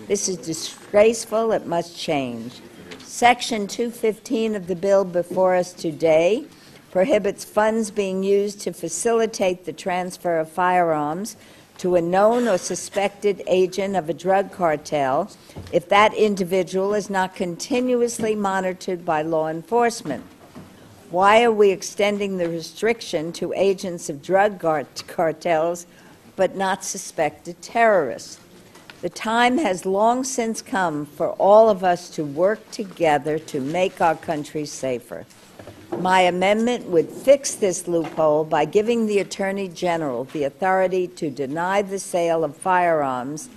This is disgraceful. It must change. Section 215 of the bill before us today prohibits funds being used to facilitate the transfer of firearms to a known or suspected agent of a drug cartel if that individual is not continuously monitored by law enforcement. Why are we extending the restriction to agents of drug cartels but not suspected terrorists? The time has long since come for all of us to work together to make our country safer. My amendment would fix this loophole by giving the Attorney General the authority to deny the sale of firearms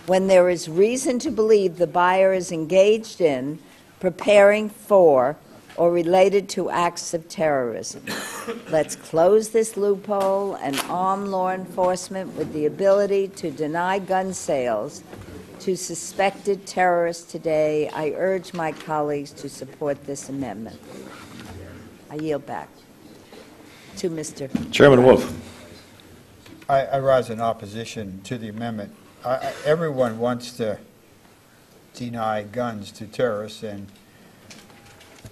when there is reason to believe the buyer is engaged in, preparing for, or related to acts of terrorism. Let's close this loophole and arm law enforcement with the ability to deny gun sales to suspected terrorists today. I urge my colleagues to support this amendment. I yield back to Mr. Chairman Wolf. I rise in opposition to the amendment. Everyone wants to deny guns to terrorists, and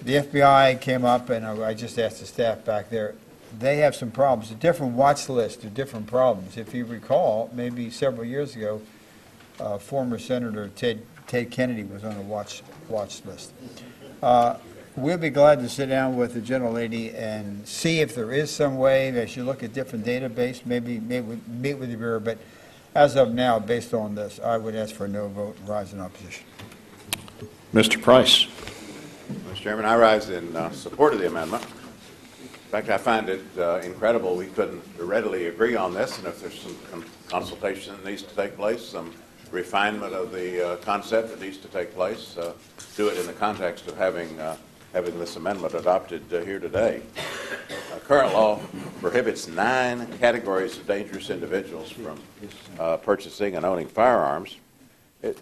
the FBI came up, and I just asked the staff back there, they have some problems. A different watch list of different problems. If you recall, maybe several years ago, former Senator Ted Kennedy was on a watch list. We'll be glad to sit down with the gentlelady and see if there is some way they should look at different database, maybe meet with the Bureau, but as of now, based on this, I would ask for a no vote and rise in opposition. Mr. Price. Mr. Chairman, I rise in support of the amendment. In fact, I find it incredible we couldn't readily agree on this, and if there's some consultation that needs to take place, some refinement of the concept that needs to take place, do it in the context of having this amendment adopted here today. Current law prohibits 9 categories of dangerous individuals from purchasing and owning firearms. It's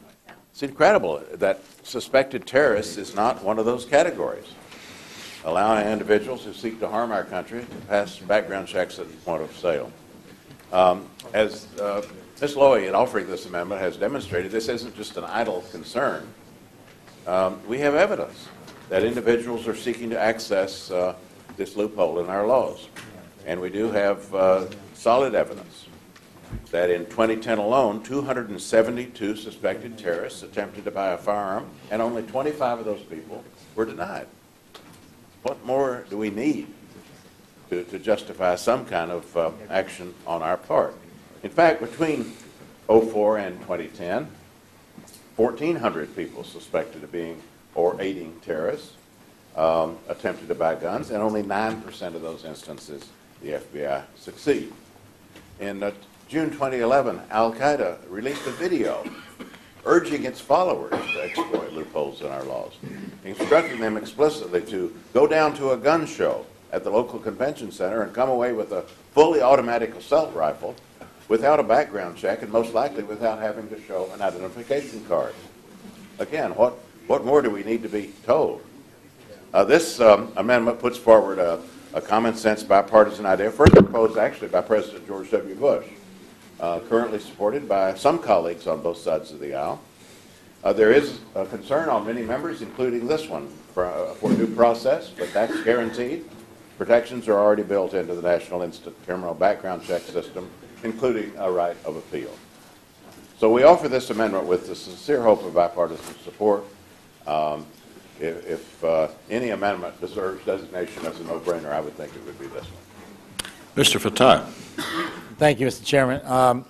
incredible that suspected terrorists is not one of those categories, allowing individuals who seek to harm our country to pass background checks at the point of sale. As Ms. Lowy, in offering this amendment, has demonstrated, this isn't just an idle concern. We have evidence that individuals are seeking to access this loophole in our laws. And we do have solid evidence that in 2010 alone, 272 suspected terrorists attempted to buy a firearm, and only 25 of those people were denied. What more do we need to justify some kind of action on our part? In fact, between 2004 and 2010, 1,400 people suspected of being or aiding terrorists attempted to buy guns, and only 9% of those instances the FBI succeed. In June 2011, Al-Qaeda released a video urging its followers to exploit loopholes in our laws, instructing them explicitly to go down to a gun show at the local convention center and come away with a fully automatic assault rifle without a background check and most likely without having to show an identification card. Again, what more do we need to be told? This amendment puts forward a common sense bipartisan idea, first proposed actually by President George W. Bush, currently supported by some colleagues on both sides of the aisle. There is a concern on many members, including this one, for due process, but that's guaranteed. Protections are already built into the National Instant Criminal Background Check system, including a right of appeal. So we offer this amendment with the sincere hope of bipartisan support. If any amendment deserves designation as a no-brainer, I would think it would be this one. Mr. Fatah. Thank you, Mr. Chairman.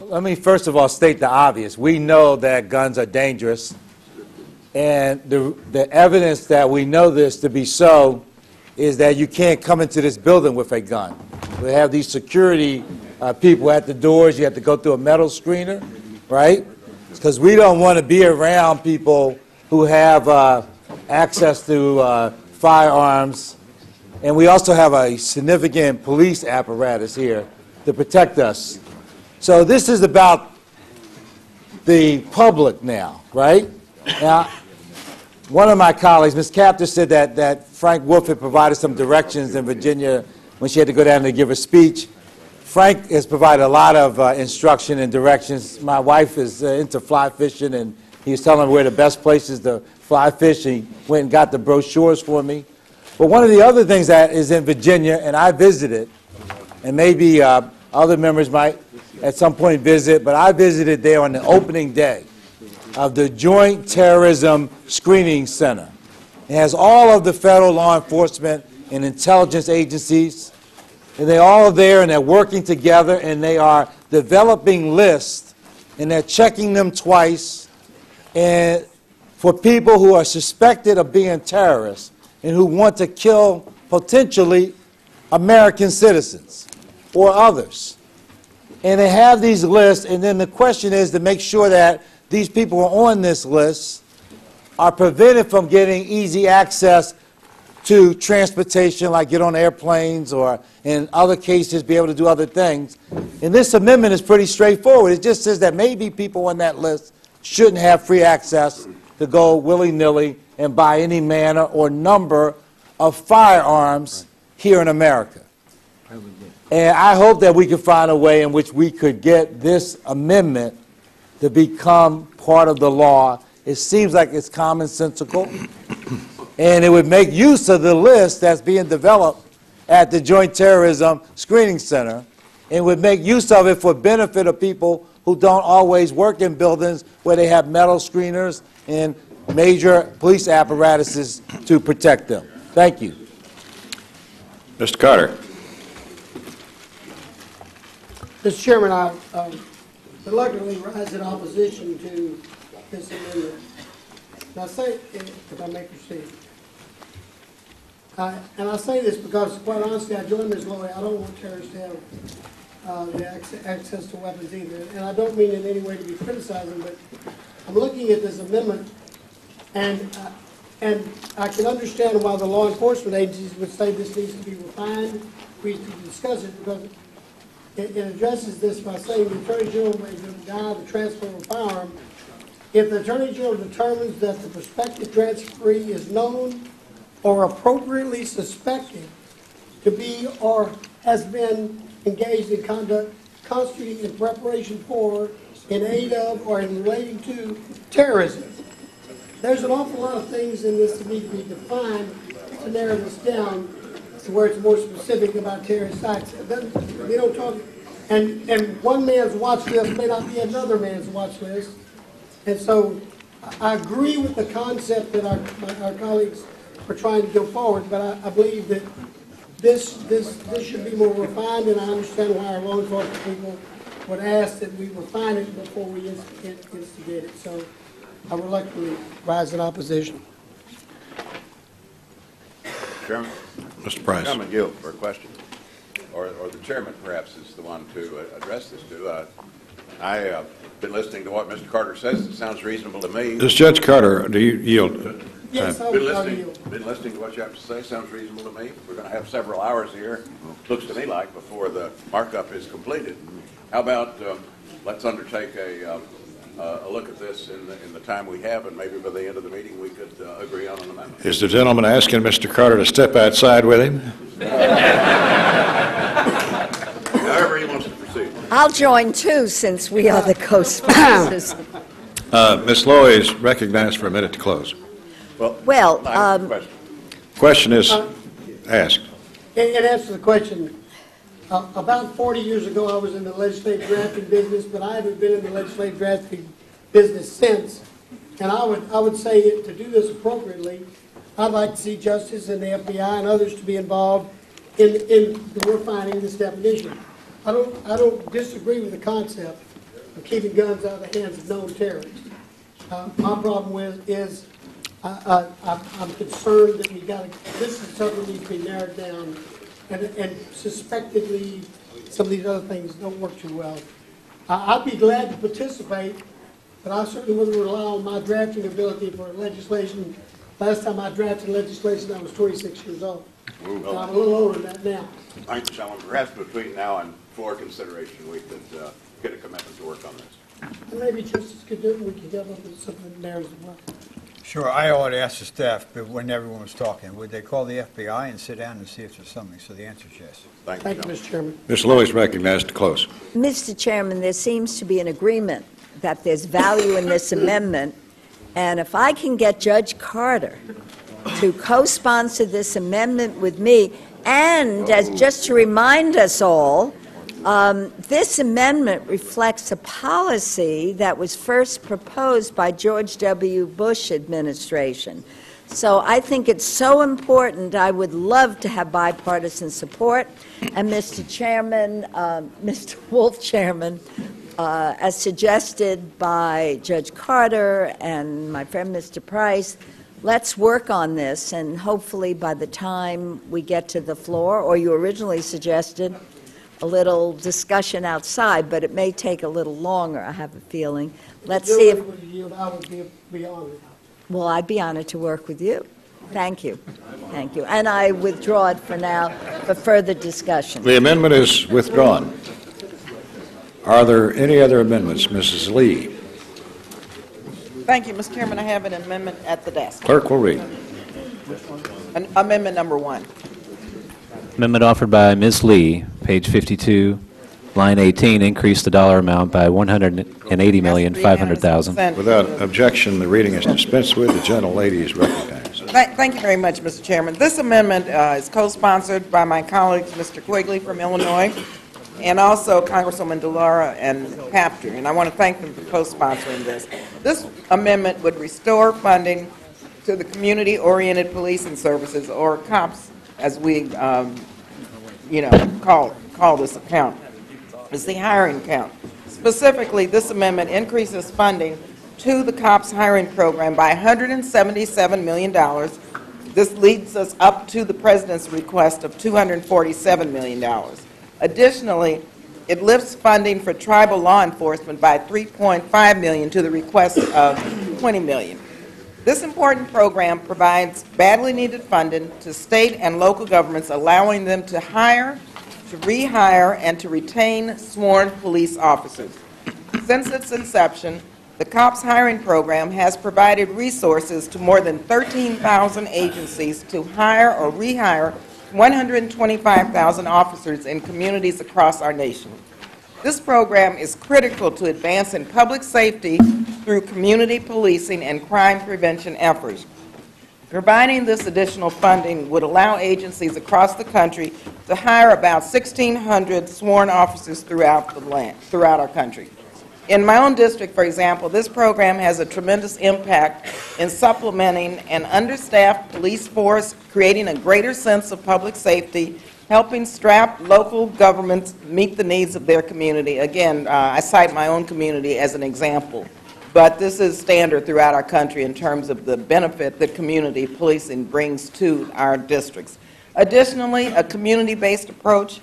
Let me first of all state the obvious. We know that guns are dangerous, and the evidence that we know this to be so is that you can't come into this building with a gun. We have these security people at the doors. You have to go through a metal screener, right? Because we don't want to be around people who have access to firearms. And we also have a significant police apparatus here to protect us. So this is about the public now, right? Now, one of my colleagues, Ms. Capter, said that Frank Wolf had provided some directions in Virginia when she had to go down to give a speech. Frank has provided a lot of instruction and directions. My wife is into fly fishing, and he was telling me where the best places to fly fish. He went and got the brochures for me. But one of the other things that is in Virginia, and I visited, and maybe other members might at some point visit, but I visited there on the opening day of the Joint Terrorism Screening Center. It has all of the federal law enforcement and intelligence agencies, and they're all there, and they're working together, and they are developing lists, and they're checking them twice, and for people who are suspected of being terrorists and who want to kill potentially American citizens or others. And they have these lists, and then the question is to make sure that these people who are on this list are prevented from getting easy access to transportation, like get on airplanes or in other cases be able to do other things. And this amendment is pretty straightforward. It just says that maybe people on that list shouldn't have free access to go willy-nilly and buy any manner or number of firearms here in America. And I hope that we can find a way in which we could get this amendment to become part of the law. It seems like it's commonsensical, and it would make use of the list that's being developed at the Joint Terrorism Screening Center, and would make use of it for benefit of people who don't always work in buildings where they have metal screeners and major police apparatuses to protect them. Thank you. Mr. Carter. Mr. Chairman, I reluctantly rise in opposition to this amendment. Now, say, if I may proceed, And I say this because, quite honestly, I joined Ms. Loy. I don't want terrorists to have the access to weapons either. And I don't mean in any way to be criticizing, but I'm looking at this amendment, and I can understand why the law enforcement agencies would say this needs to be refined. We need to discuss it because it addresses this by saying the Attorney General may deny the transfer of a firearm if the Attorney General determines that the prospective transferee is known or appropriately suspected to be or has been engaged in conduct constituting in preparation for, in aid of, or in relating to terrorism. There's an awful lot of things in this that need to be defined to narrow this down to where it's more specific about terrorist acts. We don't talk, and one man's watch list may not be another man's watch list. And so I agree with the concept that our colleagues are trying to go forward, but I believe that this should be more refined, and I understand why our law enforcement people would ask that we refine it before we instigate it. So I reluctantly rise in opposition. Chairman? Mr. Price. Chairman Gill for a question, or the chairman perhaps is the one to address this to. I've been listening to what Mr. Carter says. It sounds reasonable to me. Does Judge Carter, do you yield? Yes, I Been would listening to what you have to say. Sounds reasonable to me. We're going to have several hours here, looks to me like, before the markup is completed. How about let's undertake a look at this in the time we have, and maybe by the end of the meeting we could agree on an amendment. Is the gentleman asking Mr. Carter to step outside with him? However he wants to proceed. I'll join too, since we are the co-sponsors. Ms. Loy is recognized for a minute to close. Well, Question is asked. In answer to the question, about 40 years ago I was in the legislative drafting business, but I haven't been in the legislative drafting business since. And I would say to do this appropriately, I'd like to see Justice and the FBI and others to be involved in refining this definition. I don't disagree with the concept of keeping guns out of the hands of known terrorists. My problem is I'm concerned that this is something that needs to be narrowed down, and suspectedly some of these other things don't work too well. I'd be glad to participate, but I certainly wouldn't rely on my drafting ability for legislation. Last time I drafted legislation, I was 26 years old. And I'm a little older than that now. Thank you, Salmon. Perhaps between now and floor consideration, we could get a commitment to work on this. And maybe Justice could do it, and we could come up with something that narrows it well. Sure, I ought to ask the staff, but when everyone was talking, would they call the FBI and sit down and see if there's something? So the answer is yes. Thank you, Mr. Chairman. Ms. Loy is recognized to close. Mr. Chairman, there seems to be an agreement that there's value in this amendment, and if I can get Judge Carter to co-sponsor this amendment with me, and as just to remind us all, this amendment reflects a policy that was first proposed by George W. Bush administration. So I think it's so important. I would love to have bipartisan support. And Mr. Chairman, Mr. Wolf, Chairman, as suggested by Judge Carter and my friend Mr. Price, let's work on this, and hopefully by the time we get to the floor, or you originally suggested, a little discussion outside, but it may take a little longer, I have a feeling. Let's see if... I would be honored. Well, I'd be honored to work with you. Thank you. Thank you. And I withdraw it for now for further discussion. The amendment is withdrawn. Are there any other amendments? Mrs. Lee. Thank you, Mr. Chairman. I have an amendment at the desk. Clerk will read. Amendment number 1. Amendment offered by Ms. Lee, page 52, line 18, increase the dollar amount by $180,500,000. Without objection, the reading is dispensed with. The gentlelady is recognized. Thank you very much, Mr. Chairman. This amendment is co-sponsored by my colleagues, Mr. Quigley from Illinois, and also Congresswoman DeLaura and Papter, and I want to thank them for co-sponsoring this. This amendment would restore funding to the community-oriented policing services, or COPS, as we, call this account. It's the hiring account. Specifically, this amendment increases funding to the COPS hiring program by $177 million This leads us up to the President's request of $247 million. Additionally, it lifts funding for tribal law enforcement by $3.5 million to the request of $20 million. This important program provides badly needed funding to state and local governments, allowing them to hire, to rehire, and to retain sworn police officers. Since its inception, the COPS hiring program has provided resources to more than 13,000 agencies to hire or rehire 125,000 officers in communities across our nation. This program is critical to advancing public safety through community policing and crime prevention efforts. Providing this additional funding would allow agencies across the country to hire about 1,600 sworn officers throughout our country. In my own district, for example, this program has a tremendous impact in supplementing an understaffed police force, creating a greater sense of public safety, helping strapped local governments meet the needs of their community. Again, I cite my own community as an example, but this is standard throughout our country in terms of the benefit that community policing brings to our districts. Additionally, a community-based approach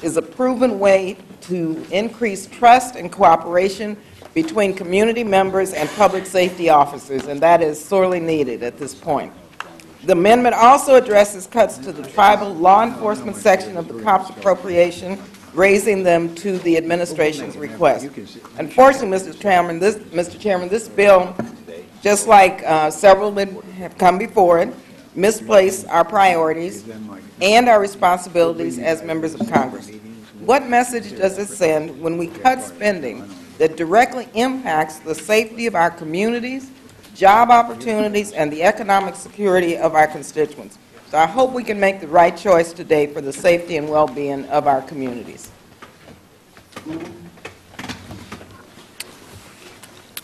is a proven way to increase trust and cooperation between community members and public safety officers, and that is sorely needed at this point. The amendment also addresses cuts to the tribal law enforcement section of the COPS appropriation, raising them to the administration's request. Unfortunately, Mr. Chairman, this bill, just like several that have come before it, misplace our priorities and our responsibilities as members of Congress. What message does it send when we cut spending that directly impacts the safety of our communities, job opportunities, and the economic security of our constituents? So I hope we can make the right choice today for the safety and well-being of our communities.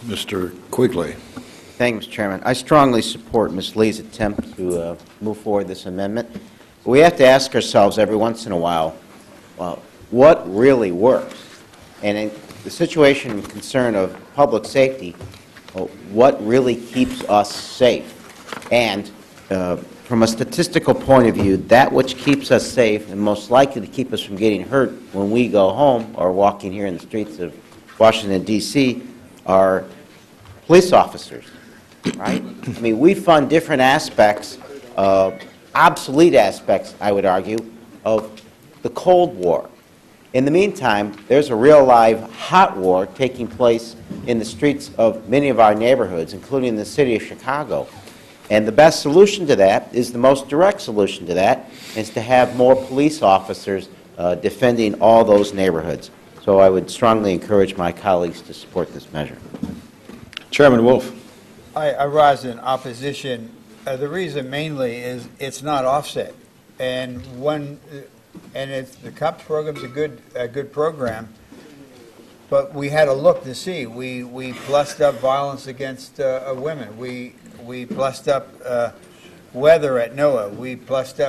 Mr. Quigley. Thank you, Mr. Chairman. I strongly support Ms. Lee's attempt to move forward this amendment. But we have to ask ourselves every once in a while, what really works? And in the situation and concern of public safety, what really keeps us safe? And from a statistical point of view, that which keeps us safe and most likely to keep us from getting hurt when we go home or walking here in the streets of Washington, D.C., are police officers, right? I mean, we fund different aspects, obsolete aspects, I would argue, of the Cold War. In the meantime, there's a real live hot war taking place in the streets of many of our neighborhoods, including the city of Chicago. And the best solution to that is the most direct solution to that is to have more police officers defending all those neighborhoods. So I would strongly encourage my colleagues to support this measure. Chairman Wolf. I rise in opposition. The reason mainly is it's not offset. And the COPS program is a good program, but we had to look to see. We plussed up violence against women. We plussed up weather at NOAA.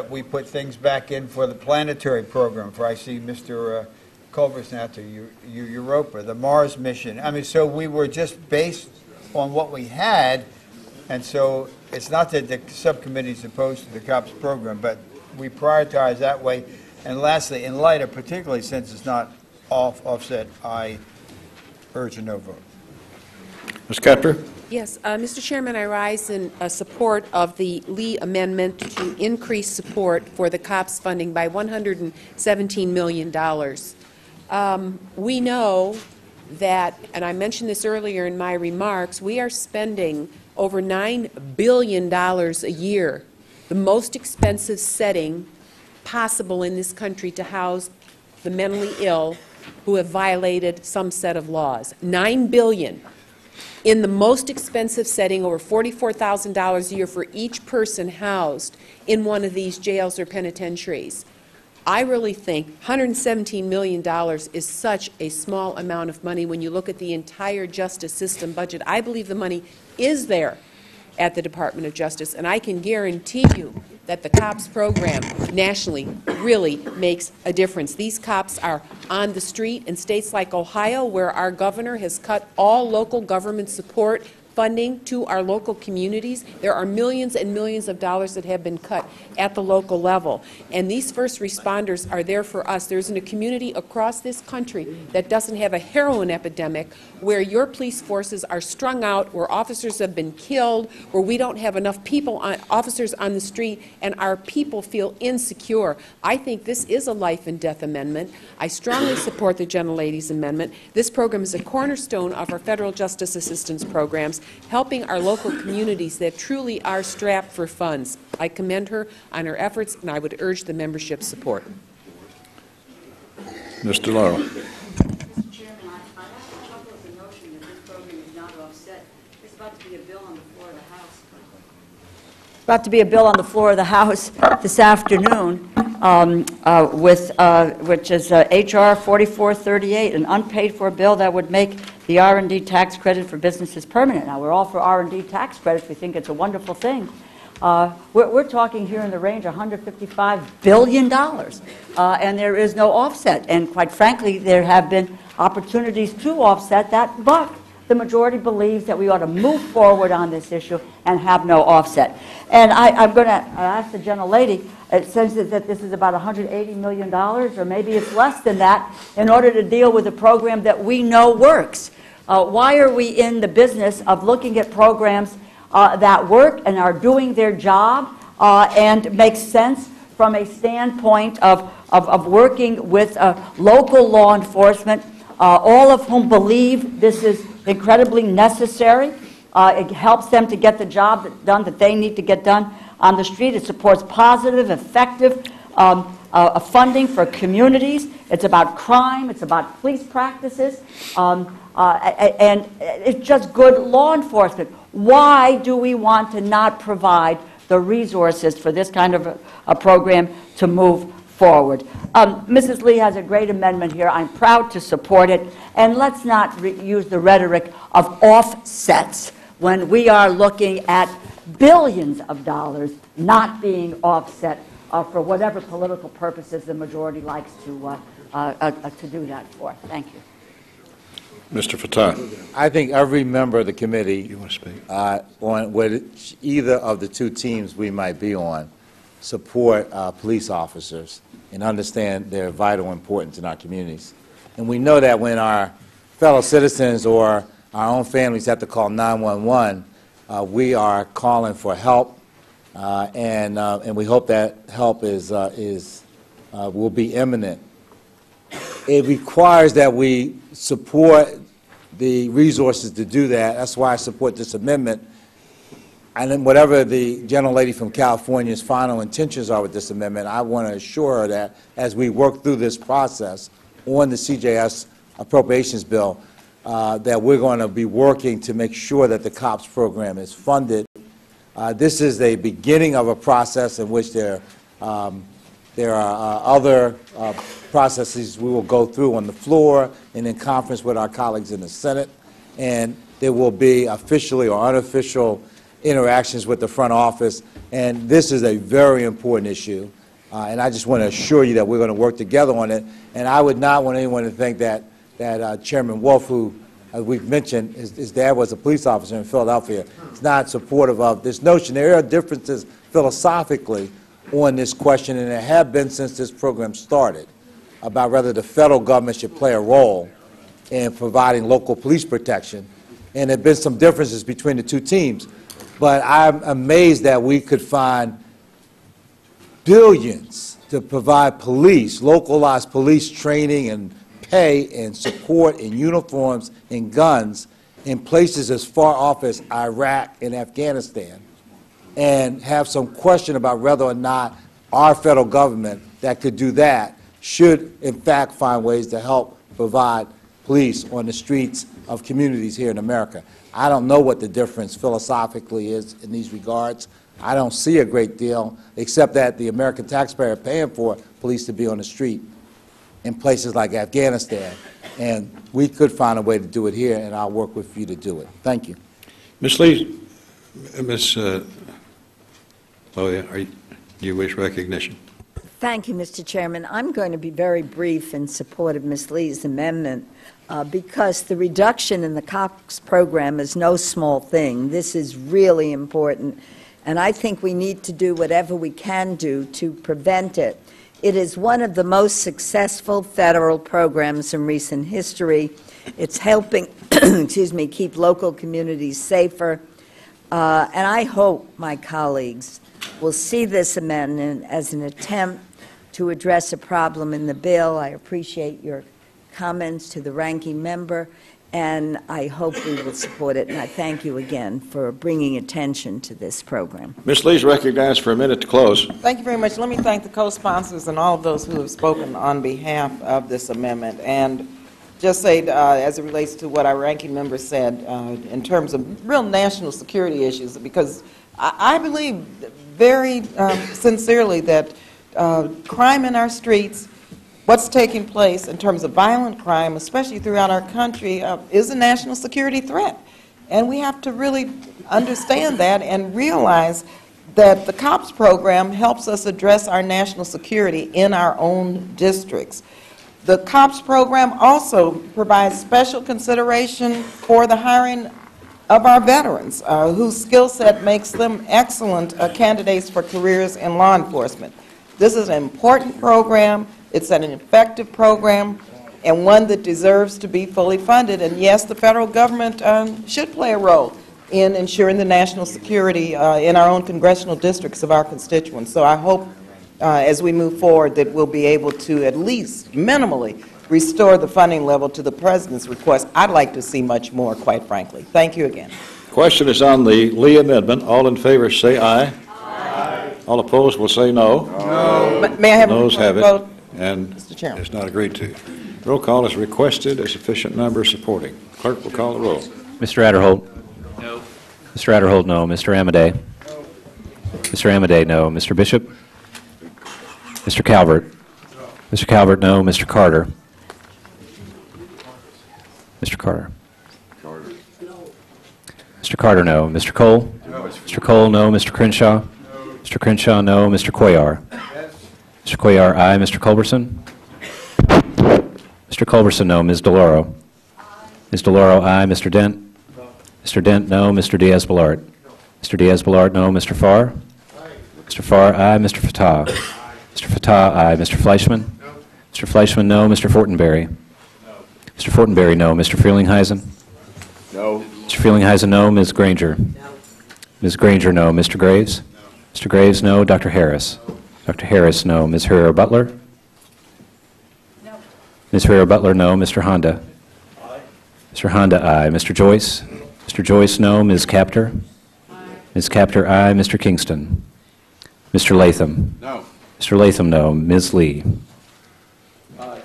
We put things back in for the planetary program. For I see Mr. Culver's now to Europa, the Mars mission. I mean, so we were just based on what we had, and so it's not that the subcommittee is opposed to the COPS program, but we prioritize that way. And lastly, in light of, particularly since it's not offset, I urge a no vote. Ms. Kepler? Yes, Mr. Chairman, I rise in support of the Lee amendment to increase support for the COPS funding by $117 million. We know that, and I mentioned this earlier in my remarks, we are spending over $9 billion a year, the most expensive setting possible in this country to house the mentally ill who have violated some set of laws. $9 billion in the most expensive setting, over $44,000 a year for each person housed in one of these jails or penitentiaries. I really think $117 million is such a small amount of money when you look at the entire justice system budget. I believe the money is there at the Department of Justice, and I can guarantee you that the COPS program nationally really makes a difference. These cops are on the street in states like Ohio, where our governor has cut all local government support funding to our local communities. There are millions and millions of dollars that have been cut at the local level. And these first responders are there for us. There isn't a community across this country that doesn't have a heroin epidemic where your police forces are strung out, where officers have been killed, where we don't have enough officers on the street, and our people feel insecure. I think this is a life and death amendment. I strongly support the gentlelady's amendment. This program is a cornerstone of our federal justice assistance programs, helping our local communities that truly are strapped for funds. I commend her on her efforts, and I would urge the membership's support. Mr. Laurel. Mr. Chairman, I have to chuckle at the notion that this program is not offset. There's about to be a bill on the floor of the House. About to be a bill on the floor of the House this afternoon, which is H.R. 4438, an unpaid-for bill that would make the R&D tax credit for businesses permanent. Now, we're all for R&D tax credits. We think it's a wonderful thing. We're talking here in the range of $155 billion, and there is no offset. And quite frankly, there have been opportunities to offset that, but the majority believes that we ought to move forward on this issue and have no offset. And I'm going to ask the gentlelady, it says that this is about $180 million, or maybe it's less than that, in order to deal with a program that we know works. Why are we in the business of looking at programs that work and are doing their job and make sense from a standpoint of working with local law enforcement, all of whom believe this is incredibly necessary? It helps them to get the job done that they need to get done on the street. It supports positive, effective funding for communities. It's about crime. It's about police practices. And it's just good law enforcement. Why do we want to not provide the resources for this kind of a program to move forward? Mrs. Lee has a great amendment here. I'm proud to support it. And let's not use the rhetoric of offsets when we are looking at billions of dollars not being offset for whatever political purposes the majority likes to do that for. Thank you. Mr. Fatah. I think every member of the committee, on which either of the two teams we might be on, support police officers and understand their vital importance in our communities. And we know that when our fellow citizens or our own families have to call 911, we are calling for help, and we hope that help will be imminent. It requires that we support the resources to do that. That's why I support this amendment. And then whatever the gentlelady from California's final intentions are with this amendment, I want to assure her that as we work through this process on the CJS appropriations bill, that we're going to be working to make sure that the COPS program is funded. This is the beginning of a process in which there are other processes we will go through on the floor and in conference with our colleagues in the Senate, and there will be officially or unofficial interactions with the front office, and this is a very important issue, and I just want to assure you that we're going to work together on it, and I would not want anyone to think that Chairman Wolf, who, as we've mentioned, his dad was a police officer in Philadelphia, is not supportive of this notion. There are differences philosophically on this question, and there have been since this program started, about whether the federal government should play a role in providing local police protection. And there have been some differences between the two teams. But I'm amazed that we could find billions to provide police, localized police training and pay and support and uniforms and guns in places as far off as Iraq and Afghanistan, and have some question about whether or not our federal government that could do that should, in fact, find ways to help provide police on the streets of communities here in America. I don't know what the difference philosophically is in these regards. I don't see a great deal, except that the American taxpayer are paying for police to be on the street in places like Afghanistan. And we could find a way to do it here, and I'll work with you to do it. Thank you. Ms. Lee, Ms. Loya, do you wish recognition? Thank you, Mr. Chairman. I'm going to be very brief in support of Ms. Lee's amendment because the reduction in the COPS program is no small thing. This is really important, and I think we need to do whatever we can do to prevent it. It is one of the most successful federal programs in recent history. It's helping keep local communities safer, and I hope my colleagues will see this amendment as an attempt to address a problem in the bill. I appreciate your comments to the ranking member, and I hope we will support it. And I thank you again for bringing attention to this program. Ms. Lee is recognized for a minute to close. Thank you very much. Let me thank the co-sponsors and all of those who have spoken on behalf of this amendment. And just say, as it relates to what our ranking member said, in terms of real national security issues, because I believe very sincerely that crime in our streets, what's taking place in terms of violent crime, especially throughout our country, is a national security threat. And we have to really understand that and realize that the COPS program helps us address our national security in our own districts. The COPS program also provides special consideration for the hiring of our veterans, whose skill set makes them excellent candidates for careers in law enforcement. This is an important program, it's an effective program, and one that deserves to be fully funded. And yes, the federal government should play a role in ensuring the national security in our own congressional districts of our constituents. So I hope as we move forward that we'll be able to at least minimally restore the funding level to the President's request. I'd like to see much more, quite frankly. Thank you again. Question is on the Lee amendment. All in favor say aye. Aye. All opposed will say no. No. May I have Noes have it, vote? and Mr. Chairman. it's not agreed to. Roll call is requested. A sufficient number supporting. Clerk will call the roll. Mr. Adderholt? No. Mr. Adderholt, no. Mr. Amadei? No. Mr. Amadei, no. Mr. Bishop? Mr. Calvert? No. Mr. Calvert, no. Mr. Carter? Mr. Carter? Mr. Carter, no. Mr. Cole? No. Mr. Cole, no. Mr. Crenshaw? No. Mr. Crenshaw, no. Mr. Cuellar? Yes. Mr. Cuellar, aye. Mr. Culberson? Mr. Culberson, no. Ms. DeLauro? Aye. Ms. DeLauro, aye. Mr. Dent? No. Mr. Dent, no. Mr. Diaz-Balart? No. Mr. Diaz-Balart, no. Mr. Farr? Aye. Mr. Farr, aye. Mr. Fatah? Aye. Mr. Fatah, aye. Mr. Fleischman? No. Mr. Fleischman, no. Mr. Fortenberry? No. Mr. Fortenberry, no. Mr. Frelinghuysen? No. Mr. Frelinghuysen, no. Ms. Granger? No. Ms. Granger, no. Mr. Graves? No. Mr. Graves, no. Dr. Harris? No. Dr. Harris, no. Ms. Herrera-Butler? No. Ms. Herrera-Butler, no. Mr. Honda? Aye. Mr. Honda, aye. Mr. Joyce? Mr. Joyce, no. Ms. Capter? Aye. Ms. Capter, aye. Mr. Kingston? Mr. Latham? No. Mr. Latham, no. Ms. Lee? Aye.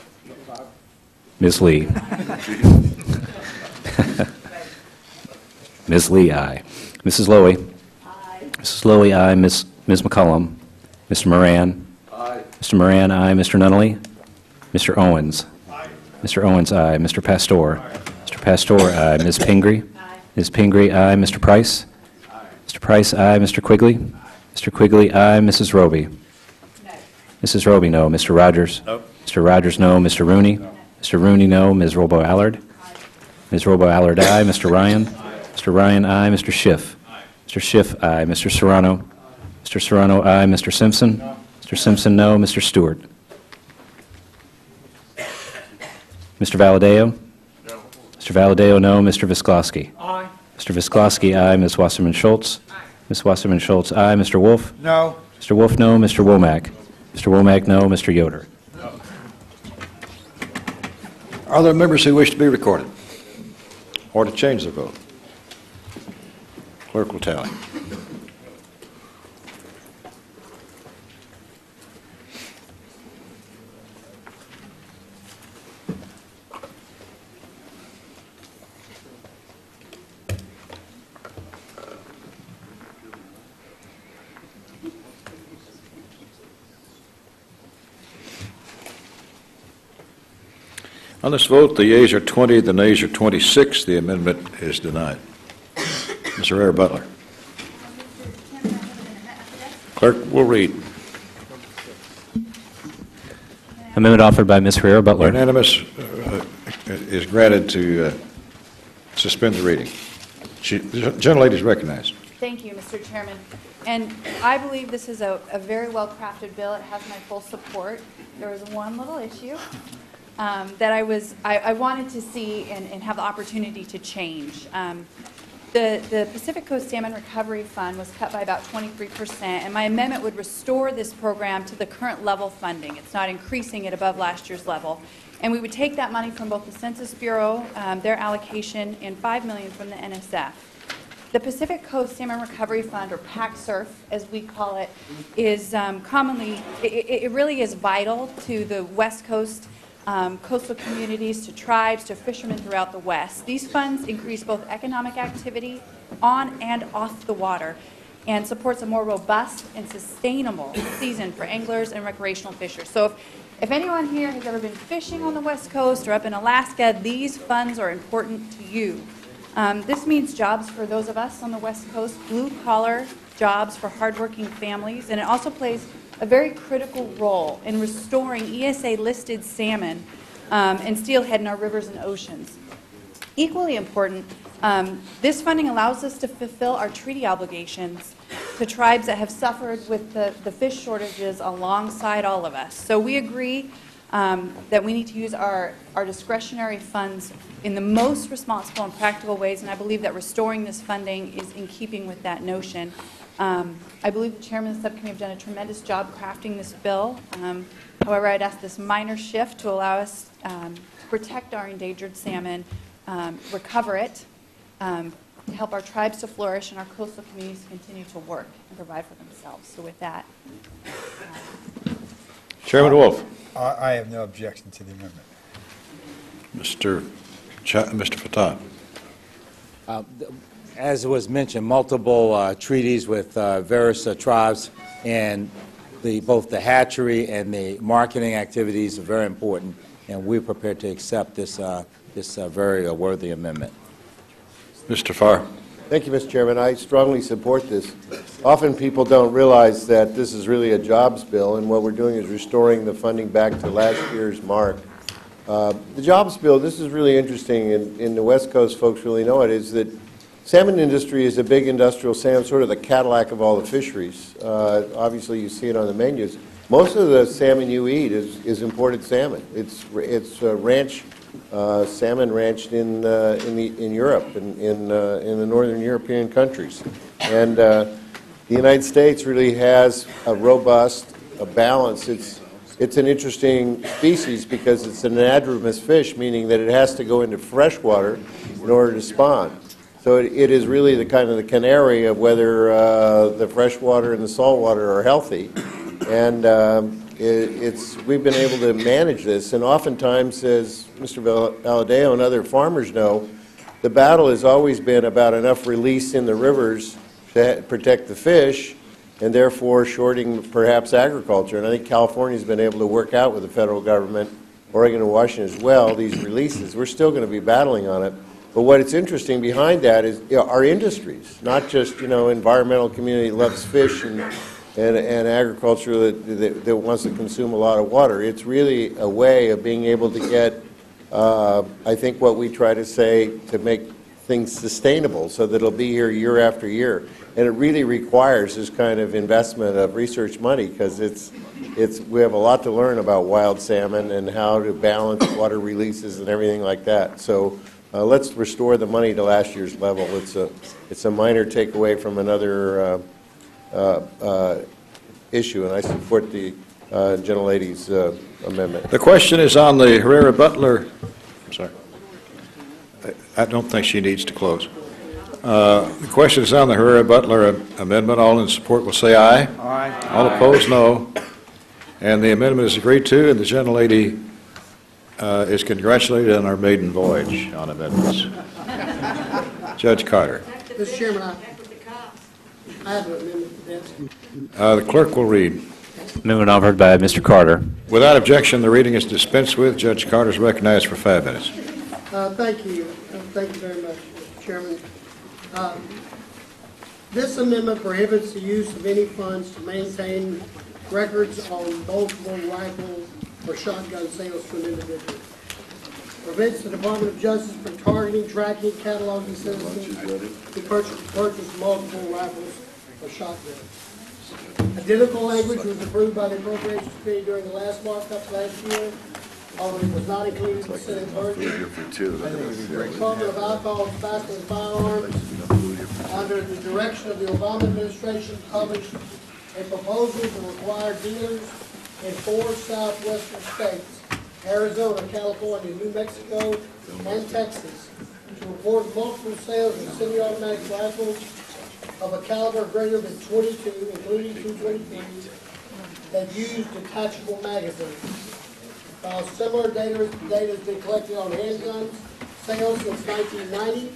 Ms. Lee? Ms. Lee, aye. Mrs. Lowy? Aye. Mrs. Lowy, aye. Ms. McCollum? Mr. Moran? Aye. Mr. Moran, aye. Mr. Nunnally? Mr. Owens? Aye. Mr. Owens, aye. Mr. Pastor? Aye. Mr. Pastor, aye. Ms. Pingree? Aye. Ms. Pingree, aye. Mr. Price? Aye. Mr. Price, aye. Mr. Quigley? Aye. Mr. Quigley, aye. Mrs. Roby? No. Mrs. Roby, no. Mr. Rogers? No. Mr. Rogers, no. Mr. Rooney? No. Mr. Rooney, no. Ms. Robo-Allard? Aye. Ms. Robo-Allard, aye. Mr. Ryan? Aye. Mr. Ryan, aye. Mr. Schiff? Aye. Mr. Schiff, aye. Mr. Serrano? Aye. Mr. Serrano, aye. Mr. Simpson? No. Mr. Simpson, no. Mr. Stewart? Mr. Valadeo? No. Mr. Valadeo, no. Mr. Visklosky? Aye. Mr. Visklosky, aye. Ms. Wasserman-Schultz? Aye. Ms. Wasserman-Schultz, aye. Mr. Wolf? No. Mr. Wolf, no. Mr. Womack? Mr. Womack, no. Mr. Yoder? No. Are there members who wish to be recorded or to change their vote? Clerk will tally. On this vote, the yeas are 20, the nays are 26. The amendment is denied. Mr. Herrera-Butler. Clerk will read. Amendment offered by Ms. Herrera Butler. Unanimous is granted to suspend the reading. The gentlelady is recognized. Thank you, Mr. Chairman. And I believe this is a very well-crafted bill. It has my full support. There was one little issue that I wanted to see and have the opportunity to change. The Pacific Coast Salmon Recovery Fund was cut by about 23%, and my amendment would restore this program to the current level funding. It's not increasing it above last year's level. And we would take that money from both the Census Bureau, their allocation, and $5 million from the NSF. The Pacific Coast Salmon Recovery Fund, or PACSURF, as we call it, is commonly, it really is vital to the West Coast coastal communities, to tribes, to fishermen throughout the West. These funds increase both economic activity on and off the water and supports a more robust and sustainable season for anglers and recreational fishers. So if anyone here has ever been fishing on the West Coast or up in Alaska, these funds are important to you. This means jobs for those of us on the West Coast, blue-collar jobs for hardworking families, and it also plays a very critical role in restoring ESA-listed salmon and steelhead in our rivers and oceans. Equally important, this funding allows us to fulfill our treaty obligations to tribes that have suffered with the fish shortages alongside all of us. So we agree that we need to use our discretionary funds in the most responsible and practical ways, and I believe that restoring this funding is in keeping with that notion. I believe the chairman of the subcommittee have done a tremendous job crafting this bill. However, I'd ask this minor shift to allow us to protect our endangered salmon, recover it, to help our tribes to flourish and our coastal communities to continue to work and provide for themselves. So with that. Chairman Wolf. I have no objection to the amendment. Mr. Fatah. As was mentioned, multiple treaties with various tribes, and both the hatchery and the marketing activities are very important, and we're prepared to accept this very worthy amendment. Mr. Farr. Thank you, Mr. Chairman. I strongly support this. Often people don't realize that this is really a jobs bill, and what we're doing is restoring the funding back to last year's mark. The jobs bill, this is really interesting, and in the West Coast folks really know it, is that salmon industry is a big industrial salmon, sort of the Cadillac of all the fisheries. Obviously, you see it on the menus. Most of the salmon you eat is imported salmon. It's ranch salmon ranched in Europe, in the northern European countries. And the United States really has a robust balance. It's an interesting species because it's an anadromous fish, meaning that it has to go into fresh water in order to spawn. So it is really the kind of the canary of whether the freshwater and the saltwater are healthy. And we've been able to manage this. And oftentimes, as Mr. Valadeo and other farmers know, the battle has always been about enough release in the rivers to protect the fish, and therefore shorting perhaps agriculture. And I think California's been able to work out with the federal government, Oregon and Washington as well, these releases. We're still going to be battling on it. But what is interesting behind that is our industries, not just, environmental community loves fish and agriculture that wants to consume a lot of water. It's really a way of being able to get, I think what we try to say, to make things sustainable so that it'll be here year after year. And it really requires this kind of investment of research money because we have a lot to learn about wild salmon and how to balance water releases and everything like that. So let's restore the money to last year's level. It's a minor takeaway from another issue, and I support the gentlelady's amendment. The question is on the Herrera-Butler. I'm sorry. I don't think she needs to close. The question is on the Herrera-Butler amendment. All in support will say aye. Aye. All opposed, no. And the amendment is agreed to, and the gentlelady is congratulated on our maiden voyage on amendments. Judge Carter. Mr. Chairman, I have an amendment to that. The clerk will read. Amendment offered by Mr. Carter. Without objection, the reading is dispensed with. Judge Carter is recognized for 5 minutes. Thank you. Thank you very much, Mr. Chairman. This amendment prohibits the use of any funds to maintain records on multiple rifle for shotgun sales to an individual. Prevents the Department of Justice from targeting, tracking, cataloging citizens who purchase multiple rifles or shotguns. Identical language was approved by the Appropriations Committee during the last markup last year, although it was not included in the Senate version. The Department of Alcohol, Tobacco, and Firearms, under the direction of the Obama administration, published a proposal to require dealers in 4 southwestern states, Arizona, California, New Mexico, and Texas, to report multiple sales of semi-automatic rifles of a caliber greater than .22, including .223, that use detachable magazines. While similar data has been collected on handguns sales since 1990,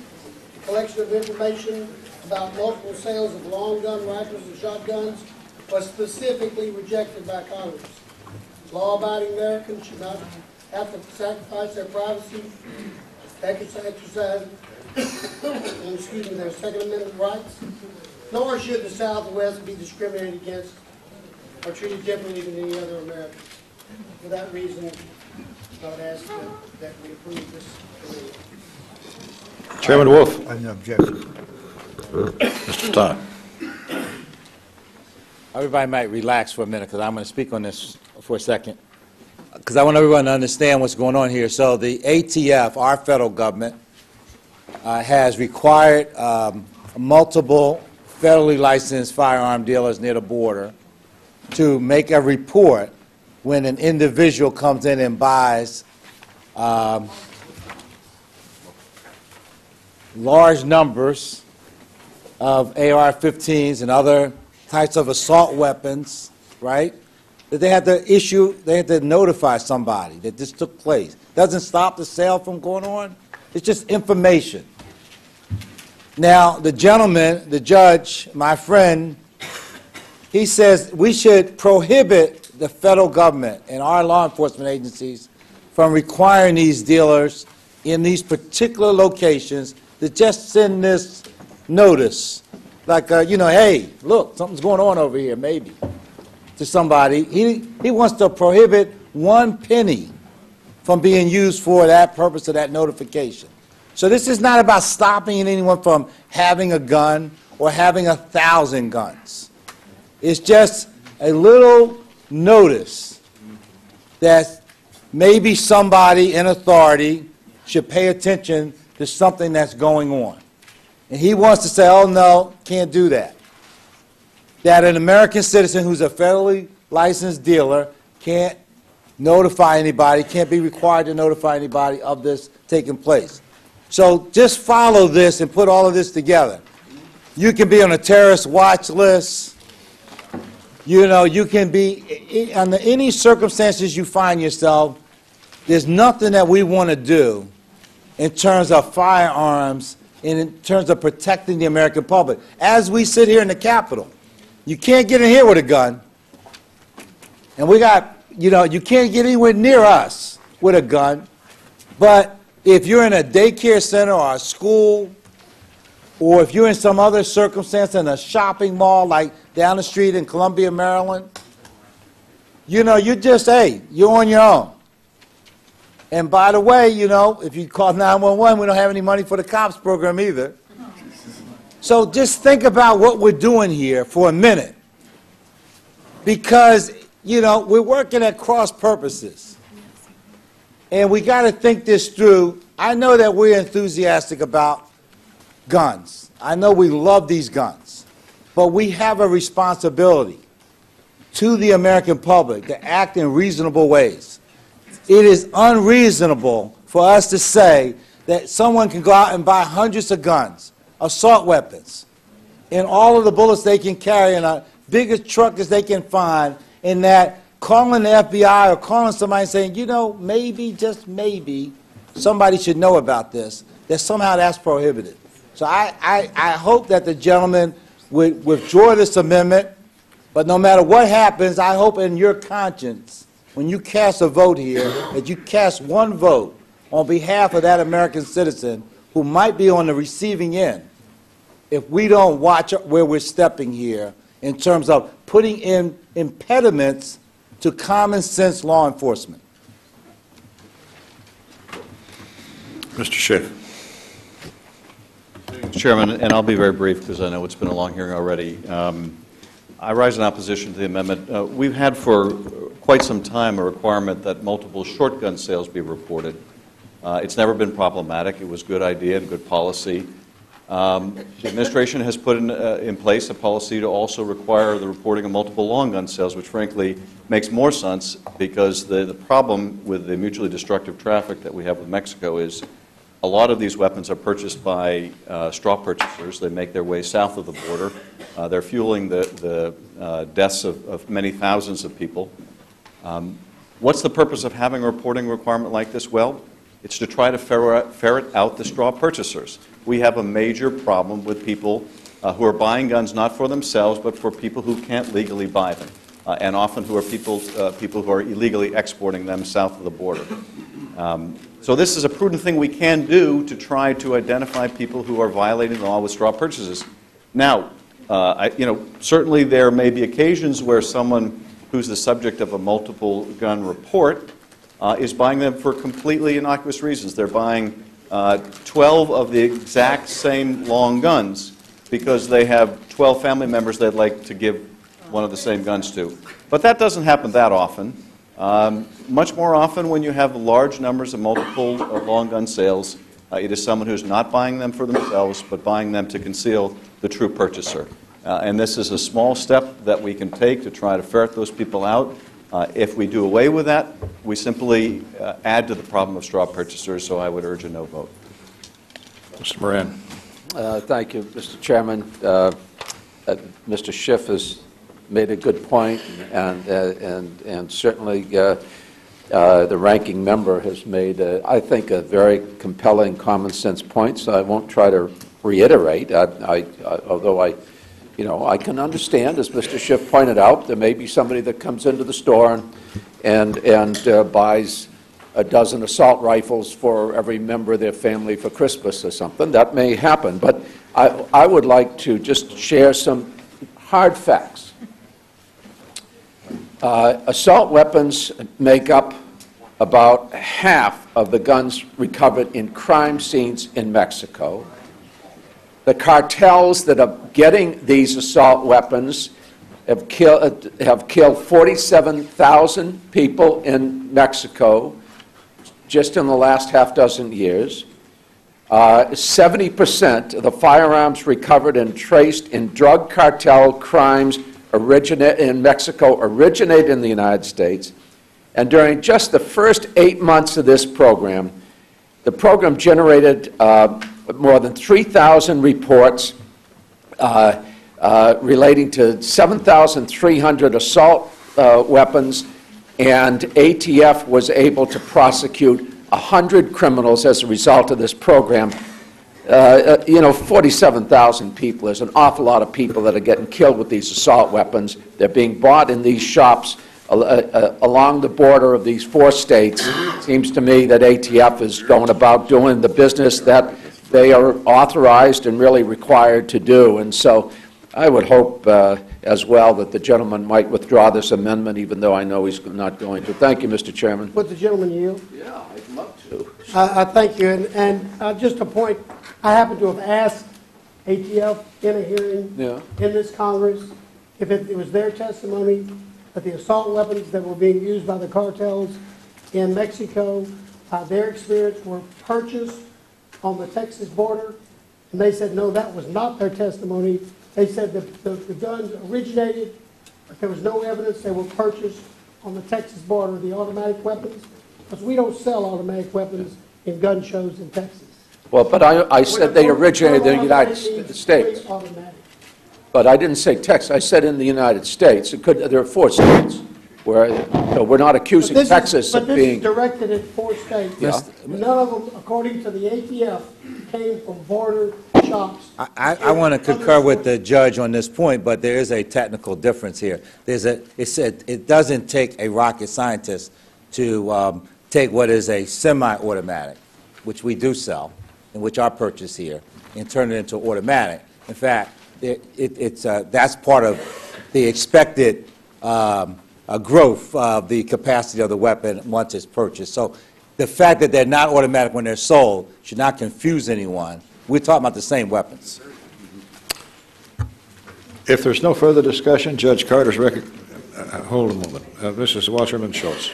the collection of information about multiple sales of long gun rifles and shotguns was specifically rejected by Congress. Law-abiding Americans should not have to sacrifice their privacy, exercise their Second Amendment rights, nor should the South and West be discriminated against or treated differently than any other Americans. For that reason, I would ask that we approve this. Chairman Wolf. I have no objection. Mr. Todd. Everybody might relax for a minute because I'm going to speak on this for a second, because I want everyone to understand what's going on here. So the ATF, our federal government, has required multiple federally licensed firearm dealers near the border to make a report when an individual comes in and buys large numbers of AR-15s and other types of assault weapons, right? That they had to notify somebody that this took place. Doesn't stop the sale from going on. It's just information. Now, the gentleman, the judge, my friend, he says we should prohibit the federal government and our law enforcement agencies from requiring these dealers in these particular locations to just send this notice, like, hey, look, something's going on over here, maybe, to somebody. He wants to prohibit 1 penny from being used for that purpose of that notification. So this is not about stopping anyone from having a gun or having 1,000 guns. It's just a little notice that maybe somebody in authority should pay attention to something that's going on. And he wants to say, oh, no, can't do that. That an American citizen who's a federally licensed dealer can't notify anybody, can't be required to notify anybody of this taking place. So just follow this and put all of this together. You can be on a terrorist watch list. You can be, under any circumstances you find yourself, there's nothing that we want to do in terms of firearms and in terms of protecting the American public. As we sit here in the Capitol, you can't get in here with a gun. And we got, you can't get anywhere near us with a gun. But if you're in a daycare center or a school, or if you're in some other circumstance in a shopping mall like down the street in Columbia, Maryland, you just, hey, you're on your own. And by the way, if you call 911, we don't have any money for the cops program either. So just think about what we're doing here for a minute. Because, we're working at cross purposes. And we got to think this through. I know that we're enthusiastic about guns. I know we love these guns. But we have a responsibility to the American public to act in reasonable ways. It is unreasonable for us to say that someone can go out and buy hundreds of guns, assault weapons, and all of the bullets they can carry in a biggest truck as they can find, and that calling the FBI or calling somebody and saying, maybe, just maybe, somebody should know about this, that somehow that's prohibited. So I hope that the gentleman would withdraw this amendment, but no matter what happens, I hope in your conscience, when you cast a vote here, that you cast one vote on behalf of that American citizen who might be on the receiving end if we don't watch where we're stepping here in terms of putting in impediments to common sense law enforcement. Mr. Schiff. Mr. Chairman, and I'll be very brief because I know it's been a long hearing already. I rise in opposition to the amendment. We've had for quite some time a requirement that multiple short gun sales be reported. It's never been problematic. It was a good idea and good policy. The administration has put in place a policy to also require the reporting of multiple long gun sales, which frankly makes more sense because the problem with the mutually destructive traffic that we have with Mexico is a lot of these weapons are purchased by straw purchasers. They make their way south of the border. They're fueling the deaths of many thousands of people. What's the purpose of having a reporting requirement like this? Well, it's to try to ferret out the straw purchasers. We have a major problem with people who are buying guns not for themselves, but for people who can't legally buy them, and often who are people who are illegally exporting them south of the border. So this is a prudent thing we can do to try to identify people who are violating the law with straw purchases. Now, certainly there may be occasions where someone who's the subject of a multiple gun report is buying them for completely innocuous reasons. They're buying 12 of the exact same long guns because they have 12 family members they'd like to give one of the same guns to. But that doesn't happen that often. Much more often when you have large numbers of multiple long gun sales, it is someone who's not buying them for themselves, but buying them to conceal the true purchaser. And this is a small step that we can take to try to ferret those people out. If we do away with that, we simply add to the problem of straw purchasers, so I would urge a no vote. Mr. Moran. Thank you, Mr. Chairman. Mr. Schiff has made a good point, and certainly the ranking member has made, I think, a very compelling common sense point, so I won't try to reiterate, although I can understand, as Mr. Schiff pointed out, there may be somebody that comes into the store and buys a dozen assault rifles for every member of their family for Christmas or something. That may happen, but I would like to just share some hard facts. Assault weapons make up about half of the guns recovered in crime scenes in Mexico. The cartels that are getting these assault weapons have killed 47,000 people in Mexico just in the last half dozen years. 70% of the firearms recovered and traced in drug cartel crimes in Mexico originated in the United States. And during just the first 8 months of this program, the program generated more than 3,000 reports relating to 7,300 assault weapons, and ATF was able to prosecute 100 criminals as a result of this program. 47,000 people is an awful lot of people that are getting killed with these assault weapons. They're being bought in these shops along the border of these 4 states. It seems to me that ATF is going about doing the business that they are authorized and really required to do. And so I would hope as well that the gentleman might withdraw this amendment, even though I know he's not going to. Thank you, Mr. Chairman. Would the gentleman yield? Yeah, I'd love to. I thank you. And just a point, I happen to have asked ATF in a hearing in this Congress if it was their testimony that the assault weapons that were being used by the cartels in Mexico, their experience were purchased on the Texas border. And they said, no, that was not their testimony. They said that the guns originated, but there was no evidence they were purchased on the Texas border, the automatic weapons, because we don't sell automatic weapons in gun shows in Texas. Well, but I said they originated in the United States. But I didn't say Texas. I said in the United States. There are 4 states where we're not accusing Texas of being. But this is directed at 4 states. Yeah. None of them, according to the ATF, came from border shops. I want to concur with the judge on this point, but there is a technical difference here. It doesn't take a rocket scientist to take what is a semi-automatic, which we do sell, and which I purchase here, and turn it into automatic. In fact, that's part of the expected growth of the capacity of the weapon once it's purchased. So the fact that they're not automatic when they're sold should not confuse anyone. We're talking about the same weapons. If there's no further discussion, Judge Carter's hold a moment. Mrs. Wasserman Schultz.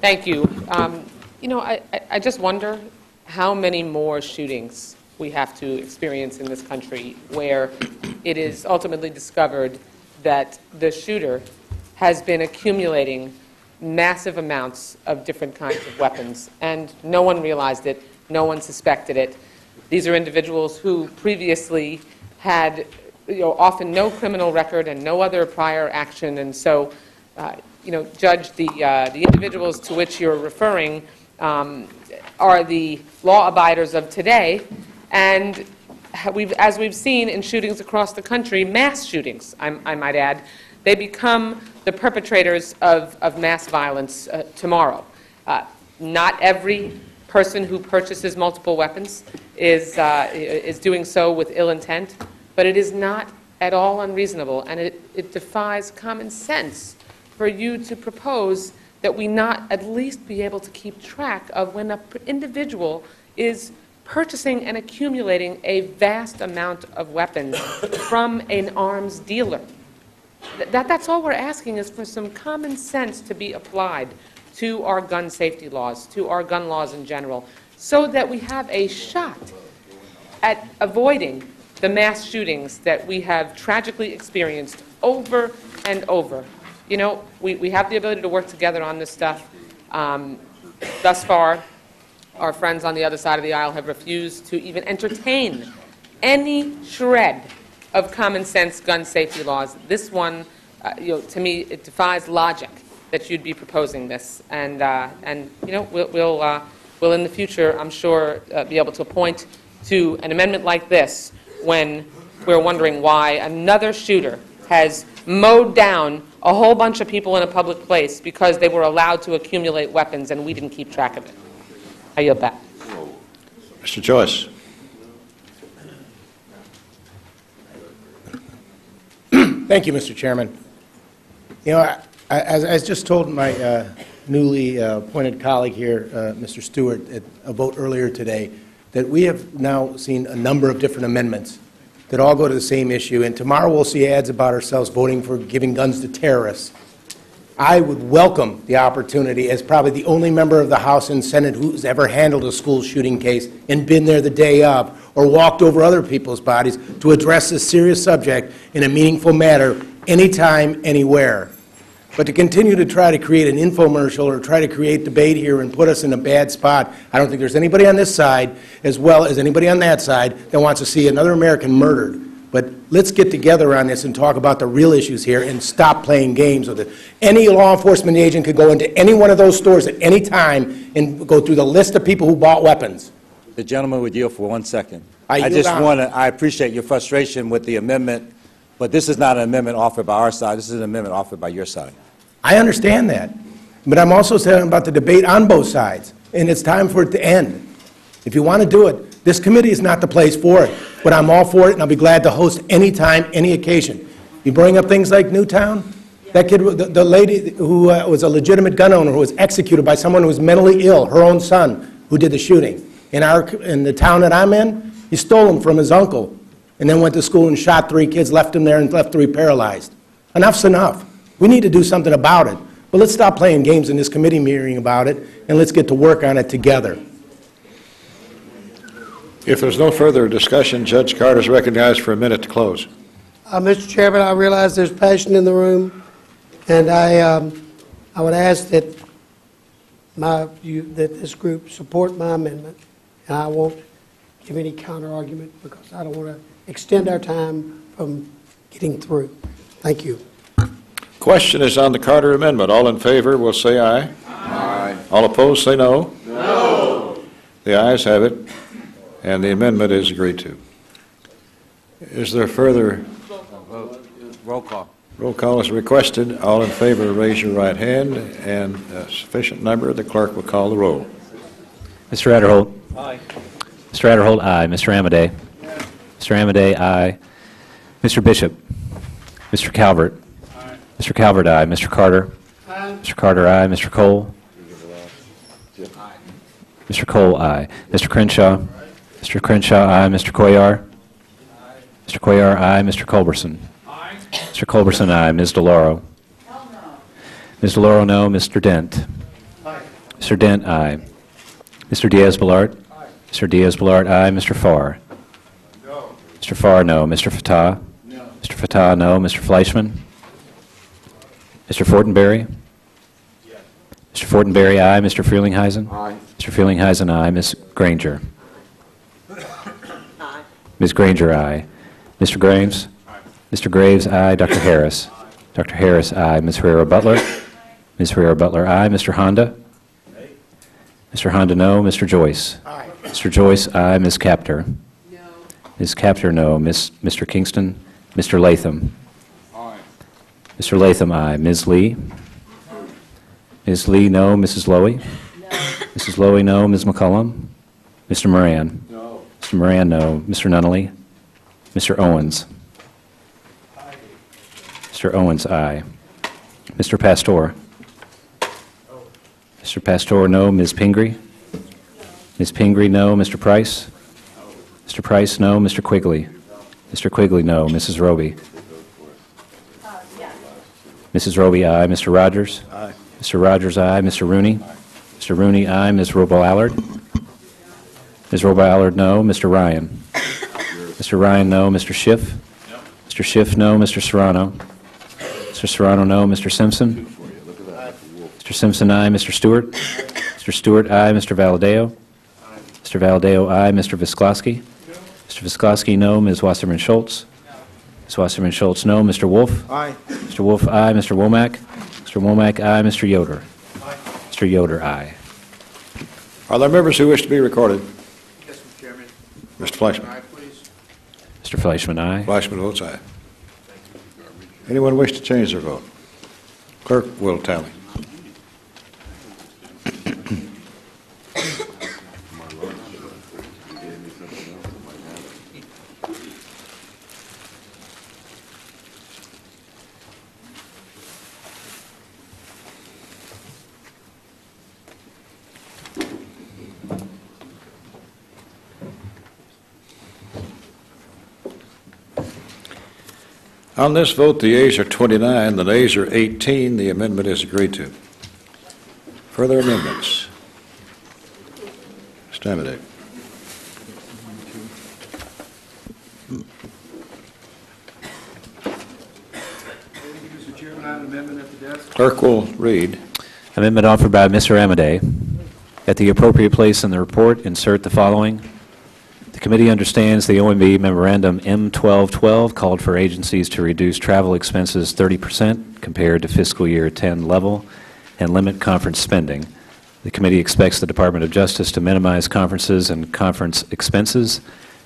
Thank you. You know, I just wonder how many more shootings we have to experience in this country where it is ultimately discovered that the shooter has been accumulating massive amounts of different kinds of weapons, and no one realized it, no one suspected it. These are individuals who previously had, often no criminal record and no other prior action, and so, Judge, the individuals to which you're referring are the law abiders of today, and as we've seen in shootings across the country, mass shootings, I might add, they become the perpetrators of mass violence tomorrow. Not every person who purchases multiple weapons is doing so with ill intent, but it is not at all unreasonable, and it defies common sense for you to propose that we not at least be able to keep track of when an individual is purchasing and accumulating a vast amount of weapons from an arms dealer. That's all we're asking, is for some common sense to be applied to our gun safety laws, to our gun laws in general, so that we have a shot at avoiding the mass shootings that we have tragically experienced over and over. We have the ability to work together on this stuff. Thus far, our friends on the other side of the aisle have refused to even entertain any shred of common sense gun safety laws. This one, to me, it defies logic that you'd be proposing this. And we'll in the future, I'm sure, be able to point to an amendment like this when we're wondering why another shooter has mowed down a whole bunch of people in a public place because they were allowed to accumulate weapons and we didn't keep track of it. I yield back. Mr. Joyce. Thank you, Mr. Chairman. As just told my newly appointed colleague here, Mr. Stewart, at a vote earlier today, that we have now seen a number of different amendments that all go to the same issue, and tomorrow we'll see ads about ourselves voting for giving guns to terrorists. I would welcome the opportunity, as probably the only member of the House and Senate who's ever handled a school shooting case and been there the day of or walked over other people's bodies, to address this serious subject in a meaningful manner anytime, anywhere. But to continue to try to create an infomercial or try to create debate here and put us in a bad spot, I don't think there's anybody on this side, as well as anybody on that side, that wants to see another American murdered. But let's get together on this and talk about the real issues here and stop playing games with it. Any law enforcement agent could go into any one of those stores at any time and go through the list of people who bought weapons. The gentleman would yield for 1 second. I appreciate your frustration with the amendment, but this is not an amendment offered by our side. This is an amendment offered by your side. I understand that, but I'm also saying about the debate on both sides, and it's time for it to end. If you want to do it, this committee is not the place for it, but I'm all for it, and I'll be glad to host any time, any occasion. You bring up things like Newtown, that kid, the lady who was a legitimate gun owner who was executed by someone who was mentally ill, her own son, who did the shooting. In the town that I'm in, he stole him from his uncle, and then went to school and shot 3 kids, left him there, and left 3 paralyzed. Enough's enough. We need to do something about it. But let's stop playing games in this committee meeting about it, and let's get to work on it together. If there's no further discussion, Judge Carter is recognized for a minute to close. Mr. Chairman, I realize there's passion in the room, and I would ask that that this group support my amendment, and I won't give any counter-argument because I don't want to extend our time from getting through. Thank you. Question is on the Carter Amendment. All in favor will say aye. Aye. All opposed say no. No. The ayes have it, and the amendment is agreed to. Is there further? Roll call. Roll call is requested. All in favor, raise your right hand, and a sufficient number, the clerk will call the roll. Mr. Adderholt. Aye. Mr. Adderholt, aye. Mr. Amadei. Mr. Amadei, aye. Mr. Bishop. Mr. Calvert. Mr. Mr. Calvert, aye. Mr. Carter? Aye. Mr. Carter, aye. Mr. Cole? Mr. Cole, aye. Mr. Crenshaw? Mr. Crenshaw, aye. Mr. Cuellar? Mr. Cuellar, aye. Mr. Culberson? Mr. Culberson, aye. Ms. DeLauro? Ms. DeLauro, no. Mr. Dent? Mr. Dent, aye. Mr. Diaz-Balart? Mr. Diaz-Balart, aye. Mr. Farr? Mr. Farr, no. Mr. Fatah? Mr. Fatah, no. Mr. Fleischman? Mr. Fortenberry? Mr. Fortenberry, aye. Mr. Frelinghuysen? Aye. Mr. Frelinghuysen, aye. Ms. Granger? Ms. Granger, aye. Mr. Graves? Mr. Graves, aye. Dr. Harris? Dr. Harris, aye. Ms. Herrera-Butler? Ms. Herrera-Butler, aye. Mr. Honda? Mr. Honda, no. Mr. Joyce? Mr. Joyce, aye. Ms. Capter? Ms. Capter, no. Mr. Kingston? Mr. Latham? Mr. Latham, aye. Ms. Lee? Ms. Lee, no. Mrs. Lowy? Mrs. Lowy, no. Ms. McCullum? Mr. Moran? Mr. Moran, no. Mr. Nunnally? Mr. Owens? Mr. Owens, aye. Mr. Pastor? Mr. Pastor, no. Ms. Pingree? Ms. Pingree, no. Mr. Price? Mr. Price, no. Mr. Quigley? Mr. Quigley, no. Mrs. Roby? Mrs. Roby, aye. Mr. Rogers? Aye. Mr. Rogers, aye. Mr. Rooney? Mr. Rooney, aye. Ms. Robo-Allard? Ms. Robo-Allard, no. Mr. Ryan? Mr. Ryan, no. Mr. Schiff? Mr. Schiff, no. Mr. Serrano? Mr. Serrano, no. Mr. Simpson? Mr. Simpson, aye. Mr. Stewart? Mr. Stewart, aye. Mr. Valadeo? Mr. Valadeo, aye. Mr. Visklosky? Mr. Visklosky, no. Ms. Wasserman Schultz? Ms. Wasserman Schultz, no. Mr. Wolf? Aye. Mr. Wolf, aye. Mr. Womack? Mr. Womack, aye. Mr. Yoder? Mr. Yoder, aye. Are there members who wish to be recorded? Yes, Mr. Chairman. Mr. Fleischman. Aye, please. Mr. Fleischman, aye. Fleischman votes aye. Anyone wish to change their vote? Clerk will tally. On this vote, the yeas are 29, the nays are 18. The amendment is agreed to. Further amendments? Mr. Amodei. Mr. Chairman, I have an amendment at the desk. Clerk will read. Amendment offered by Mr. Amodei. At the appropriate place in the report, insert the following. The committee understands the OMB Memorandum M1212 called for agencies to reduce travel expenses 30% compared to fiscal year 10 level and limit conference spending. The committee expects the Department of Justice to minimize conferences and conference expenses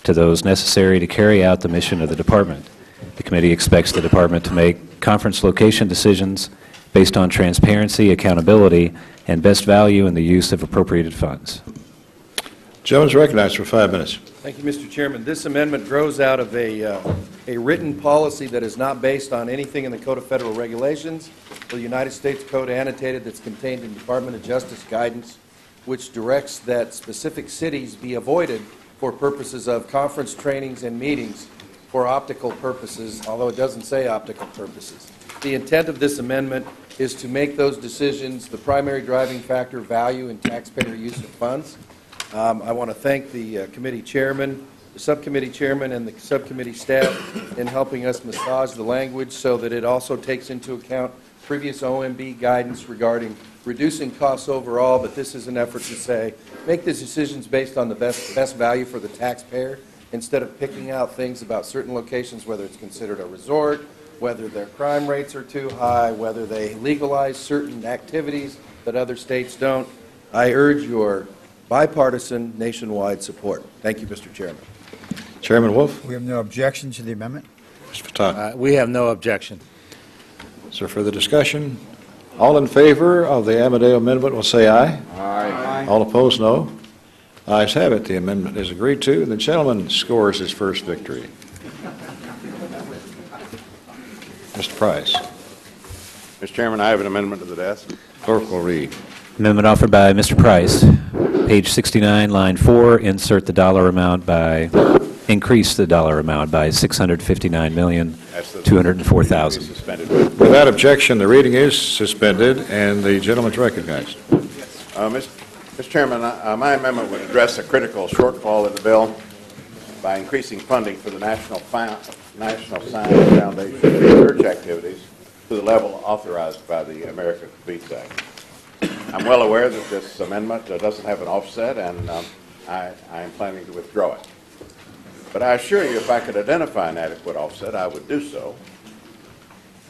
to those necessary to carry out the mission of the department. The committee expects the department to make conference location decisions based on transparency, accountability, and best value in the use of appropriated funds. Gentleman is recognized for 5 minutes. Thank you, Mr. Chairman. This amendment grows out of a written policy that is not based on anything in the Code of Federal Regulations or the United States Code annotated that's contained in Department of Justice guidance, which directs that specific cities be avoided for purposes of conference trainings and meetings for optical purposes, although it doesn't say optical purposes. The intent of this amendment is to make those decisions the primary driving factor, value, and taxpayer use of funds. I want to thank the committee chairman, the subcommittee chairman, and the subcommittee staff in helping us massage the language so that it also takes into account previous OMB guidance regarding reducing costs overall, but this is an effort to say, make the decisions based on the best value for the taxpayer instead of picking out things about certain locations, whether it's considered a resort, whether their crime rates are too high, whether they legalize certain activities that other states don't. I urge your bipartisan nationwide support. Thank you, Mr. Chairman. Chairman Wolf? We have no objection to the amendment? Mr. Fatah? We have no objection. Is there further discussion? All in favor of the Amodei amendment will say aye. Aye. All opposed, no. Ayes have it. The amendment is agreed to. The gentleman scores his first victory. Mr. Price. Mr. Chairman, I have an amendment to the desk. Clerk will read. Amendment offered by Mr. Price. Page 69, line 4, insert the dollar amount by, increase the dollar amount by $659,204,000. Suspended. Without objection, the reading is suspended, and the gentleman is recognized. Mr. Chairman, my amendment would address a critical shortfall in the bill by increasing funding for the National Science Foundation research activities to the level authorized by the American Competes Act. I'm well aware that this amendment doesn't have an offset, and I am planning to withdraw it. But I assure you, if I could identify an adequate offset, I would do so.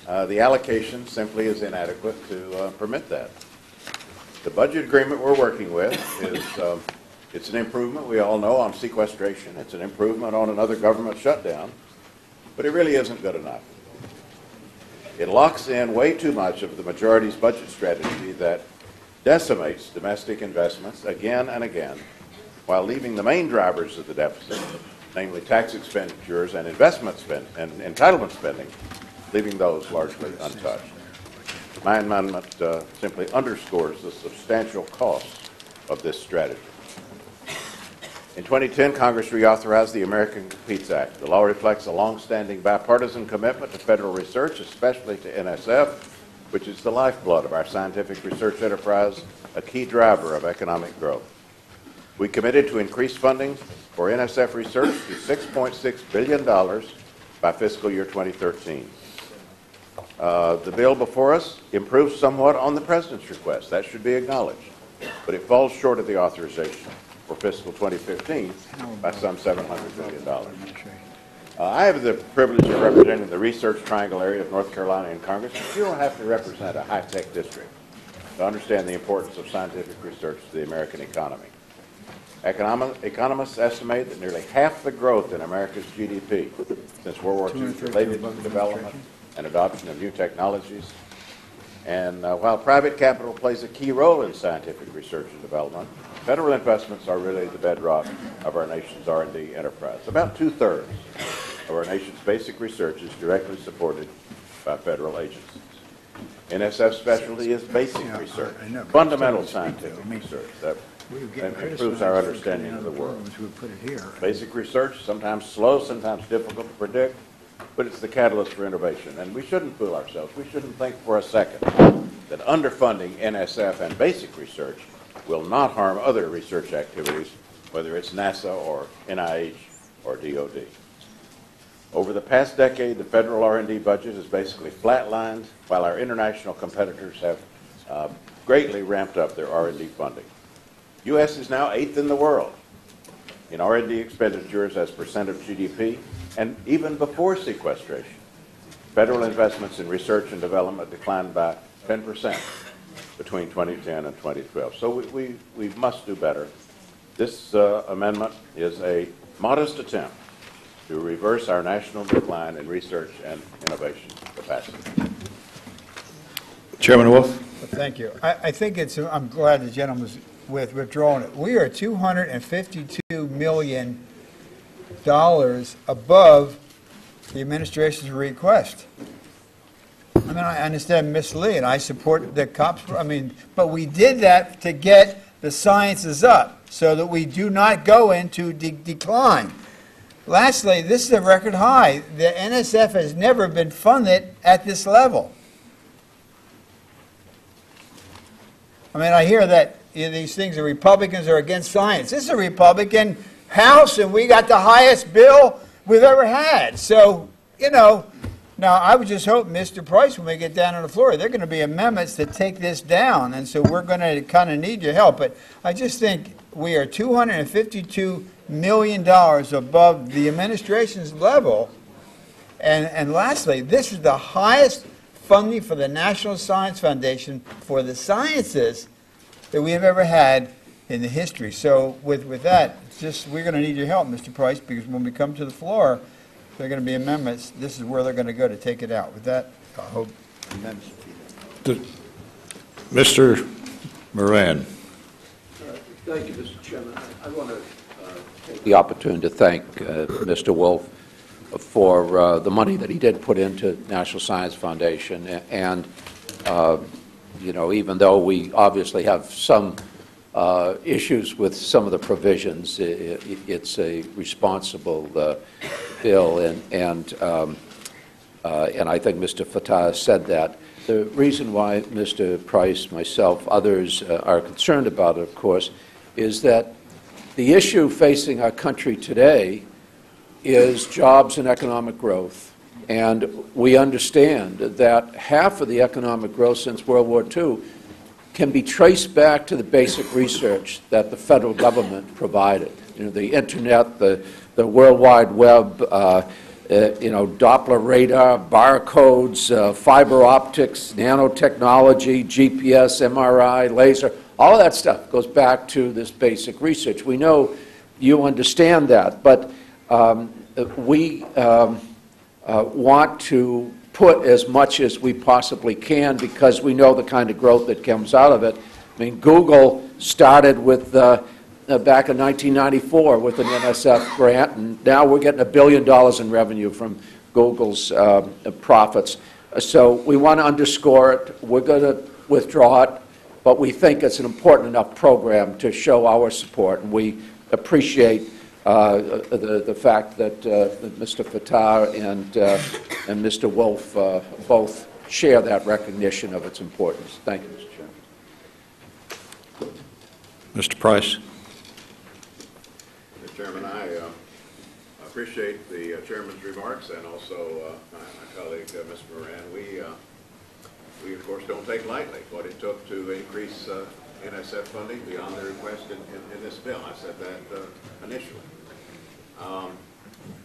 The allocation simply is inadequate to permit that. The budget agreement we're working with is it's an improvement, we all know, on sequestration. It's an improvement on another government shutdown, but it really isn't good enough. It locks in way too much of the majority's budget strategy that decimates domestic investments again and again, while leaving the main drivers of the deficit, namely tax expenditures and investment spend and entitlement spending, leaving those largely untouched. My amendment simply underscores the substantial cost of this strategy. In 2010, Congress reauthorized the American Competes Act. The law reflects a long-standing bipartisan commitment to federal research, especially to NSF, which is the lifeblood of our scientific research enterprise, a key driver of economic growth. We committed to increase funding for NSF research to $6.6 billion by fiscal year 2013. The bill before us improves somewhat on the President's request. That should be acknowledged. But it falls short of the authorization for fiscal 2015 by some $700 million. I have the privilege of representing the Research Triangle area of North Carolina in Congress. But you don't have to represent a high-tech district to understand the importance of scientific research to the American economy. Economists estimate that nearly half the growth in America's GDP since World War II is related to the development and adoption of new technologies. And while private capital plays a key role in scientific research and development, federal investments are really the bedrock of our nation's R&D enterprise. About two-thirds of our nation's basic research is directly supported by federal agencies. NSF's specialty is basic research, fundamental scientific research that improves our understanding of the world. Basic research, sometimes slow, sometimes difficult to predict, but it's the catalyst for innovation. And we shouldn't fool ourselves. We shouldn't think for a second that underfunding NSF and basic research will not harm other research activities, whether it's NASA or NIH or DOD. Over the past decade, the federal R&D budget has basically flatlined, while our international competitors have greatly ramped up their R&D funding. U.S. is now 8th in the world in R&D expenditures as percent of GDP, and even before sequestration, federal investments in research and development declined by 10% between 2010 and 2012. So we must do better. This amendment is a modest attempt to reverse our national decline in research and innovation capacity. Chairman Wolf. Thank you. I think it's, I'm glad the gentleman's withdrawing it. We are $252 million above the administration's request. I mean, I understand Ms. Lee, and I support the cops, but we did that to get the sciences up so that we do not go into decline. Lastly, this is a record high. The NSF has never been funded at this level. I mean, I hear that these things, the Republicans are against science. This is a Republican House, and we got the highest bill we've ever had. So, you know, now I would just hope, Mr. Price, when we get down on the floor, there are going to be amendments that take this down, and so we're going to kind of need your help. But I just think we are $252 million above the administration's level. And lastly, this is the highest funding for the National Science Foundation for the sciences that we have ever had in the history. So with that, just we're going to need your help, Mr. Price, because when we come to the floor, there are going to be amendments. This is where they're going to go to take it out. With that, I hope amendments are defeated. Mr. Moran. Thank you, Mr. Chairman. I want to take the opportunity to thank Mr. Wolf for the money that he did put into National Science Foundation. And You know, even though we obviously have some issues with some of the provisions, it's a responsible bill, and I think Mr. Fatah said that. The reason why Mr. Price, myself, others are concerned about it, of course, is that the issue facing our country today is jobs and economic growth. And we understand that half of the economic growth since World War II can be traced back to the basic research that the federal government provided. You know, the Internet, the World Wide Web, you know, Doppler radar, barcodes, fiber optics, nanotechnology, GPS, MRI, laser, all of that stuff goes back to this basic research. We know you understand that, but we want to put as much as we possibly can because we know the kind of growth that comes out of it. I mean, Google started with back in 1994 with an NSF grant, and now we're getting $1 billion in revenue from Google's profits. So we want to underscore it. We're going to withdraw it, but we think it's an important enough program to show our support, and we appreciate the fact that Mr. Fatah and Mr. Wolf both share that recognition of its importance. Thank you, Mr. Chairman. Mr. Price. Mr. Chairman, I appreciate the chairman's remarks and also my colleague, Ms. Moran. We, of course, don't take lightly what it took to increase NSF funding beyond the request in this bill. I said that initially.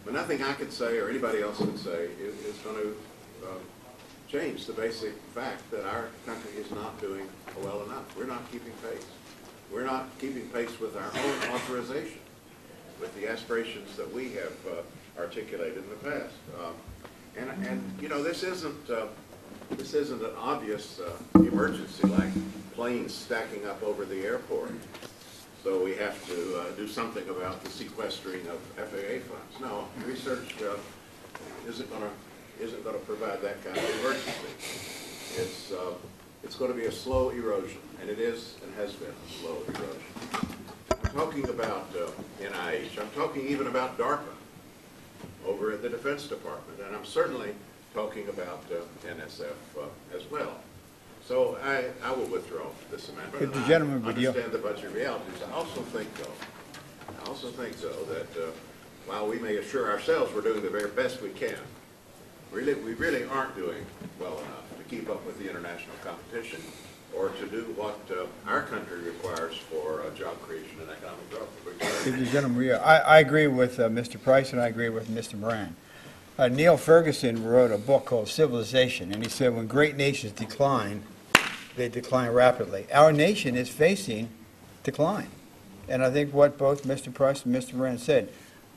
But nothing I could say or anybody else could say is going to change the basic fact that our country is not doing well enough. We're not keeping pace. We're not keeping pace with our own authorization, with the aspirations that we have articulated in the past. And you know, this isn't an obvious emergency like planes stacking up over the airport. So we have to do something about the sequestering of FAA funds. No, research isn't going to provide that kind of emergency. It's going to be a slow erosion, and it is and has been a slow erosion. I'm talking about NIH. I'm talking even about DARPA over at the Defense Department, and I'm certainly talking about NSF as well. So I will withdraw this amendment. The gentleman, I understand the budget realities. I also think, though, that while we may assure ourselves we're doing the very best we can, we really aren't doing well enough to keep up with the international competition or to do what our country requires for job creation and economic growth. The gentleman, I agree with Mr. Price and I agree with Mr. Moran. Neil Ferguson wrote a book called Civilization, and he said when great nations decline, they decline rapidly. Our nation is facing decline. And I think what both Mr. Price and Mr. Moran said,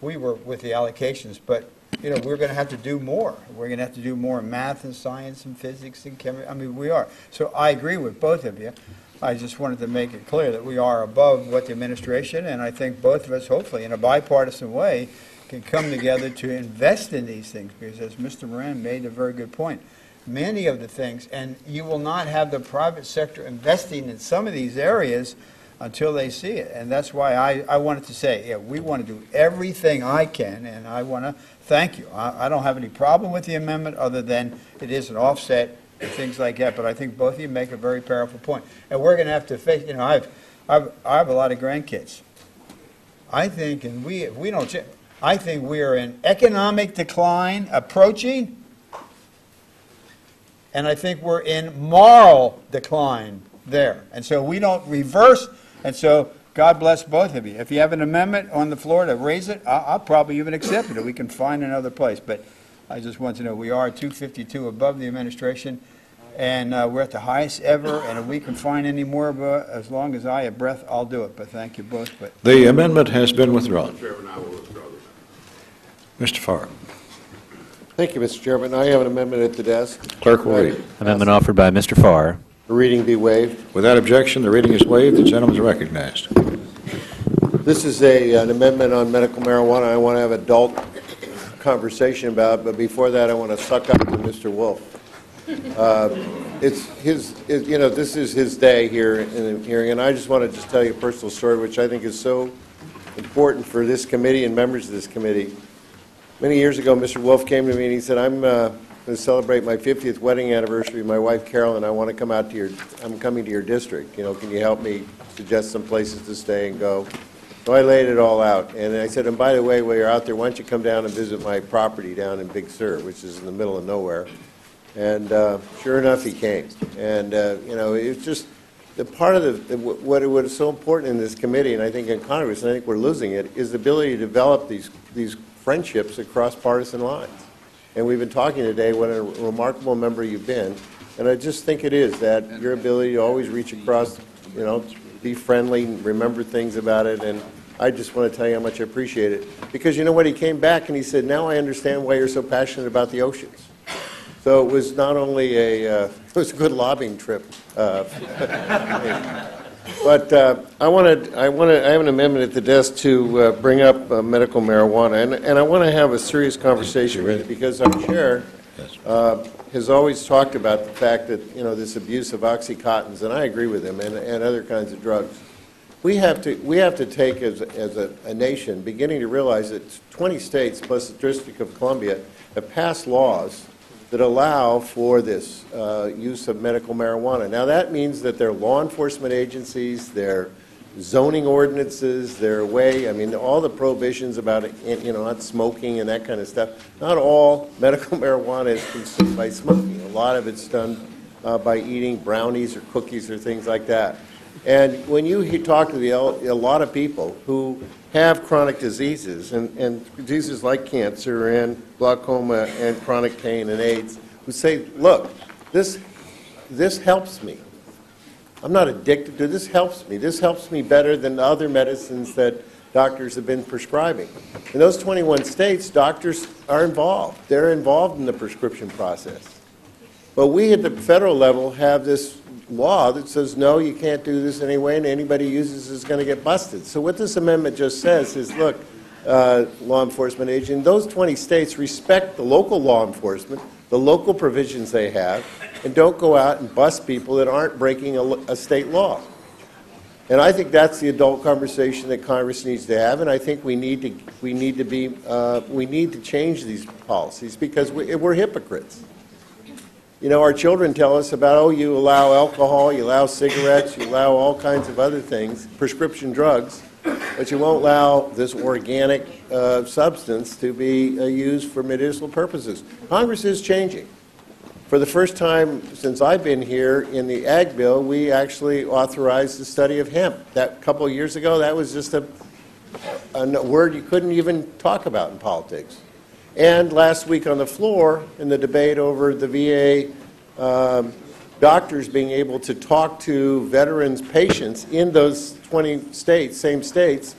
we were with the allocations, but you know, we're going to have to do more. We're going to have to do more in math and science and physics and chemistry. I mean, we are. So I agree with both of you. I just wanted to make it clear that we are above what the administration, and I think both of us, hopefully, in a bipartisan way, can come together to invest in these things, because as Mr. Moran made a very good point, many of the things, and you will not have the private sector investing in some of these areas until they see it. And that's why I wanted to say, yeah, we want to do everything I can, and I want to thank you. I don't have any problem with the amendment other than it is an offset and things like that, but I think both of you make a very powerful point. And we're going to have to face, you know, I have a lot of grandkids. I think, and if we don't change, I think we are in economic decline approaching, and I think we're in moral decline there. And so we don't reverse, and so God bless both of you. If you have an amendment on the floor to raise it, I'll probably even accept it if we can find another place. But I just want to know we are 252 above the administration, and we're at the highest ever, and if we can find any more, as long as I have breath, I'll do it. But thank you both. But the amendment has been withdrawn. Mr. Chairman, I will withdraw the amendment. Mr. Farr. Thank you, Mr. Chairman. I have an amendment at the desk. Clerk will read. Amendment offered by Mr. Farr. The reading be waived. Without objection, the reading is waived. The gentleman is recognized. This is an amendment on medical marijuana. I want to have adult conversation about it, but before that, I want to suck up to Mr. Wolf. this is his day here in the hearing, and I just want to just tell you a personal story, which I think is so important for this committee and members of this committee. Many years ago, Mr. Wolf came to me and he said, I'm going to celebrate my 50th wedding anniversary with my wife, Carol, and I want to come out to I'm coming to your district. Can you help me suggest some places to stay and go? So I laid it all out, and I said, and by the way, while you're out there, why don't you come down and visit my property down in Big Sur, which is in the middle of nowhere. And sure enough, he came. And, it's just the part of what is so important in this committee, and I think in Congress, and I think we're losing it, is the ability to develop these friendships across partisan lines. And we've been talking today what a remarkable member you've been. And I just think it is that your ability to always reach across, be friendly, remember things about it, and I just want to tell you how much I appreciate it. Because you know what, he came back and he said, now I understand why you're so passionate about the oceans. So it was not only it was a good lobbying trip. But I have an amendment at the desk to bring up medical marijuana, and I want to have a serious conversation with it because our chair has always talked about the fact that this abuse of Oxycontins, and I agree with him, and other kinds of drugs. We have to take as a nation, beginning to realize that 20 states plus the District of Columbia have passed laws that allow for this use of medical marijuana. Now that means that their law enforcement agencies, their zoning ordinances, their all the prohibitions about not smoking and that kind of stuff. Not all medical marijuana is consumed by smoking. A lot of it's done by eating brownies or cookies or things like that. And when you talk to a lot of people who have chronic diseases, and diseases like cancer and glaucoma and chronic pain and AIDS, who say, look, this helps me. I'm not addicted to it. This helps me. This helps me better than other medicines that doctors have been prescribing. In those 21 states, doctors are involved. They're involved in the prescription process. But we at the federal level have this law that says, no, you can't do this anyway, and anybody who uses is going to get busted. So what this amendment just says is, look, law enforcement agent, those 20 states respect the local law enforcement, the local provisions they have, and don't go out and bust people that aren't breaking a state law. And I think that's the adult conversation that Congress needs to have, and I think we need to change these policies because we're hypocrites. Our children tell us about, you allow alcohol, you allow cigarettes, you allow all kinds of other things, prescription drugs, but you won't allow this organic substance to be used for medicinal purposes. Congress is changing. For the first time since I've been here in the Ag Bill, we actually authorized the study of hemp. That couple of years ago, that was just a word you couldn't even talk about in politics. And last week on the floor, in the debate over the VA doctors being able to talk to veterans' patients in those 20 states, same states,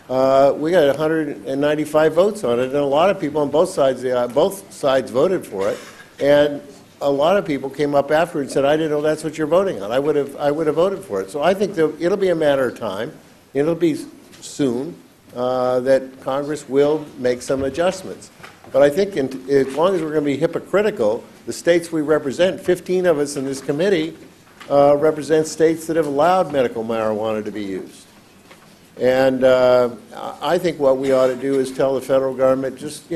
we got 195 votes on it, and a lot of people on both sides voted for it. And a lot of people came up afterwards and said, I didn't know that's what you're voting on. I would have voted for it. So I think it'll be a matter of time. It'll be soon that Congress will make some adjustments. But I think as long as we're going to be hypocritical, the states we represent, 15 of us in this committee, represent states that have allowed medical marijuana to be used. And I think what we ought to do is tell the federal government, just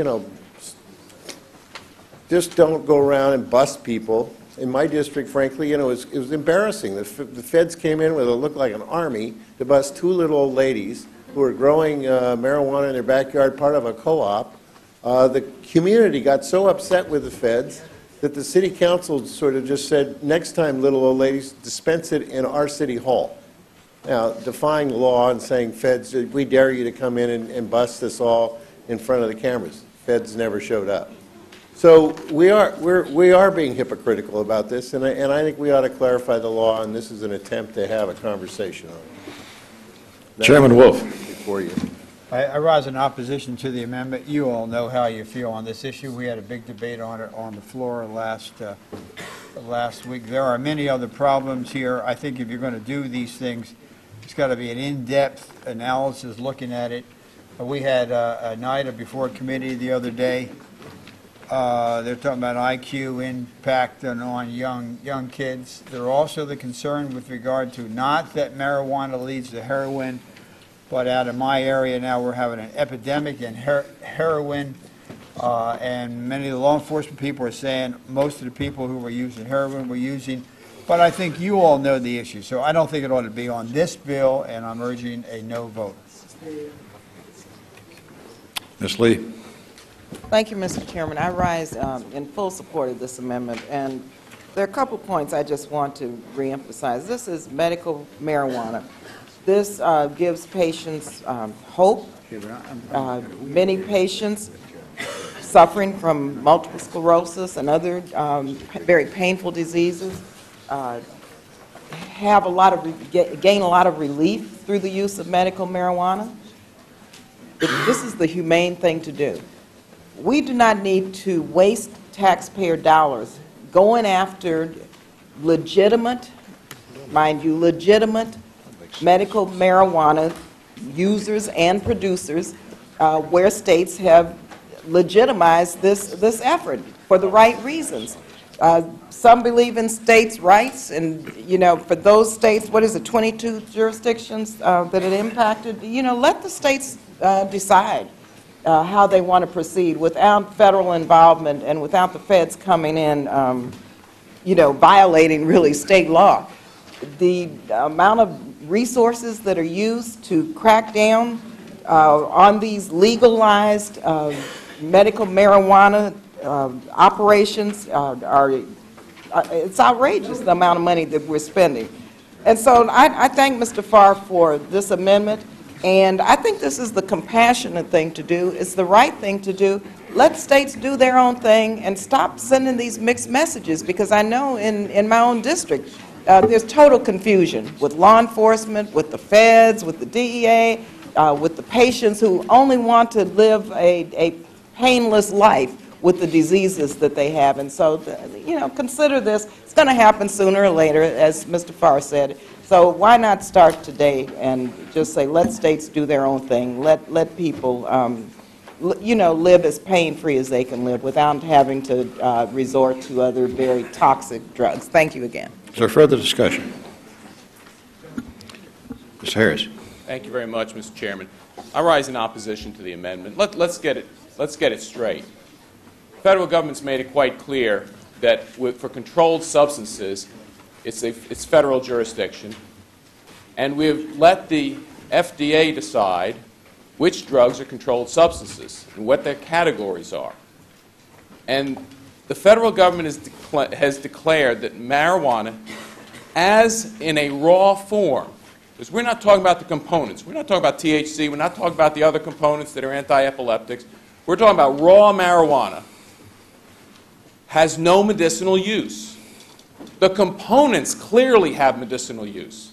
don't go around and bust people. In my district, frankly, it was embarrassing. The feds came in with what looked like an army to bust two little old ladies who were growing marijuana in their backyard, part of a co-op. The community got so upset with the feds that the city council sort of just said, next time, little old ladies, dispense it in our city hall. Now, defying the law and saying, feds, we dare you to come in and bust us all in front of the cameras. Feds never showed up. So we are being hypocritical about this, and I think we ought to clarify the law, and this is an attempt to have a conversation on it. Chairman Wolf. Before you. I rise in opposition to the amendment. You all know how you feel on this issue. We had a big debate on it on the floor last week. There are many other problems here. I think if you're going to do these things, it's got to be an in-depth analysis looking at it. We had a night before committee the other day They're talking about IQ impact on young kids. They're also the concern with regard to not that marijuana leads to heroin, but out in my area now we're having an epidemic in heroin, and many of the law enforcement people are saying most of the people who were using heroin were using. But I think you all know the issue, so I don't think it ought to be on this bill, and I'm urging a no vote. Ms. Lee. Thank you, Mr. Chairman. I rise in full support of this amendment, and there are a couple points I just want to reemphasize. This is medical marijuana. This gives patients hope. Many patients suffering from multiple sclerosis and other very painful diseases have gain a lot of relief through the use of medical marijuana. This is the humane thing to do. We do not need to waste taxpayer dollars going after legitimate, mind you, legitimate medical marijuana users and producers where states have legitimized this effort for the right reasons. Some believe in states' rights, and, for those states, 22 jurisdictions that it impacted, let the states decide how they want to proceed without federal involvement and without the feds coming in, violating really state law. The amount of resources that are used to crack down on these legalized medical marijuana operations it's outrageous, the amount of money that we're spending. And so I thank Mr. Farr for this amendment, and I think this is the compassionate thing to do. It's the right thing to do. Let states do their own thing and stop sending these mixed messages, because I know in my own district there's total confusion with law enforcement, with the feds, with the DEA, with the patients who only want to live a painless life with the diseases that they have. And so, consider this. It's going to happen sooner or later, as Mr. Farr said. So why not start today and just say, let states do their own thing. Let people, live as pain-free as they can live without having to resort to other very toxic drugs. Thank you again. Is there further discussion? Ms. Harris. Thank you very much, Mr. Chairman. I rise in opposition to the amendment. Let's get it straight. The federal government's made it quite clear that for controlled substances, it's federal jurisdiction, and we've let the FDA decide which drugs are controlled substances and what their categories are. And the federal government has declared that marijuana, as in a raw form, because we're not talking about the components, we're not talking about THC, we're not talking about the other components that are anti-epileptics, we're talking about raw marijuana, has no medicinal use. The components clearly have medicinal use.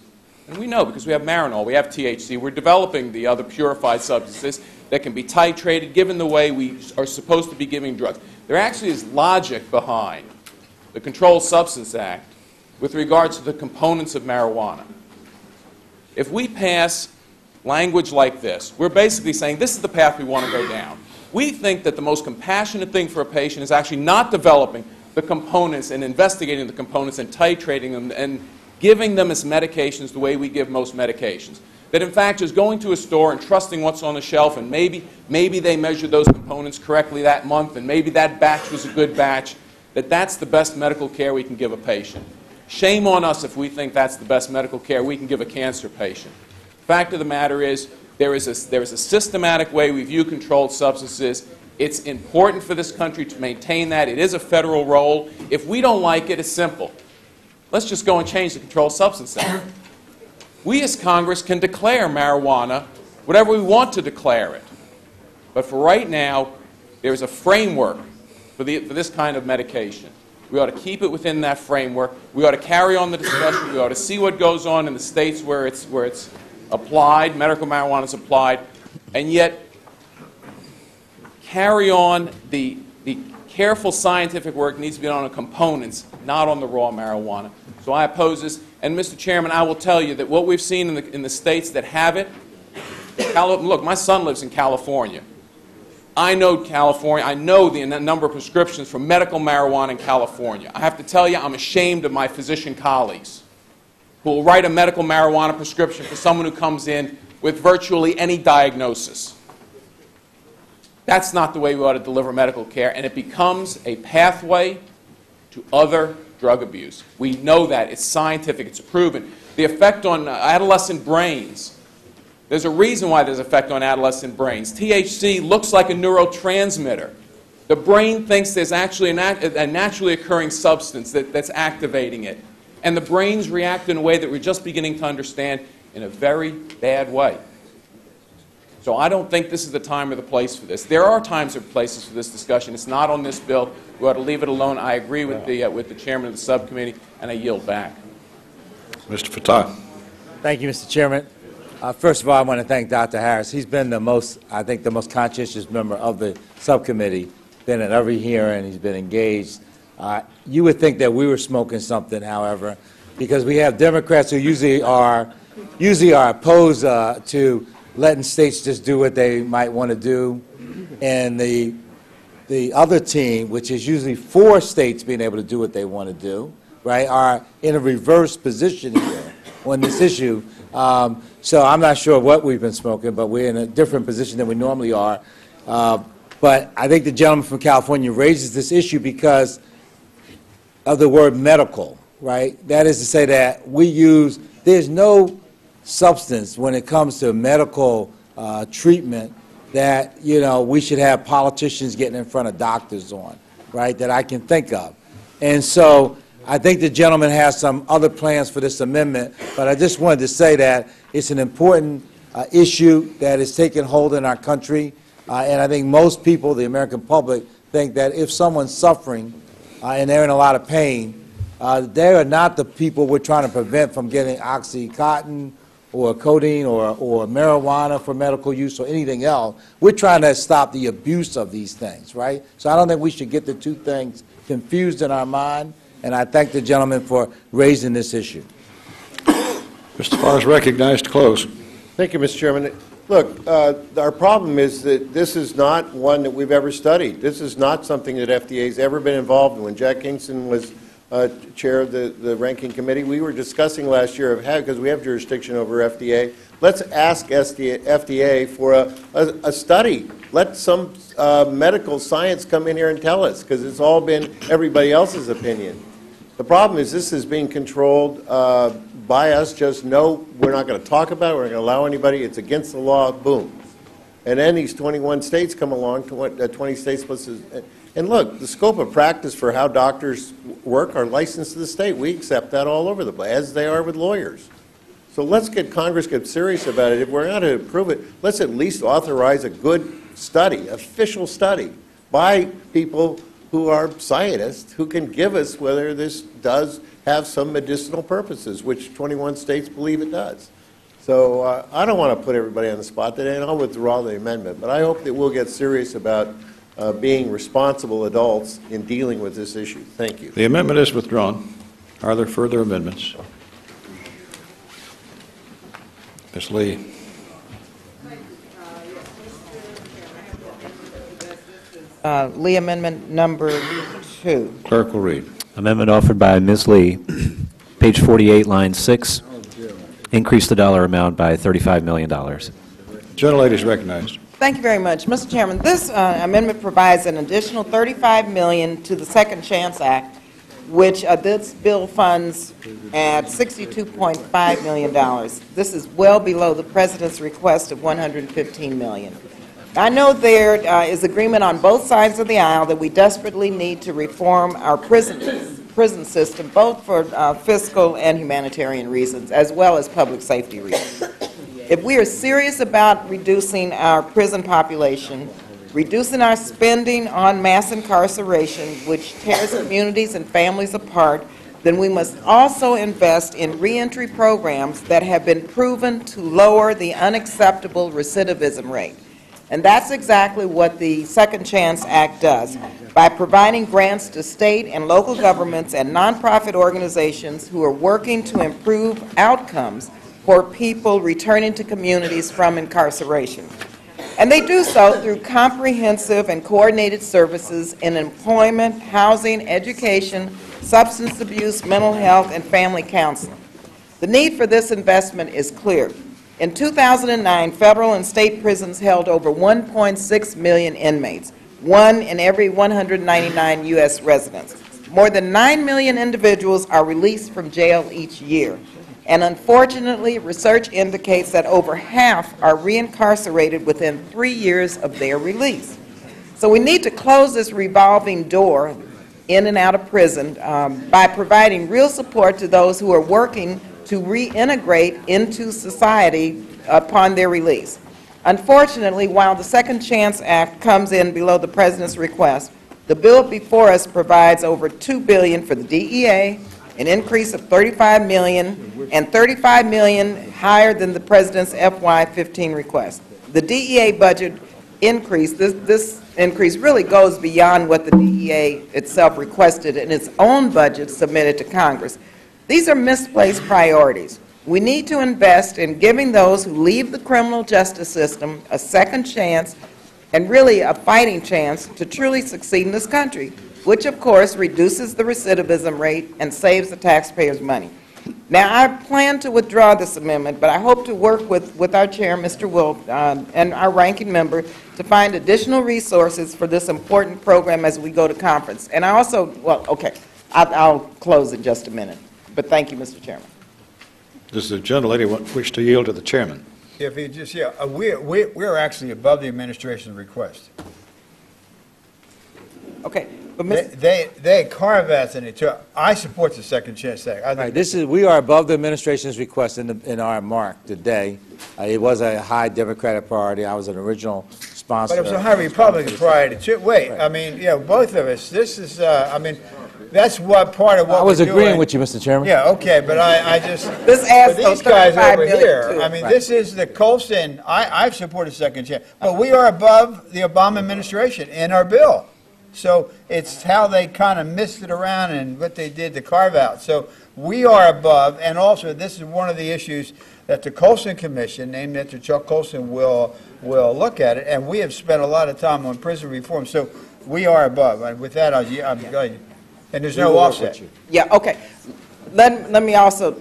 And we know because we have Marinol, we have THC, we're developing the other purified substances that can be titrated given the way we are supposed to be giving drugs. There actually is logic behind the Controlled Substance Act with regards to the components of marijuana. If we pass language like this, we're basically saying this is the path we want to go down. We think that the most compassionate thing for a patient is actually not developing the components and investigating the components and titrating them and giving them as medications the way we give most medications. That in fact is going to a store and trusting what's on the shelf, and maybe they measured those components correctly that month, and maybe that batch was a good batch, that's the best medical care we can give a patient. Shame on us if we think that's the best medical care we can give a cancer patient. The fact of the matter is there is a systematic way we view controlled substances. It's important for this country to maintain that. It is a federal role. If we don't like it, it's simple. Let's just go and change the Controlled Substance Act. We as Congress can declare marijuana whatever we want to declare it. But for right now, there's a framework for this kind of medication. We ought to keep it within that framework. We ought to carry on the discussion. We ought to see what goes on in the states where it's applied, medical marijuana is applied, and yet carry on the careful scientific work needs to be done on components, not on the raw marijuana. So I oppose this. And Mr. Chairman, I will tell you that what we've seen in the states that have it, look, my son lives in California. I know California, I know the number of prescriptions for medical marijuana in California. I have to tell you, I'm ashamed of my physician colleagues who will write a medical marijuana prescription for someone who comes in with virtually any diagnosis. That's not the way we ought to deliver medical care, and it becomes a pathway to other drug abuse. We know that. It's scientific. It's proven. The effect on adolescent brains, there's a reason why there's an effect on adolescent brains. THC looks like a neurotransmitter. The brain thinks there's actually a naturally occurring substance that's activating it. And the brains react in a way that we're just beginning to understand in a very bad way. So I don't think this is the time or the place for this. There are times or places for this discussion. It's not on this bill. We ought to leave it alone. I agree with the chairman of the subcommittee, and I yield back. Mr. Fatah. Thank you, Mr. Chairman. First of all, I want to thank Dr. Harris. He's been the most conscientious member of the subcommittee, been at every hearing, he's been engaged. You would think that we were smoking something, however, because we have Democrats who usually are opposed to letting states just do what they might want to do, and the other team, which is usually for states being able to do what they want to do, right, are in a reverse position here on this issue. So I'm not sure what we've been smoking, but we're in a different position than we normally are. But I think the gentleman from California raises this issue because of the word medical, right? That is to say that there's no substance when it comes to medical treatment that, we should have politicians getting in front of doctors on, right, that I can think of. And so I think the gentleman has some other plans for this amendment, but I just wanted to say that it's an important issue that is taking hold in our country, and I think most people, the American public, think that if someone's suffering and they're in a lot of pain, they are not the people we're trying to prevent from getting OxyContin or codeine or marijuana for medical use or anything else. We're trying to stop the abuse of these things, right? So I don't think we should get the two things confused in our mind, and I thank the gentleman for raising this issue. Mr. Farr is recognized to close. Thank you, Mr. Chairman. Look, our problem is that this is not one that we've ever studied. This is not something that FDA has ever been involved in. When Jack Kingston was chair of the ranking committee, we were discussing last year because we have jurisdiction over FDA, let's ask FDA for a study. Let some medical science come in here and tell us, because it's all been everybody else's opinion. The problem is this is being controlled by us. Just no, we're not going to talk about it, we're not going to allow anybody, it's against the law, boom. And then these 21 states come along, 20 states plus, and look, the scope of practice for how doctors work are licensed to the state. We accept that all over the place, as they are with lawyers. So let's get Congress get serious about it. If we're not to approve it, let's at least authorize a good study, official study, by people who are scientists who can give us whether this does have some medicinal purposes, which 21 states believe it does. So I don't want to put everybody on the spot today, and I'll withdraw the amendment. But I hope that we'll get serious about being responsible adults in dealing with this issue. Thank you. The amendment is withdrawn. Are there further amendments? Ms. Lee. Lee Amendment number 2. Clerk will read. Amendment offered by Ms. Lee, page 48, line 6. Increase the dollar amount by $35 million. Gentlelady is recognized. Thank you very much. Mr. Chairman, this amendment provides an additional $35 million to the Second Chance Act, which this bill funds at $62.5 million. This is well below the President's request of $115 million. I know there is agreement on both sides of the aisle that we desperately need to reform our prison system, both for fiscal and humanitarian reasons, as well as public safety reasons. If we are serious about reducing our prison population, reducing our spending on mass incarceration, which tears communities and families apart, then we must also invest in reentry programs that have been proven to lower the unacceptable recidivism rate. And that's exactly what the Second Chance Act does. By providing grants to state and local governments and nonprofit organizations who are working to improve outcomes for people returning to communities from incarceration. And they do so through comprehensive and coordinated services in employment, housing, education, substance abuse, mental health, and family counseling. The need for this investment is clear. In 2009, federal and state prisons held over 1.6 million inmates, 1 in every 199 U.S. residents. More than 9 million individuals are released from jail each year. And unfortunately, research indicates that over half are reincarcerated within 3 years of their release. So we need to close this revolving door in and out of prison by providing real support to those who are working to reintegrate into society upon their release. Unfortunately, while the Second Chance Act comes in below the President's request, the bill before us provides over $2 billion for the DEA, an increase of $35 million, and $35 million higher than the President's FY15 request. The DEA budget increase, this increase really goes beyond what the DEA itself requested in its own budget submitted to Congress. These are misplaced priorities. We need to invest in giving those who leave the criminal justice system a second chance and really a fighting chance to truly succeed in this country, which of course reduces the recidivism rate and saves the taxpayers money. Now, I plan to withdraw this amendment, but I hope to work with our chair, Mr. Wolf, and our ranking member to find additional resources for this important program as we go to conference. And I also, well, okay, I'll close in just a minute. But thank you, Mr. Chairman. Does the gentlelady wish to yield to the chairman? If you just, yeah, we're actually above the administration's request. Okay. But they carve out and they took. I support the Second Chance Act. I think we are above the administration's request in our mark today. It was a high Democratic priority. I was an original sponsor. But it was a high Republican priority. Wait, I mean, yeah, both of us. This is, I mean, that's what part of what I was we're agreeing doing. with you, Mr. Chairman. Yeah, okay, but I just this adds for these those guys 35 over million here. too. I mean, Right. this is the Colson. I've supported Second Chance, but we are above the Obama administration in our bill. So it's how they kind of missed it around and what they did to carve out. So we are above, and also this is one of the issues that the Colson Commission, named after Chuck Colson, will look at it. And we have spent a lot of time on prison reform. So we are above. And with that, I'm glad. And there's no offset. Yeah, okay. Let me also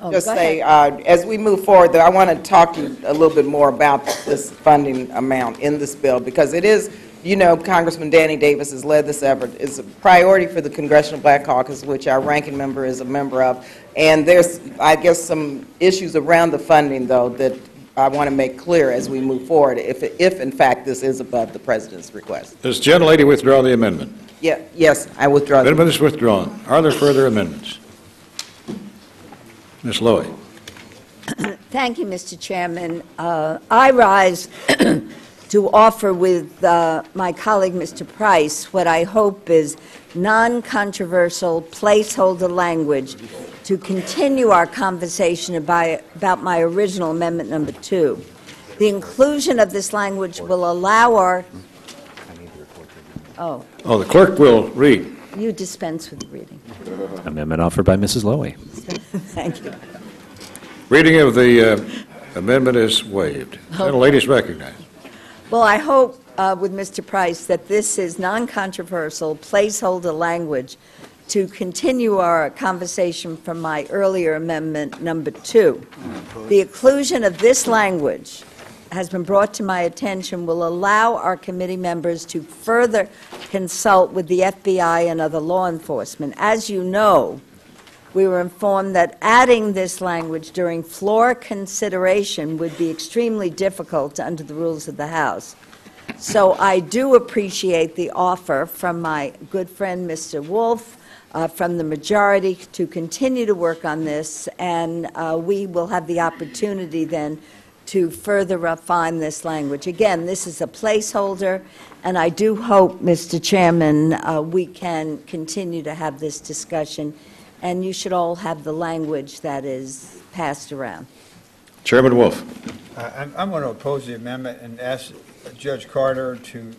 just go say, as we move forward, though, I want to talk to you a little bit more about this funding amount in this bill, because it is, you know, Congressman Danny Davis has led this effort. It's a priority for the Congressional Black Caucus, which our ranking member is a member of. And there's, I guess, some issues around the funding, though, that I want to make clear as we move forward, if in fact this is above the President's request. Does the gentlelady withdraw the amendment? Yeah, yes, I withdraw. Amendment is withdrawn. Are there further amendments? Ms. Lowy. Thank you, Mr. Chairman. I rise to offer with my colleague, Mr. Price, what I hope is non-controversial placeholder language to continue our conversation about my original amendment number 2. The inclusion of this language will allow our... Oh, the clerk will read. you dispense with the reading. Amendment offered by Mrs. Lowy. Thank you. Reading of the amendment is waived. Gentlelady is recognized. Well, I hope with Mr. Price that this is non-controversial placeholder language to continue our conversation from my earlier amendment number 2. The inclusion of this language has been brought to my attention will allow our committee members to further consult with the FBI and other law enforcement. As you know, we were informed that adding this language during floor consideration would be extremely difficult under the rules of the House. So I do appreciate the offer from my good friend Mr. Wolf, from the majority, to continue to work on this, and we will have the opportunity then to further refine this language. Again, this is a placeholder, and I do hope, Mr. Chairman, we can continue to have this discussion, and you should all have the language that is passed around. Chairman Wolf. I'm going to oppose the amendment and ask Judge Carter to,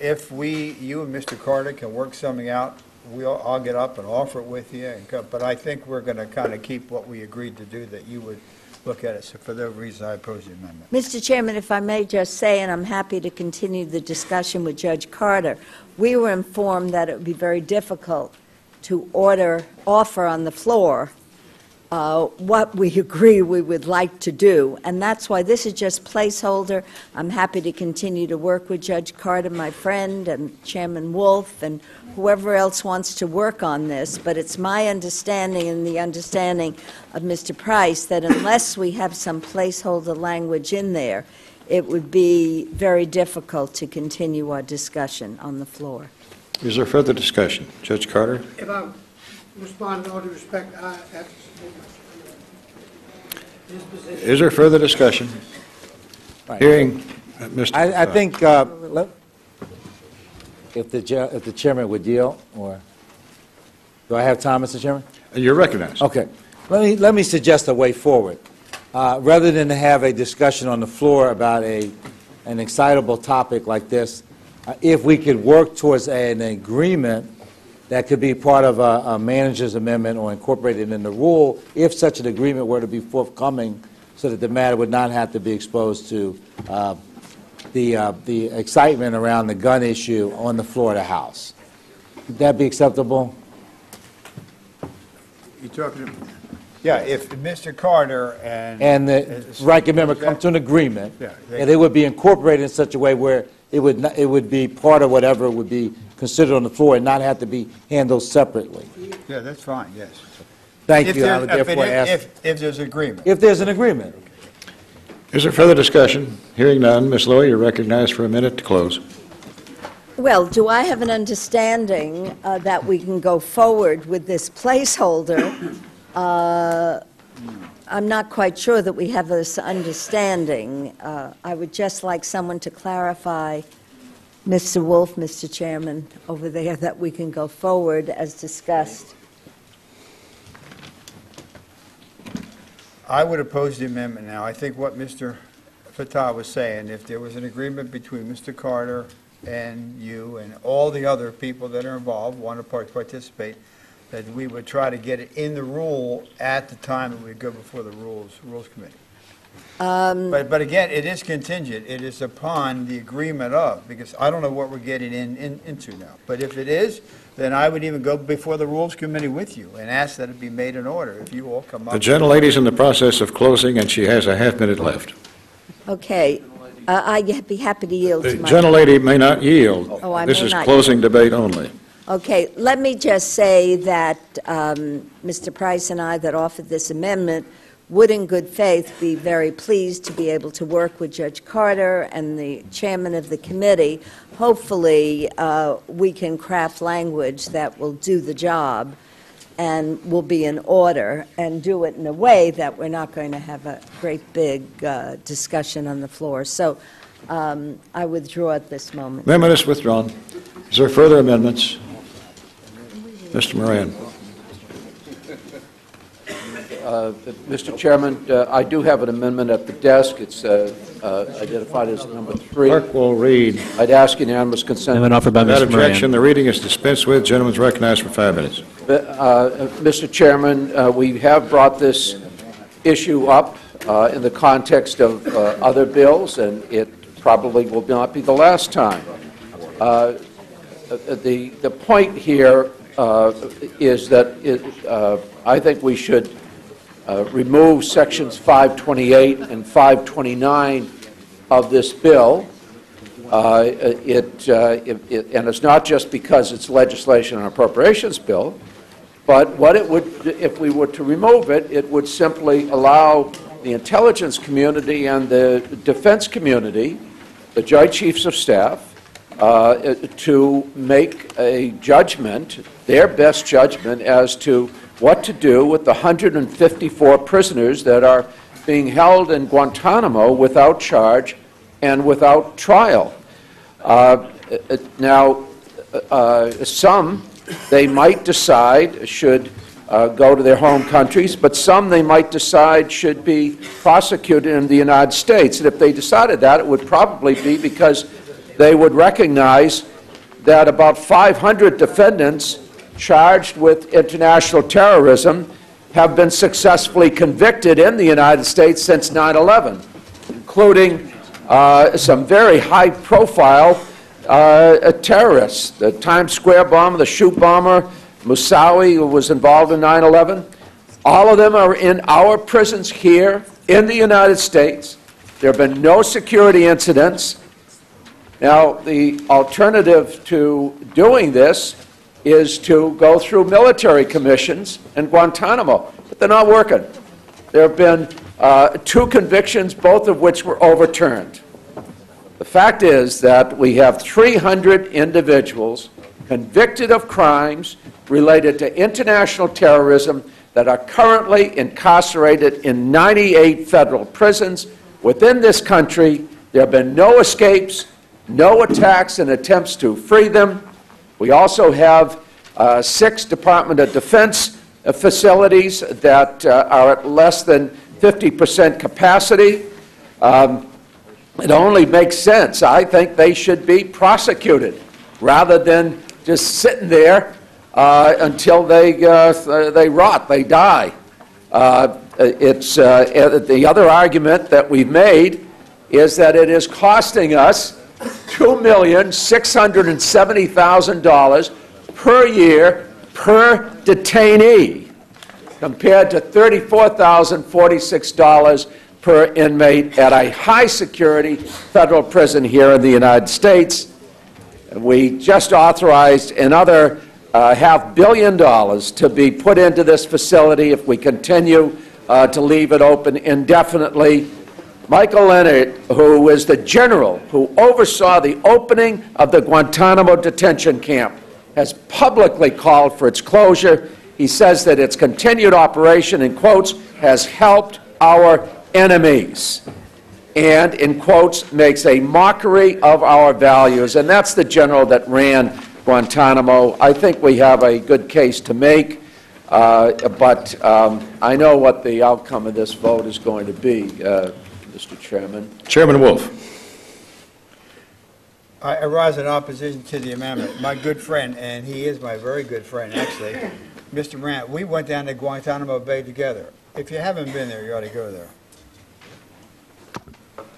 if you and Mr. Carter can work something out, I'll get up and offer it with you. But I think we're going to kind of keep what we agreed to do, that you would look at it. So for that reason, I oppose the amendment. Mr. Chairman, if I may just say, and I'm happy to continue the discussion with Judge Carter, we were informed that it would be very difficult to offer on the floor what we agree we would like to do, and that's why this is just placeholder. I'm happy to continue to work with Judge Carter, my friend, and Chairman Wolf, and whoever else wants to work on this, but it's my understanding and the understanding of Mr. Price that unless we have some placeholder language in there, it would be very difficult to continue our discussion on the floor. Is there further discussion? Judge Carter? If I respond in all due respect, I have to support his position. Is there further discussion? Hearing Mr. I think if the chairman would yield, or do I have time, Mr. Chairman? You're recognized. Okay. Let me suggest a way forward. Rather than have a discussion on the floor about an excitable topic like this, if we could work towards an agreement that could be part of a manager's amendment or incorporated in the rule, if such an agreement were to be forthcoming, so that the matter would not have to be exposed to the excitement around the gun issue on the floor of the House. Would that be acceptable? You talking? Yeah, if Mr. Carter And the ranking member come to an agreement, Yeah, and it would be incorporated in such a way where it would be part of whatever would be considered on the floor and not have to be handled separately. Yeah, that's fine, yes. Thank If you. I there's- would therefore ask, If there's agreement. if there's an agreement. Is there further discussion? Hearing none, Ms. Lowy, you're recognized for a minute to close. Well, do I have an understanding that we can go forward with this placeholder? I'm not quite sure that we have this understanding. I would just like someone to clarify, Mr. Wolf, Mr. Chairman, over there, that we can go forward as discussed. I would oppose the amendment now. I think what Mr. Fatah was saying, if there was an agreement between Mr. Carter and you and all the other people that are involved, want to participate, that we would try to get it in the rule at the time that we go before the Rules Committee. But again, it is contingent. It is upon the agreement of, because I don't know what we're getting into now. But if it is, then I would even go before the Rules Committee with you and ask that it be made in order if you all come up. The gentlelady's in the process of closing, and she has a half-minute left. Okay. I'd be happy to yield The to my... gentlelady may not yield. Oh, I This may is not closing debate only. Okay, let me just say that Mr. Price and I that offered this amendment would in good faith be very pleased to be able to work with Judge Carter and the chairman of the committee. Hopefully, we can craft language that will do the job and will be in order and do it in a way that we're not going to have a great big discussion on the floor. So I withdraw at this moment. Amendment is withdrawn. Is there further amendments? Mr. Moran. Mr. Chairman, I do have an amendment at the desk. It's identified as number 3. Clerk will read. I'd ask unanimous consent. Amendment offered by Without Mr. Moran. objection, the reading is dispensed with. Gentleman's recognized for 5 minutes. Mr. Chairman, we have brought this issue up in the context of other bills, and it probably will not be the last time. The point here is that I think we should remove sections 528 and 529 of this bill. And it's not just because it's legislation and appropriations bill, but what it would, if we were to remove it, it would simply allow the intelligence community and the defense community, the Joint Chiefs of Staff, to make a judgment, their best judgment, as to what to do with the 154 prisoners that are being held in Guantanamo without charge and without trial. Now, some they might decide should go to their home countries, but some they might decide should be prosecuted in the United States. And if they decided that, it would probably be because they would recognize that about 500 defendants charged with international terrorism have been successfully convicted in the United States since 9/11, including some very high-profile terrorists, the Times Square bomber, the shoe bomber, Moussaoui, who was involved in 9/11. All of them are in our prisons here in the United States. There have been no security incidents. Now, the alternative to doing this is to go through military commissions in Guantanamo, but they're not working. There have been 2 convictions, both of which were overturned. The fact is that we have 300 individuals convicted of crimes related to international terrorism that are currently incarcerated in 98 federal prisons within this country. There have been no escapes, no attacks and attempts to free them. We also have 6 Department of Defense facilities that are at less than 50% capacity. It only makes sense. I think they should be prosecuted rather than just sitting there until they rot, they die. The other argument that we've made is that it is costing us $2,670,000 per year per detainee, compared to $34,046 per inmate at a high-security federal prison here in the United States. We just authorized another $500 million to be put into this facility if we continue to leave it open indefinitely. Michael Leonard, who is the general who oversaw the opening of the Guantanamo detention camp, has publicly called for its closure. He says that its continued operation, in quotes, has helped our enemies, and, in quotes, makes a mockery of our values. And that's the general that ran Guantanamo. I think we have a good case to make, but I know what the outcome of this vote is going to be, Mr. Chairman. Chairman Wolf. I rise in opposition to the amendment. My good friend, and he is my very good friend, actually, Mr. Brandt, we went down to Guantanamo Bay together. If you haven't been there, you ought to go there.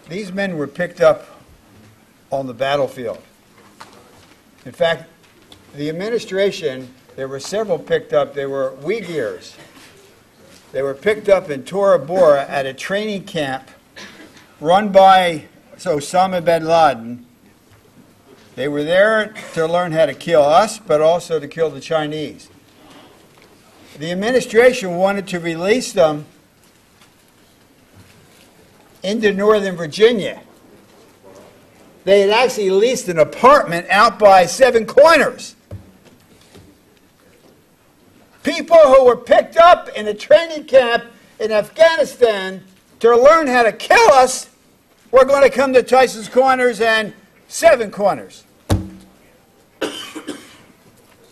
These men were picked up on the battlefield. In fact, the administration, there were several picked up. They were Uyghurs. They were picked up in Tora Bora at a training camp run by Osama bin Laden. They were there to learn how to kill us, but also to kill the Chinese. The administration wanted to release them into Northern Virginia. They had actually leased an apartment out by Seven Corners. People who were picked up in a training camp in Afghanistan to learn how to kill us were going to come to Tyson's Corners and Seven Corners.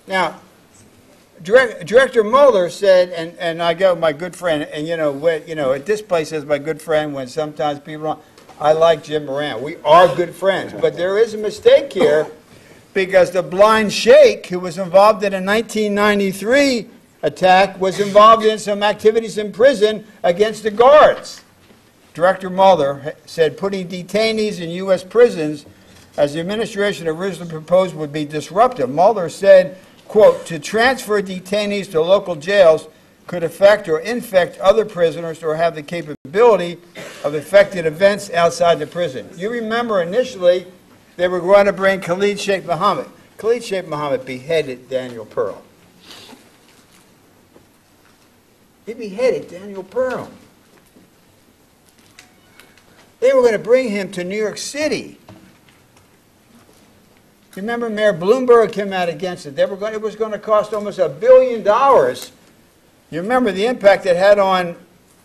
Now, Director Mueller said, and I go, my good friend, and at this place as my good friend when sometimes people wrong. I like Jim Moran. We are good friends, but there is a mistake here because the blind sheikh who was involved in a 1993 attack was involved in some activities in prison against the guards. Director Mueller said putting detainees in U.S. prisons, as the administration originally proposed, would be disruptive. Mueller said, quote, to transfer detainees to local jails could affect or infect other prisoners or have the capability of affecting events outside the prison. You remember initially they were going to bring Khalid Sheikh Mohammed. Khalid Sheikh Mohammed beheaded Daniel Pearl. He beheaded Daniel Pearl. They were going to bring him to New York City. Remember, Mayor Bloomberg came out against it. It was going to cost almost $1 billion. You remember the impact it had on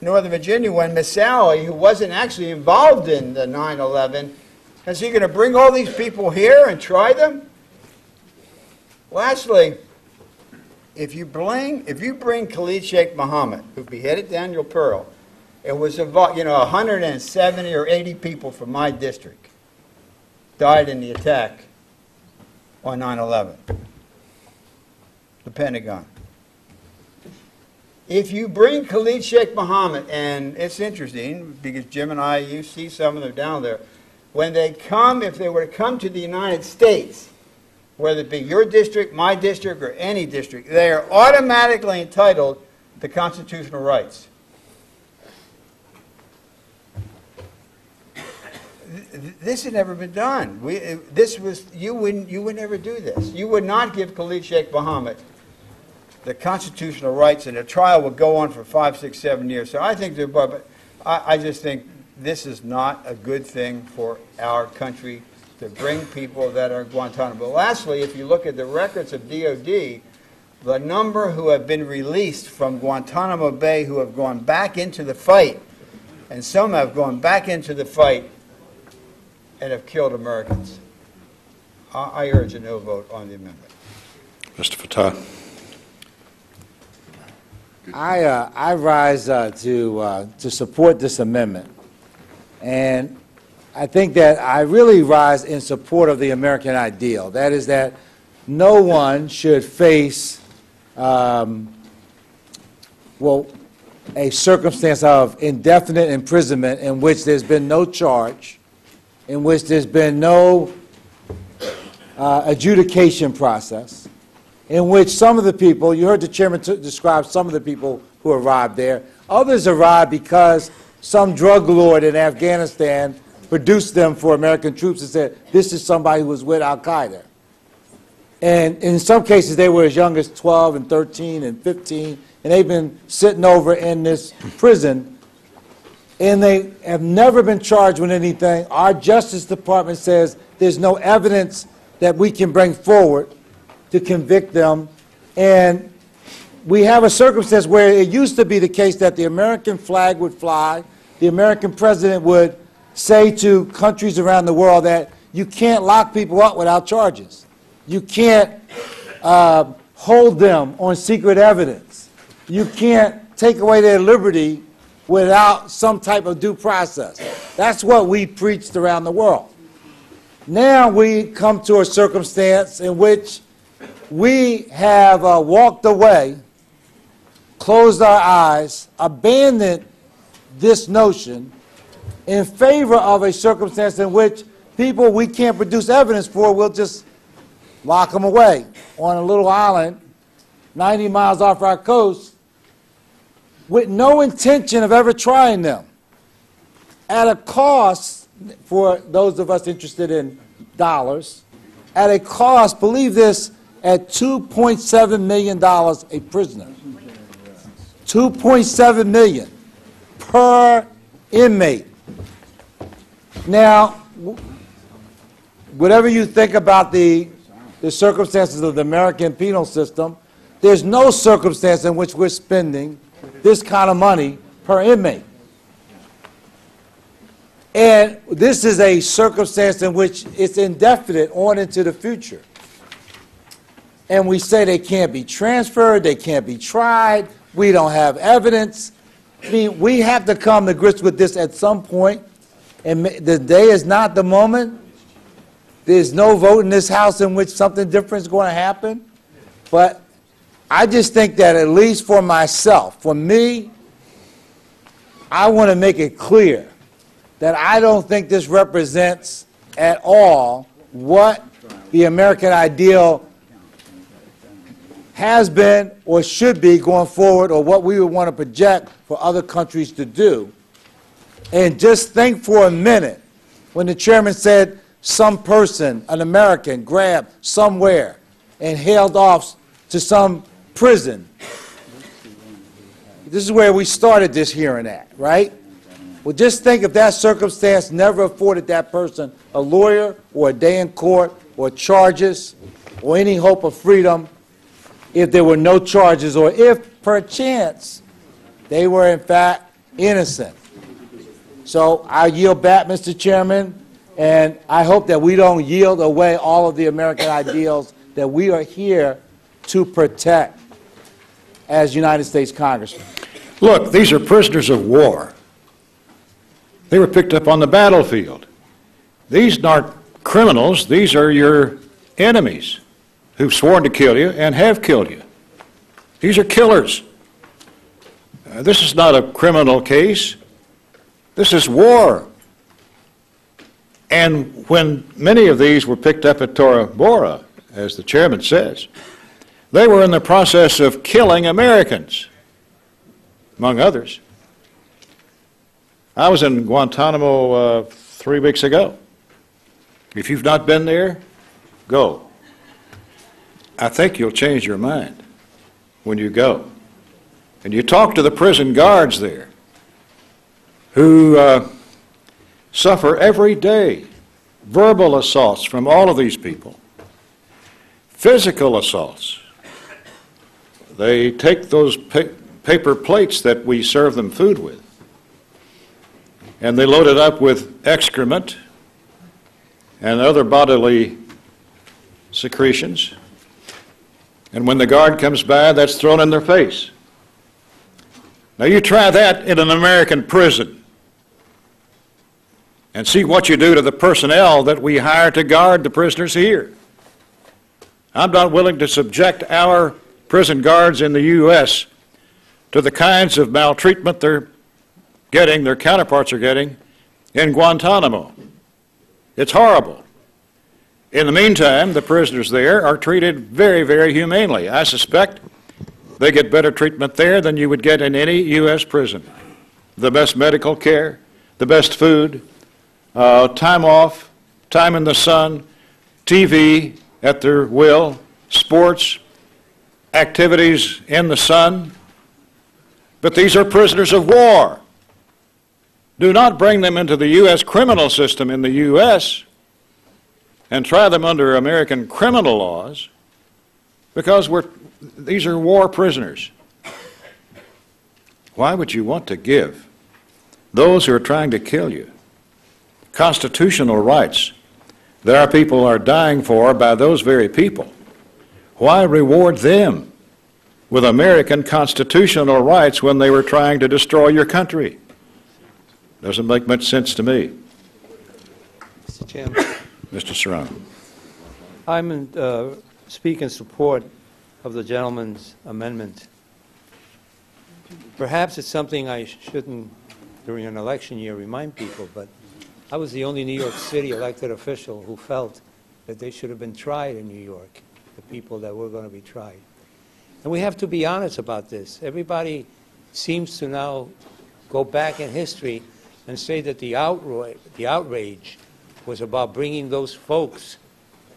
Northern Virginia when Moussaoui, who wasn't actually involved in the 9/11, is he going to bring all these people here and try them? Lastly, if you bring Khalid Sheikh Mohammed, who beheaded Daniel Pearl, it was involved, 170 or 80 people from my district died in the attack on 9/11. The Pentagon. If you bring Khalid Sheikh Mohammed, and it's interesting because Jim and I, you see some of them down there, when they come, if they were to come to the United States, whether it be your district, my district, or any district, they are automatically entitled to constitutional rights. This had never been done. You would never do this. You would not give Khalid Sheikh Mohammed the constitutional rights, and the trial would go on for 5, 6, 7 years. So I think, but I just think this is not a good thing for our country to bring people that are in Guantanamo. Lastly, if you look at the records of DOD, the number who have been released from Guantanamo Bay who have gone back into the fight, and some have gone back into the fight and have killed Americans. I urge a no vote on the amendment. Mr. Fatah. I rise to support this amendment, and I think that I really rise in support of the American ideal. That is that no one should face, a circumstance of indefinite imprisonment in which there's been no charge, in which there's been no adjudication process, in which some of the people, you heard the chairman describe some of the people who arrived there. Others arrived because some drug lord in Afghanistan produced them for American troops and said, this is somebody who was with Al-Qaeda. And in some cases, they were as young as 12 and 13 and 15, and they've been sitting over in this prison, and they have never been charged with anything. Our Justice Department says there's no evidence that we can bring forward to convict them. And we have a circumstance where it used to be the case that the American flag would fly, the American president would say to countries around the world that you can't lock people up without charges. You can't hold them on secret evidence. You can't take away their liberty without some type of due process. That's what we preached around the world. Now we come to a circumstance in which we have walked away, closed our eyes, abandoned this notion in favor of a circumstance in which people we can't produce evidence for, we'll just lock them away on a little island 90 miles off our coast with no intention of ever trying them at a cost, for those of us interested in dollars, at a cost, believe this, at $2.7 million a prisoner. $2.7 million per inmate. Now, whatever you think about the circumstances of the American penal system, there's no circumstance in which we're spending this kind of money per inmate. And this is a circumstance in which it's indefinite on into the future. And we say they can't be transferred, they can't be tried, we don't have evidence. I mean, we have to come to grips with this at some point, and the day is not the moment. There's no vote in this House in which something different is going to happen. But I just think that at least for myself, for me, I want to make it clear that I don't think this represents at all what the American ideal has been or should be going forward, or what we would want to project for other countries to do. And just think for a minute when the chairman said some person, an American, grabbed somewhere and hailed off to some prison. This is where we started this hearing at, right? Well, just think if that circumstance never afforded that person a lawyer or a day in court or charges or any hope of freedom, if there were no charges, or if, perchance, they were in fact innocent. So I yield back, Mr. Chairman, and I hope that we don't yield away all of the American ideals that we are here to protect as United States Congressmen. Look, these are prisoners of war. They were picked up on the battlefield. These aren't criminals. These are your enemies who've sworn to kill you and have killed you. These are killers. This is not a criminal case. This is war. And when many of these were picked up at Tora Bora, as the chairman says, they were in the process of killing Americans, among others. I was in Guantanamo 3 weeks ago. If you've not been there, go. I think you'll change your mind when you go. And you talk to the prison guards there who suffer every day verbal assaults from all of these people, physical assaults. They take those paper plates that we serve them food with, and they load it up with excrement and other bodily secretions. And when the guard comes by, that's thrown in their face. Now you try that in an American prison and see what you do to the personnel that we hire to guard the prisoners here. I'm not willing to subject our prison guards in the U.S. to the kinds of maltreatment they're getting, their counterparts are getting, in Guantanamo. It's horrible. In the meantime, the prisoners there are treated very, very humanely. I suspect they get better treatment there than you would get in any U.S. prison. The best medical care, the best food, time off, time in the sun, TV at their will, sports, activities in the sun. But these are prisoners of war. Do not bring them into the U.S. criminal system in the U.S. and try them under American criminal laws, because these are war prisoners. Why would you want to give those who are trying to kill you constitutional rights that our people are dying for by those very people? Why reward them with American constitutional rights when they were trying to destroy your country? Doesn't make much sense to me. Mr. Chairman. Mr. Serrano. I'm speak in support of the gentleman's amendment. Perhaps it's something I shouldn't, during an election year, remind people, but I was the only New York City elected official who felt that they should have been tried in New York, the people that were going to be tried. And we have to be honest about this. Everybody seems to now go back in history and say that the outrage was about bringing those folks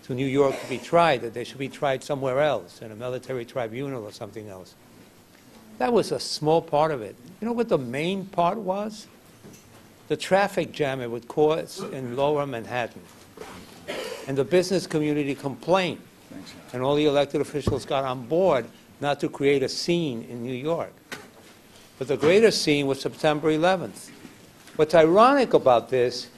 to New York to be tried, that they should be tried somewhere else, in a military tribunal or something else. That was a small part of it. You know what the main part was? The traffic jam it would cause in lower Manhattan. And the business community complained. And all the elected officials got on board not to create a scene in New York. But the greater scene was September 11th. What's ironic about this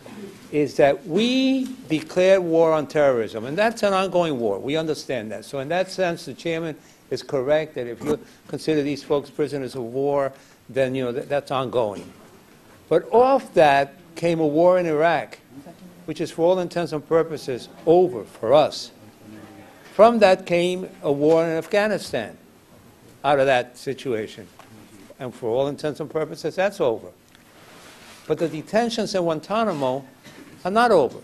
is that we declared war on terrorism, and that's an ongoing war. We understand that. So in that sense, the chairman is correct that if you consider these folks prisoners of war, then that's ongoing. But off that came a war in Iraq, which is for all intents and purposes over for us. From that came a war in Afghanistan out of that situation. And for all intents and purposes, that's over. But the detentions in Guantanamo are not over.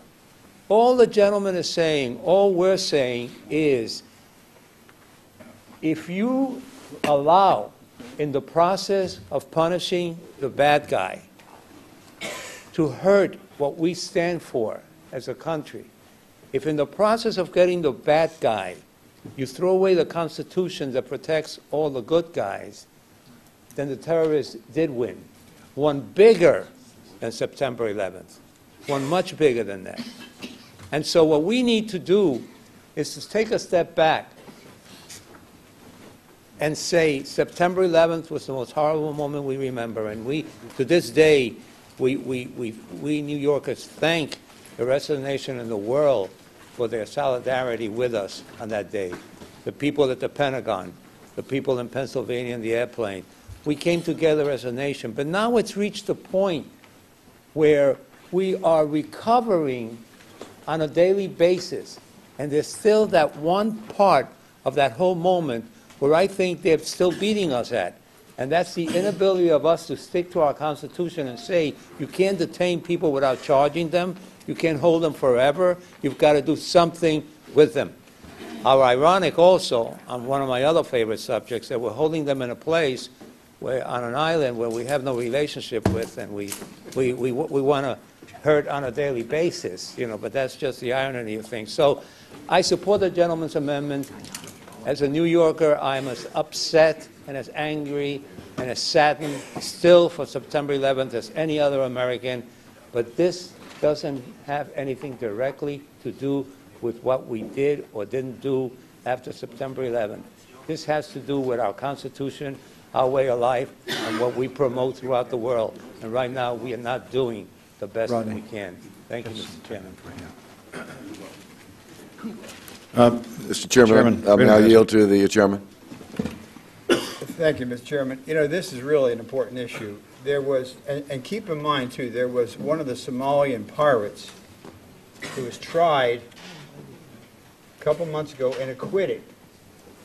All the gentleman is saying, all we're saying is, if you allow, in the process of punishing the bad guy, to hurt what we stand for as a country, if in the process of getting the bad guy, you throw away the Constitution that protects all the good guys, then the terrorists did win. One bigger than September 11th. One much bigger than that. And so what we need to do is to take a step back and say September 11th was the most horrible moment we remember. And we, to this day, we New Yorkers thank the rest of the nation and the world for their solidarity with us on that day. The people at the Pentagon, the people in Pennsylvania in the airplane. We came together as a nation. But now it's reached a point where we are recovering on a daily basis. And there's still that one part of that whole moment where I think they're still beating us at. And that's the inability of us to stick to our Constitution and say you can't detain people without charging them, you can't hold them forever, you've got to do something with them. How ironic also, on one of my other favorite subjects, that we're holding them in a place where, on an island where we have no relationship with, and we want to hurt on a daily basis, but that's just the irony of things. So I support the gentleman's amendment. As a New Yorker, I'm as upset and as angry and as saddened still for September 11th as any other American, but this doesn't have anything directly to do with what we did or didn't do after September 11th. This has to do with our Constitution, our way of life, and what we promote throughout the world. And right now, we are not doing the best that we can. Thank you, Mr. Chairman. Mr. Chairman, I now yield to the chairman. Thank you, Mr. Chairman. This is really an important issue. There was, and keep in mind, too, there was one of the Somalian pirates who was tried a couple months ago and acquitted.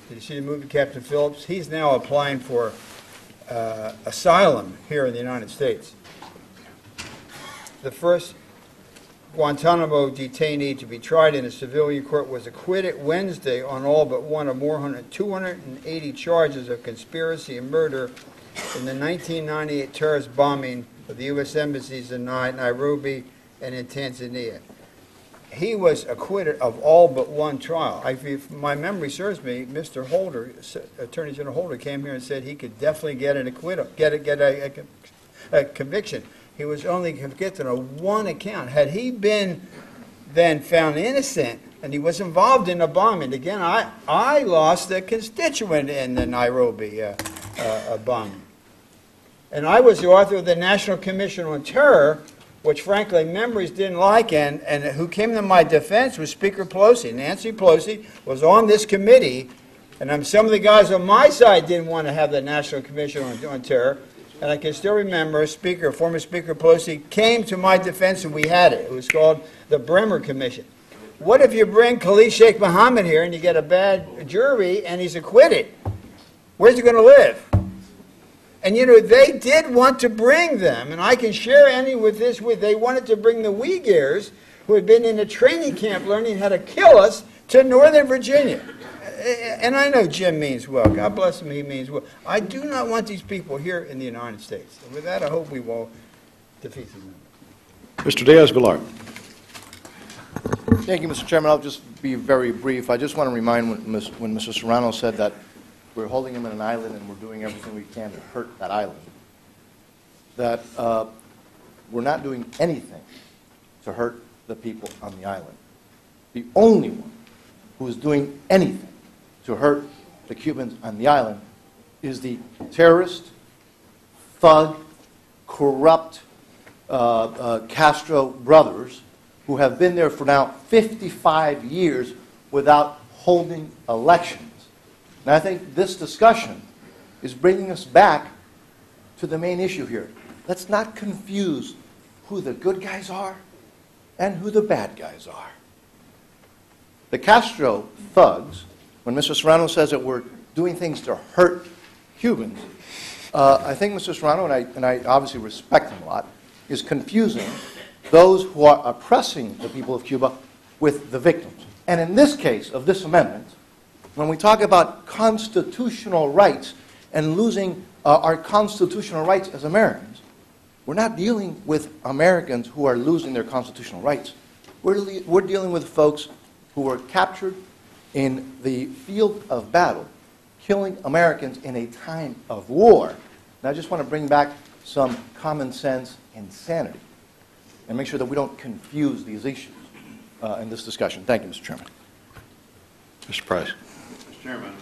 Did you see the movie Captain Phillips? He's now applying for asylum here in the United States. The first Guantanamo detainee to be tried in a civilian court was acquitted Wednesday on all but one of more than 280 charges of conspiracy and murder in the 1998 terrorist bombing of the U.S. embassies in Nairobi and in Tanzania. He was acquitted of all but one trial. If my memory serves me, Mr. Holder, Attorney General Holder, came here and said he could definitely get an acquittal, get a conviction. He was only convicted on one account. Had he been then found innocent and he was involved in a bombing, again, I lost a constituent in the Nairobi bombing. And I was the author of the National Commission on Terror, which frankly members didn't like, and who came to my defense was Speaker Pelosi. Nancy Pelosi was on this committee, and some of the guys on my side didn't want to have the National Commission on Terror. And I can still remember former Speaker Pelosi came to my defense and we had it. It was called the Bremer Commission. What if you bring Khalid Sheikh Mohammed here and you get a bad jury and he's acquitted? Where's he going to live? And they did want to bring them, and I can share any with this they wanted to bring the Uyghurs, who had been in a training camp learning how to kill us, to Northern Virginia. And I know Jim means well. God bless him, he means well. I do not want these people here in the United States. And with that, I hope we will defeat them. Mr. Diaz-Balart. Thank you, Mr. Chairman. I'll just be very brief. I just want to remind when Mr. Serrano said that we're holding him in an island and we're doing everything we can to hurt that island, that we're not doing anything to hurt the people on the island. The only one who is doing anything to hurt the Cubans on the island is the terrorist, thug, corrupt Castro brothers who have been there for now 55 years without holding elections. And I think this discussion is bringing us back to the main issue here. Let's not confuse who the good guys are and who the bad guys are. The Castro thugs, when Mr. Serrano says that we're doing things to hurt Cubans, I think Mr. Serrano, and I obviously respect him a lot, is confusing those who are oppressing the people of Cuba with the victims. And in this case of this amendment, when we talk about constitutional rights and losing our constitutional rights as Americans, we're not dealing with Americans who are losing their constitutional rights. We're dealing with folks who were captured in the field of battle, killing Americans in a time of war. And I just want to bring back some common sense and sanity and make sure that we don't confuse these issues in this discussion. Thank you, Mr. Chairman. Mr. Price. Mr. Chairman,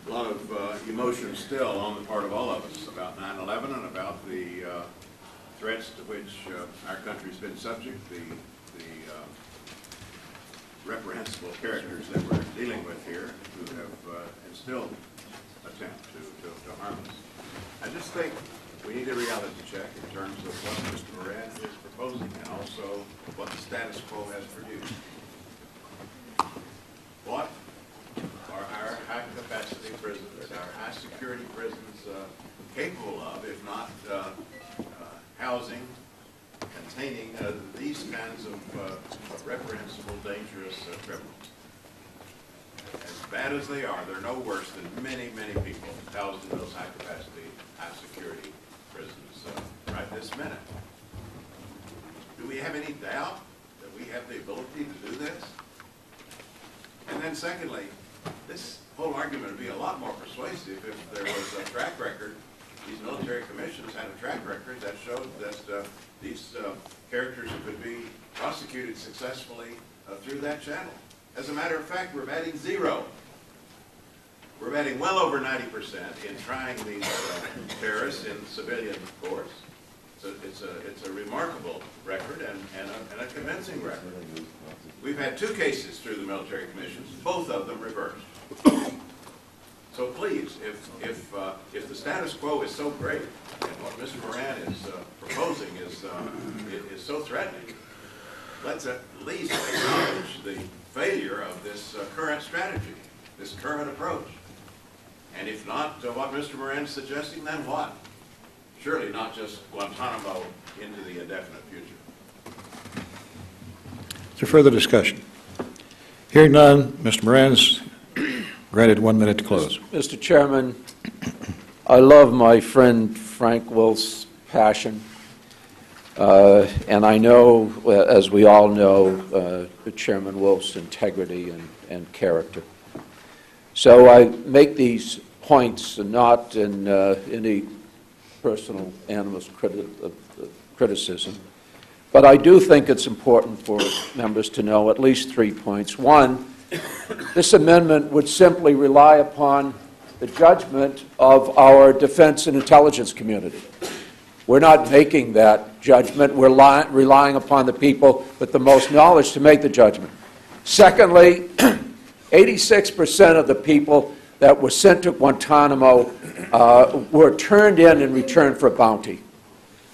a lot of emotion still on the part of all of us about 9/11 and about the threats to which our country's been subject, the reprehensible characters that we're dealing with here who have instilled attempt to harm us. I just think we need a reality check in terms of what Mr. Moran is proposing and also what the status quo has produced. What are our high-capacity prisons, our high-security security prisons capable of, if not housing, containing these kinds of reprehensible, dangerous criminals. As bad as they are, they're no worse than many, many people housed in those high-capacity, high-security prisons right this minute. Do we have any doubt that we have the ability to do this? And then secondly, this whole argument would be a lot more persuasive if there was a track record. These military commissions had a track record that showed that these characters could be prosecuted successfully through that channel. As a matter of fact, we're batting 0. We're batting well over 90% in trying these terrorists in civilian courts. So it's a remarkable record and a convincing record. We've had 2 cases through the military commissions, both of them reversed. So please, if the status quo is so great and what Mr. Moran is proposing is so threatening, let's at least acknowledge the failure of this current strategy, this current approach. And if not what Mr. Moran is suggesting, then what? Surely not just Guantanamo into the indefinite future. Is there further discussion? Hearing none, Mr. Moran's granted 1 minute to close. Mr. Chairman, I love my friend Frank Wolf's passion. And I know, as we all know, Chairman Wolf's integrity and character. So I make these points not in any personal animus criticism, but I do think it's important for members to know at least 3 points. One, this amendment would simply rely upon the judgment of our defense and intelligence community. We're not making that judgment. We're relying upon the people with the most knowledge to make the judgment. Secondly, 86% of the people that were sent to Guantanamo were turned in return for bounty.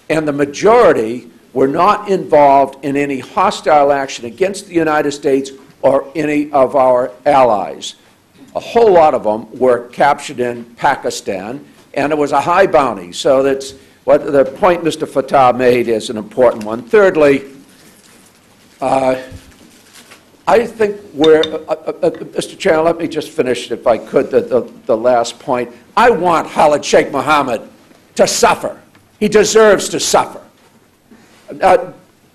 And the majority were not involved in any hostile action against the United States or any of our allies. A whole lot of them were captured in Pakistan, and it was a high bounty. So that's what the point Mr. Fatah made is an important one. Thirdly, I think we're, Mr. Chairman, let me just finish, if I could, the last point. I want Khalid Sheikh Mohammed to suffer. He deserves to suffer.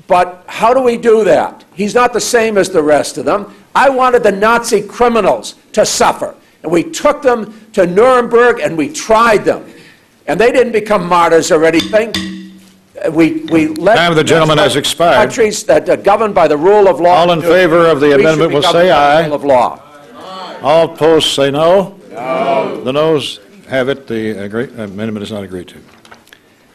But how do we do that? He's not the same as the rest of them. I wanted the Nazi criminals to suffer. And we took them to Nuremberg and we tried them. And they didn't become martyrs or anything. We let Time of the gentleman has expired. Countries that are governed by the rule of law. All in favor of the amendment will say aye. Rule of law. All opposed say no. No. The noes have it. The amendment is not agreed to.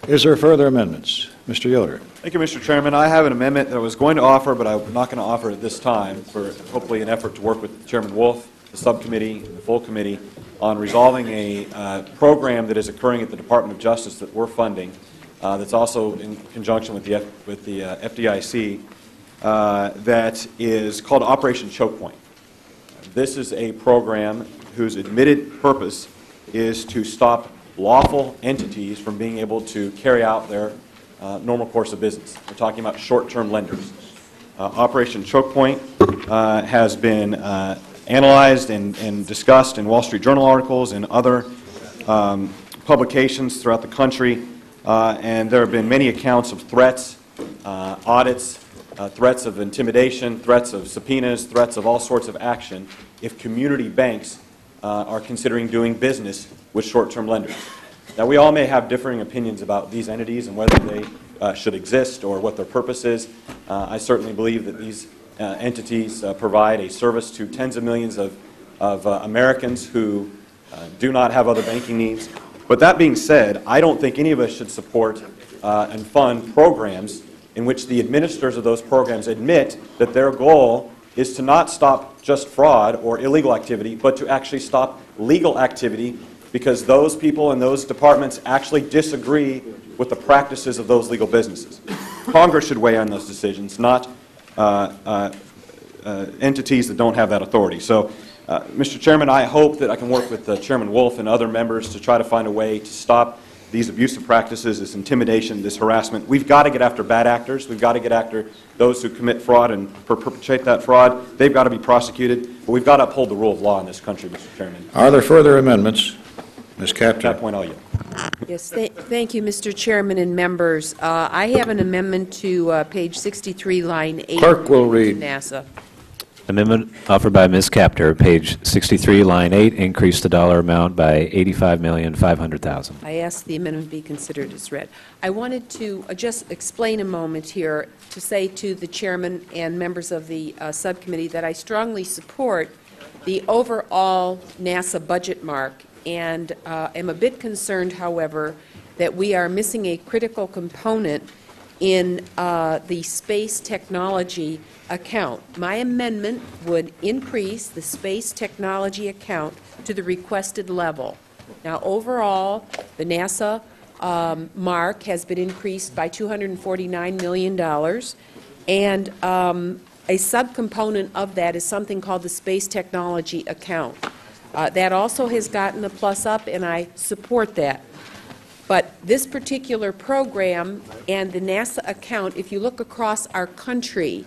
Is there further amendments? Mr. Yoder. Thank you, Mr. Chairman. I have an amendment that I was going to offer, but I'm not going to offer at this time for hopefully an effort to work with Chairman Wolf, the subcommittee, and the full committee on resolving a program that is occurring at the Department of Justice that we're funding. That's also in conjunction with the FDIC, that is called Operation Chokepoint. This is a program whose admitted purpose is to stop lawful entities from being able to carry out their normal course of business. We're talking about short-term lenders. Operation Chokepoint has been analyzed and discussed in Wall Street Journal articles and other publications throughout the country. And there have been many accounts of threats, audits, threats of intimidation, threats of subpoenas, threats of all sorts of action if community banks are considering doing business with short-term lenders. Now, we all may have differing opinions about these entities and whether they should exist or what their purpose is. I certainly believe that these entities provide a service to tens of millions of Americans who do not have other banking needs. But that being said, I don't think any of us should support and fund programs in which the administrators of those programs admit that their goal is to not stop just fraud or illegal activity, but to actually stop legal activity because those people in those departments actually disagree with the practices of those legal businesses. Congress should weigh on those decisions, not entities that don't have that authority. So Mr. Chairman, I hope that I can work with Chairman Wolf and other members to try to find a way to stop these abusive practices, this intimidation, this harassment. We've got to get after bad actors. We've got to get after those who commit fraud and perpetrate that fraud. They've got to be prosecuted. But we've got to uphold the rule of law in this country, Mr. Chairman. Are there further amendments? Ms. Captain. At that point, I'll yield. Yes, thank you, Mr. Chairman and members. I have an amendment to page 63, line 8. Clerk will read. NASA. Amendment offered by Ms. Capter, page 63, line 8, increase the dollar amount by $85,500,000. I ask the amendment be considered as read. I wanted to just explain a moment here to say to the chairman and members of the subcommittee that I strongly support the overall NASA budget mark, and am a bit concerned, however, that we are missing a critical component in the space technology account. My amendment would increase the space technology account to the requested level. Now, overall, the NASA mark has been increased by $249 million, and a subcomponent of that is something called the space technology account. That also has gotten a plus up, and I support that. But this particular program and the NASA account, if you look across our country,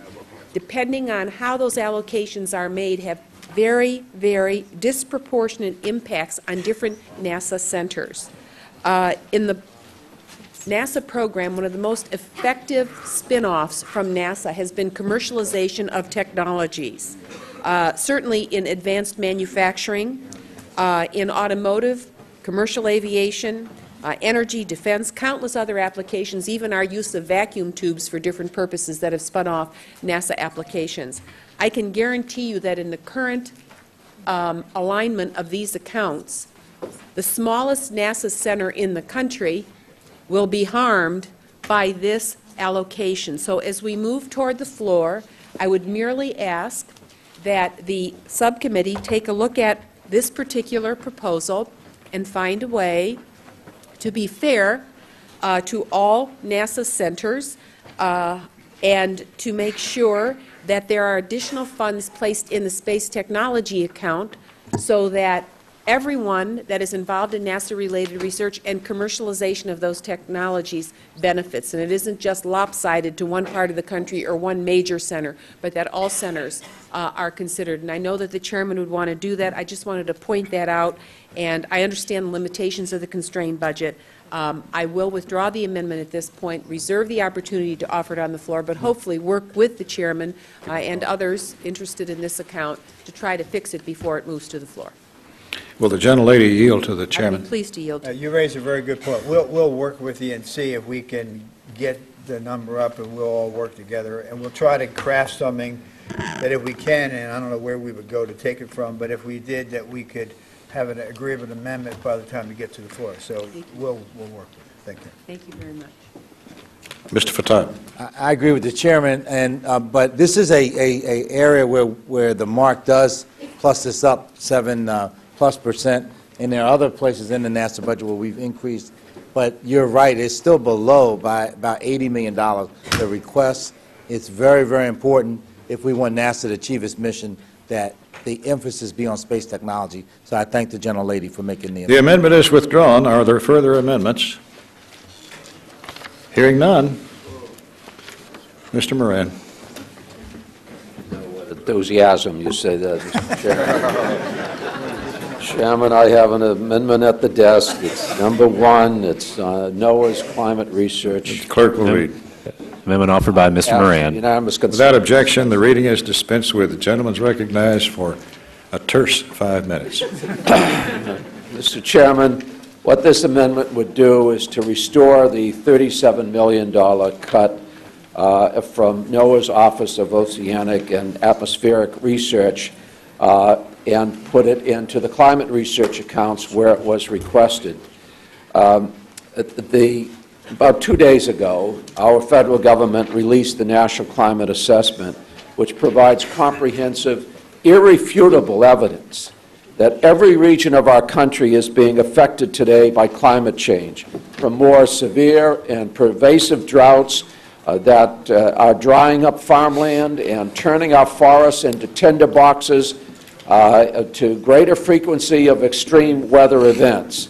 depending on how those allocations are made, have very, very disproportionate impacts on different NASA centers. In the NASA program, one of the most effective spin-offs from NASA has been commercialization of technologies. Certainly in advanced manufacturing, in automotive, commercial aviation, energy, defense, countless other applications, even our use of vacuum tubes for different purposes that have spun off NASA applications. I can guarantee you that in the current alignment of these accounts, the smallest NASA center in the country will be harmed by this allocation. So as we move toward the floor, I would merely ask that the subcommittee take a look at this particular proposal and find a way to be fair to all NASA centers and to make sure that there are additional funds placed in the space technology account so that everyone that is involved in NASA-related research and commercialization of those technologies benefits. And it isn't just lopsided to one part of the country or one major center, but that all centers are considered. And I know that the chairman would want to do that. I just wanted to point that out. And I understand the limitations of the constrained budget. I will withdraw the amendment at this point, reserve the opportunity to offer it on the floor, but hopefully work with the chairman and others interested in this account to try to fix it before it moves to the floor. Will the gentlelady yield to the chairman? I'd be pleased to yield. You raise a very good point. We'll work with you and see if we can get the number up, and we'll all work together, and we'll try to craft something that if we can, and I don't know where we would go to take it from, but if we did, that we could have an agreeable amendment by the time we get to the floor. So we'll work with it. Thank you. Thank you very much. Mr. Fatah. I agree with the chairman, and but this is a area where the mark does plus this up 7+%, and there are other places in the NASA budget where we've increased. But you're right; it's still below by about $80 million. The request, it's very, very important if we want NASA to achieve its mission that the emphasis be on space technology. So I thank the gentlelady for making the amendment. The amendment is withdrawn. Are there further amendments? Hearing none. Mr. Moran. Enthusiasm, you say that, Mr. Chairman. Chairman, I have an amendment at the desk. It's number 1. It's NOAA's climate research. The clerk will read. Amendment offered by Mr. Moran. Unanimous consent. Without objection, the reading is dispensed with. The gentleman is recognized for a terse 5 minutes. Mr. Chairman, what this amendment would do is to restore the $37 million cut from NOAA's Office of Oceanic and Atmospheric Research and put it into the climate research accounts where it was requested. About 2 days ago, our federal government released the National Climate Assessment, which provides comprehensive, irrefutable evidence that every region of our country is being affected today by climate change, from more severe and pervasive droughts that are drying up farmland and turning our forests into tinderboxes, to greater frequency of extreme weather events.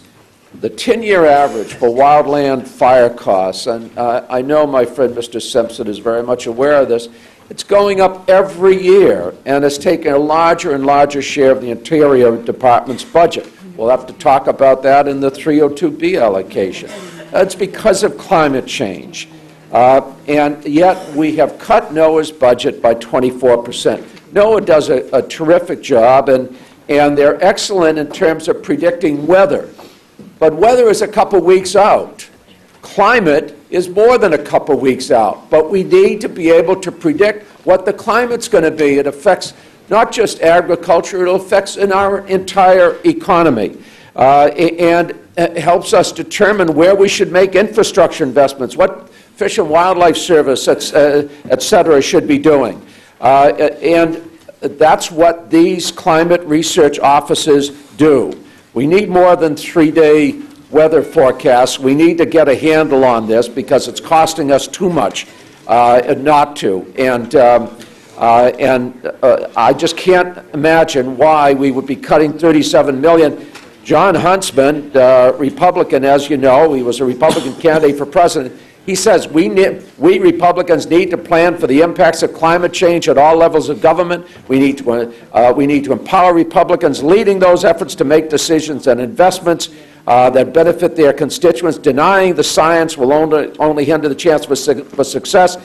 The 10-year average for wildland fire costs, and I know my friend Mr. Simpson is very much aware of this, it's going up every year, and it's taking a larger and larger share of the Interior Department's budget. We'll have to talk about that in the 302B allocation. It's because of climate change. And yet we have cut NOAA's budget by 24%. NOAA does a terrific job, and they're excellent in terms of predicting weather. But weather is a couple weeks out. Climate is more than a couple weeks out. But we need to be able to predict what the climate's going to be. It affects not just agriculture, it affects in our entire economy. And it helps us determine where we should make infrastructure investments, what Fish and Wildlife Service, et cetera, should be doing. And that's what these climate research offices do. We need more than 3-day weather forecasts. We need to get a handle on this because it's costing us too much not to. And I just can't imagine why we would be cutting $37 million. John Huntsman, Republican, as you know, he was a Republican candidate for president. He says we Republicans need to plan for the impacts of climate change at all levels of government. We need to empower Republicans leading those efforts to make decisions and investments that benefit their constituents. Denying the science will only hinder the chance for success.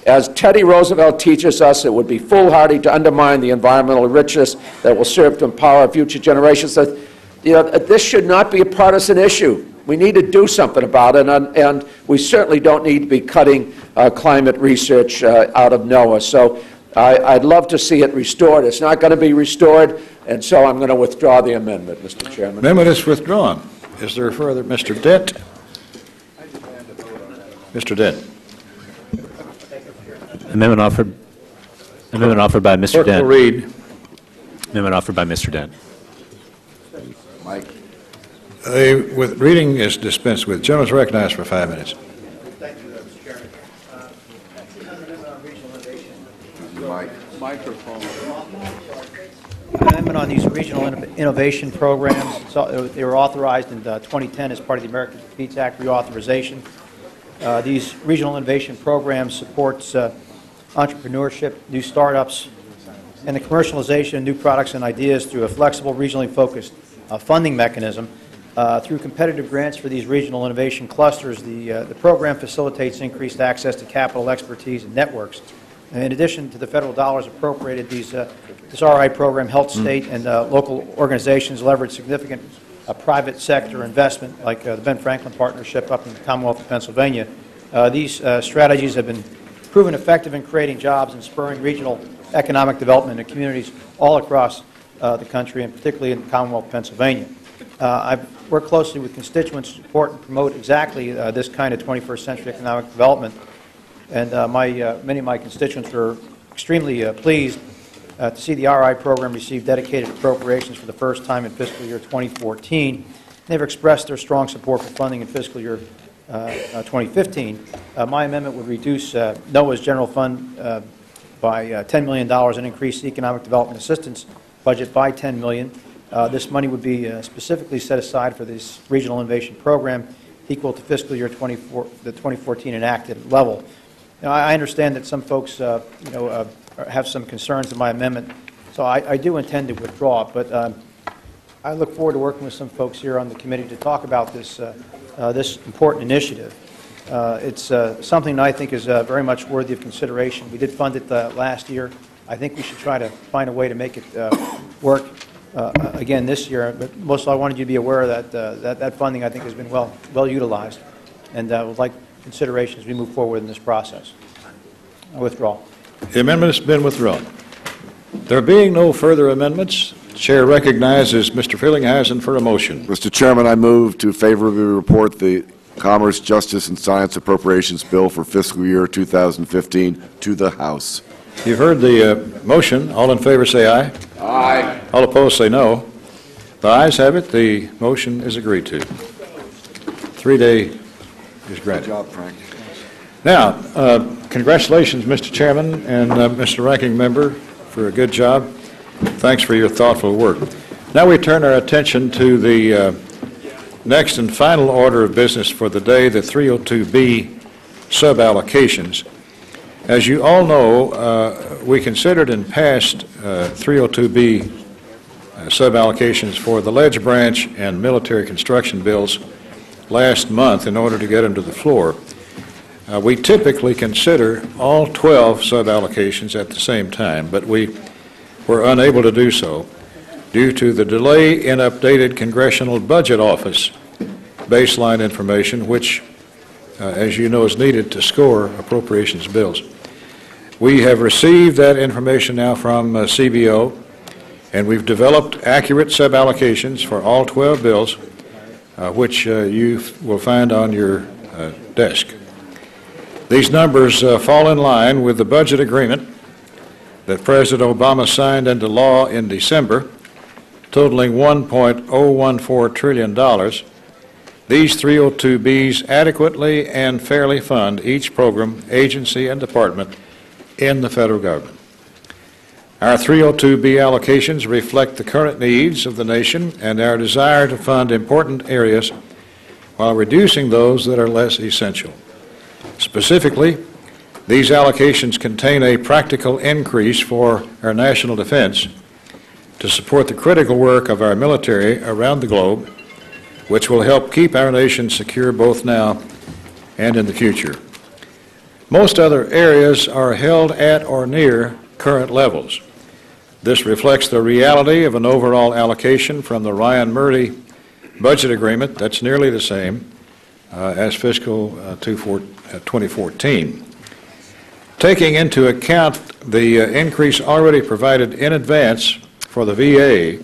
As Teddy Roosevelt teaches us, it would be foolhardy to undermine the environmental richness that will serve to empower future generations. So, this should not be a partisan issue. We need to do something about it, and we certainly don't need to be cutting climate research out of NOAA. So I'd love to see it restored. It's not going to be restored, and so I'm going to withdraw the amendment, Mr. Chairman. Amendment is withdrawn. Is there further? Mr. Dent? Mr. Dent. Amendment offered by Mr. Clerk Dent. will read. Amendment offered by Mr. Dent. Mike. With reading is dispensed with. Gentleman is recognized for 5 minutes. Thank you, Mr. Chairman. Mike. Microphone. Amendment on these regional innovation programs. So they were authorized in 2010 as part of the American Peace Act reauthorization. These regional innovation programs supports entrepreneurship, new startups, and the commercialization of new products and ideas through a flexible, regionally focused funding mechanism. Through competitive grants for these regional innovation clusters, the program facilitates increased access to capital, expertise, and networks. In addition to the federal dollars appropriated, this RI program helps state and local organizations leverage significant private sector investment, like the Ben Franklin Partnership up in the Commonwealth of Pennsylvania. These strategies have been proven effective in creating jobs and spurring regional economic development in communities all across the country, and particularly in the Commonwealth of Pennsylvania. I've worked closely with constituents to support and promote exactly this kind of 21st century economic development, and many of my constituents were extremely pleased to see the RI program receive dedicated appropriations for the first time in fiscal year 2014. They've expressed their strong support for funding in fiscal year 2015. My amendment would reduce NOAA's general fund by $10 million and increase the economic development assistance budget by $10 million. This money would be specifically set aside for this regional innovation program, equal to fiscal year 2014 enacted level. Now, I understand that some folks, have some concerns in my amendment, so I do intend to withdraw. But I look forward to working with some folks here on the committee to talk about this this important initiative. It's something that I think is very much worthy of consideration. We did fund it last year. I think we should try to find a way to make it work again this year. But most of all, I wanted you to be aware that that funding, I think, has been well utilized, and would like consideration as we move forward in this process. I withdraw. The amendment has been withdrawn. There being no further amendments, the Chair recognizes Mr. Frelinghuysen for a motion. Mr. Chairman, I move to favorably report the Commerce, Justice, and Science Appropriations Bill for fiscal year 2015 to the House. You've heard the motion. All in favor say aye. Aye. All opposed say no. The ayes have it. The motion is agreed to. 3-day is granted. Good job, Frank. Now, congratulations, Mr. Chairman and Mr. Ranking Member, for a good job. thanks for your thoughtful work. Now we turn our attention to the next and final order of business for the day, the 302B suballocations. As you all know, we considered in past 302B suballocations for the ledge branch and military construction bills last month in order to get them to the floor. We typically consider all 12 suballocations at the same time, but we were unable to do so due to the delay in updated Congressional Budget Office baseline information, which, as you know, is needed to score appropriations bills. We have received that information now from CBO, and we've developed accurate suballocations for all 12 bills, which you will find on your desk. These numbers fall in line with the budget agreement that President Obama signed into law in December, totaling $1.014 trillion. These 302Bs adequately and fairly fund each program, agency, and department in the federal government. Our 302B allocations reflect the current needs of the nation and our desire to fund important areas while reducing those that are less essential. Specifically, these allocations contain a practical increase for our national defense to support the critical work of our military around the globe, which will help keep our nation secure both now and in the future. Most other areas are held at or near current levels. This reflects the reality of an overall allocation from the Ryan-Murray budget agreement that's nearly the same as fiscal 2014. Taking into account the increase already provided in advance for the VA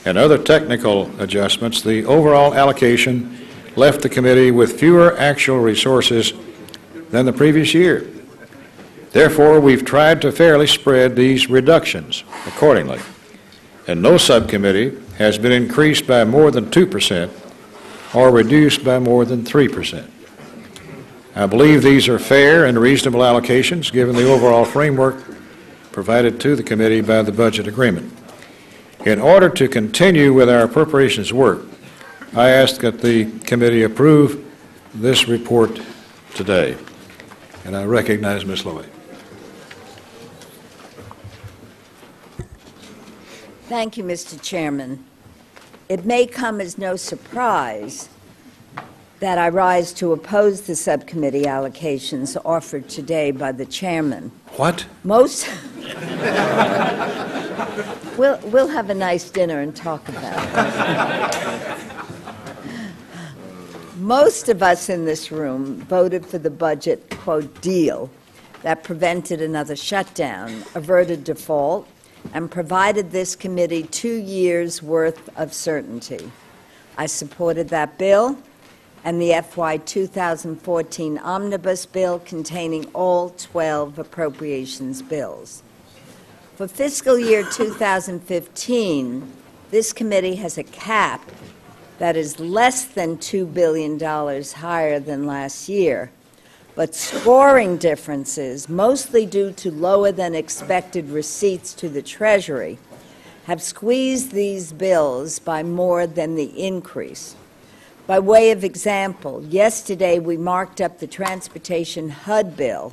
and other technical adjustments, the overall allocation left the committee with fewer actual resources than the previous year. Therefore, we've tried to fairly spread these reductions accordingly, and no subcommittee has been increased by more than 2% or reduced by more than 3%. I believe these are fair and reasonable allocations given the overall framework provided to the committee by the budget agreement. In order to continue with our appropriations work, I ask that the committee approve this report today. And I recognize Ms. Lowy. Thank you, Mr. Chairman. It may come as no surprise that I rise to oppose the subcommittee allocations offered today by the chairman. What? We'll have a nice dinner and talk about it. Most of us in this room voted for the budget, quote, deal that prevented another shutdown, averted default, and provided this committee 2 years' worth of certainty. I supported that bill and the FY 2014 omnibus bill containing all 12 appropriations bills. For fiscal year 2015, this committee has a cap that is less than $2 billion higher than last year, but scoring differences, mostly due to lower than expected receipts to the Treasury, have squeezed these bills by more than the increase. By way of example, yesterday we marked up the Transportation HUD bill,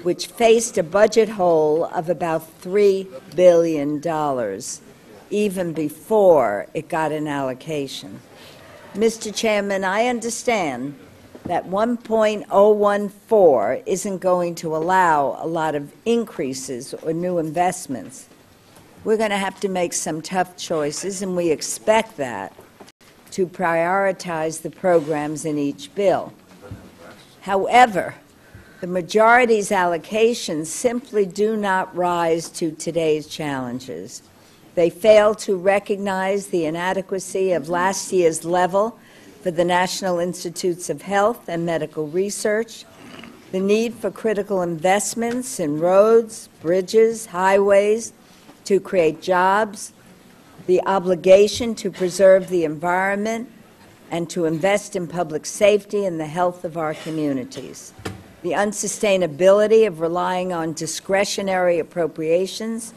which faced a budget hole of about $3 billion, even before it got an allocation. Mr. Chairman, I understand that 1.014 isn't going to allow a lot of increases or new investments. We're going to have to make some tough choices, and we expect that, to prioritize the programs in each bill. However, the majority's allocations simply do not rise to today's challenges. They fail to recognize the inadequacy of last year's level for the National Institutes of Health and Medical Research, the need for critical investments in roads, bridges, highways to create jobs, the obligation to preserve the environment and to invest in public safety and the health of our communities, the unsustainability of relying on discretionary appropriations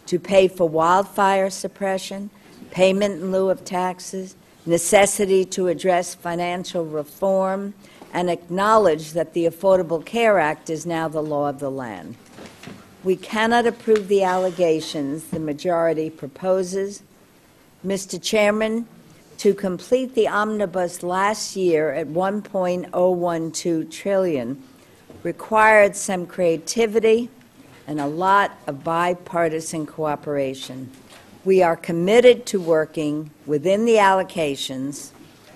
to pay for wildfire suppression, payment in lieu of taxes, necessity to address financial reform, and acknowledge that the Affordable Care Act is now the law of the land. We cannot approve the allegations the majority proposes. Mr. Chairman, to complete the omnibus last year at $1.012 trillion required some creativity and a lot of bipartisan cooperation. We are committed to working within the allocations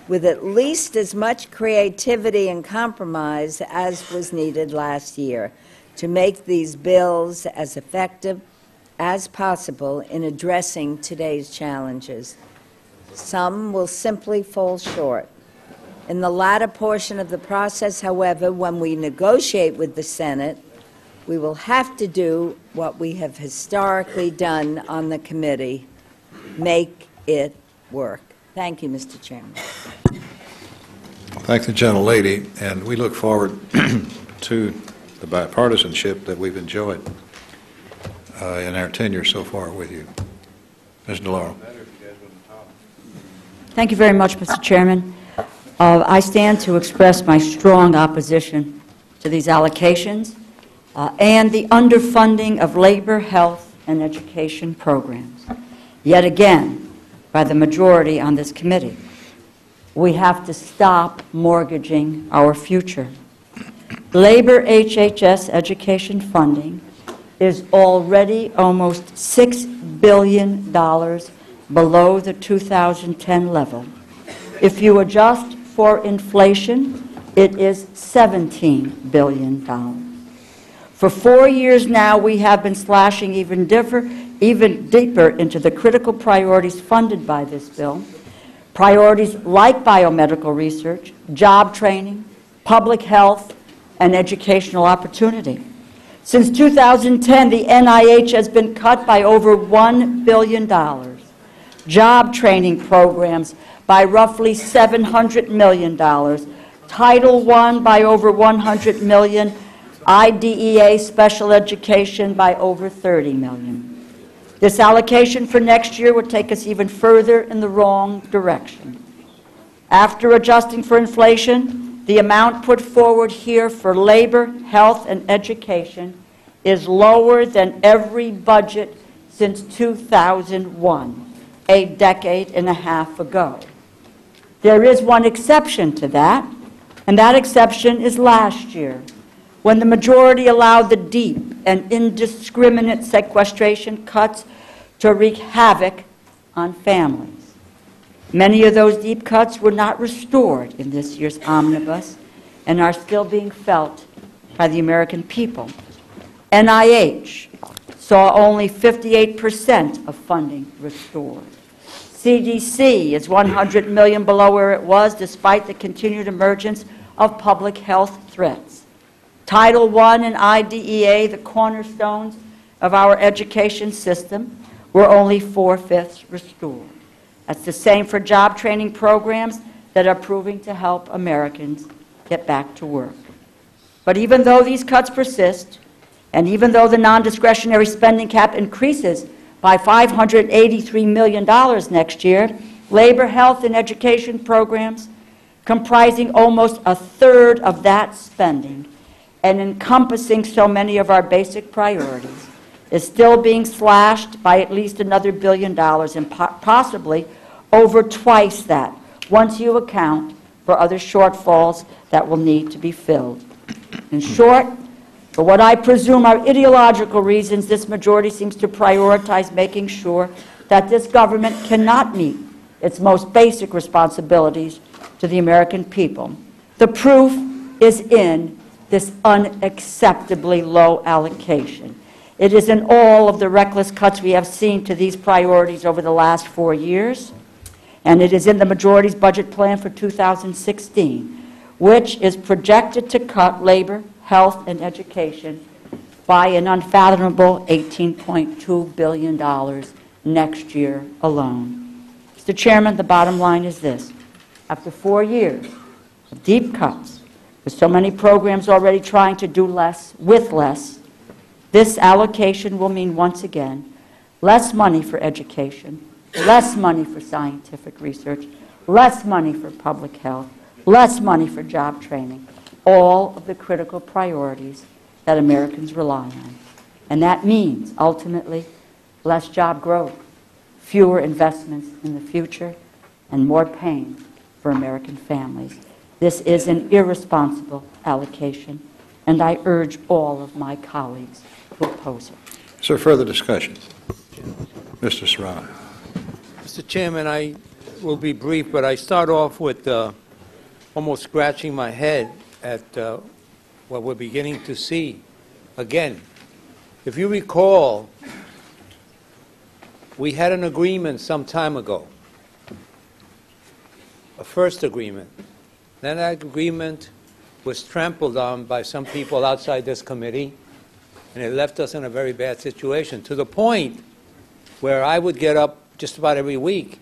with at least as much creativity and compromise as was needed last year to make these bills as effective as possible in addressing today's challenges. Some will simply fall short. In the latter portion of the process, however, when we negotiate with the Senate, we will have to do what we have historically done on the committee, make it work. Thank you, Mr. Chairman. Thank the gentlelady, and we look forward to the bipartisanship that we've enjoyed in our tenure so far with you. Ms. DeLauro. Thank you very much, Mr. Chairman. I stand to express my strong opposition to these allocations and the underfunding of labor, health, and education programs, yet again, by the majority on this committee. We have to stop mortgaging our future. Labor HHS education funding is already almost $6 billion below the 2010 level. If you adjust for inflation, it is $17 billion. For 4 years now, we have been slashing even deeper into the critical priorities funded by this bill, priorities like biomedical research, job training, public health, and educational opportunity. Since 2010, the NIH has been cut by over $1 billion, job training programs by roughly $700 million, Title I by over $100 million, IDEA special education by over $30 million. This allocation for next year would take us even further in the wrong direction. After adjusting for inflation, the amount put forward here for labor, health, and education is lower than every budget since 2001, a decade and a half ago. There is one exception to that, and that exception is last year, when the majority allowed the deep and indiscriminate sequestration cuts to wreak havoc on families. Many of those deep cuts were not restored in this year's omnibus and are still being felt by the American people. NIH saw only 58% of funding restored. CDC is $100 million below where it was despite the continued emergence of public health threats. Title I and IDEA, the cornerstones of our education system, were only 4/5 restored. That's the same for job training programs that are proving to help Americans get back to work. But even though these cuts persist, and even though the non-discretionary spending cap increases by $583 million next year, labor, health, and education programs, comprising almost a third of that spending and encompassing so many of our basic priorities, is still being slashed by at least another $1 billion and possibly over twice that, once you account for other shortfalls that will need to be filled. In short, for what I presume are ideological reasons, this majority seems to prioritize making sure that this government cannot meet its most basic responsibilities to the American people. The proof is in this unacceptably low allocation. It is in all of the reckless cuts we have seen to these priorities over the last 4 years, and it is in the majority's budget plan for 2016, which is projected to cut labor, health, and education by an unfathomable $18.2 billion next year alone. Mr. Chairman, the bottom line is this. After 4 years of deep cuts, with so many programs already trying to do less with less, this allocation will mean once again less money for education, less money for scientific research, less money for public health, less money for job training, all of the critical priorities that Americans rely on. And that means, ultimately, less job growth, fewer investments in the future, and more pain for American families. This is an irresponsible allocation, and I urge all of my colleagues to oppose it. Is there further discussion? Mr. Serrano. Mr. Chairman, I will be brief, but I start off with almost scratching my head at what we're beginning to see. Again, if you recall, we had an agreement some time ago, a first agreement. Then that agreement was trampled on by some people outside this committee, and it left us in a very bad situation, to the point where I would get up just about every week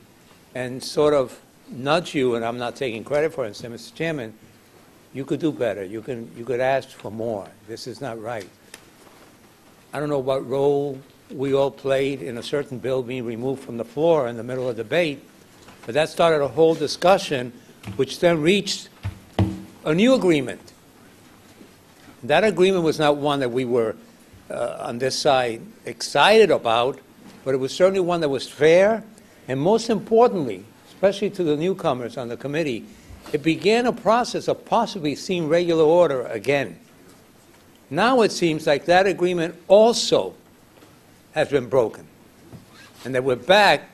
and sort of nudge you, and I'm not taking credit for it, and say, Mr. Chairman, you could do better. You could ask for more. This is not right. I don't know what role we all played in a certain bill being removed from the floor in the middle of debate, but that started a whole discussion, which then reached a new agreement. That agreement was not one that we were, on this side, excited about, but it was certainly one that was fair, and most importantly, especially to the newcomers on the committee, it began a process of possibly seeing regular order again. Now it seems like that agreement also has been broken, and that we're back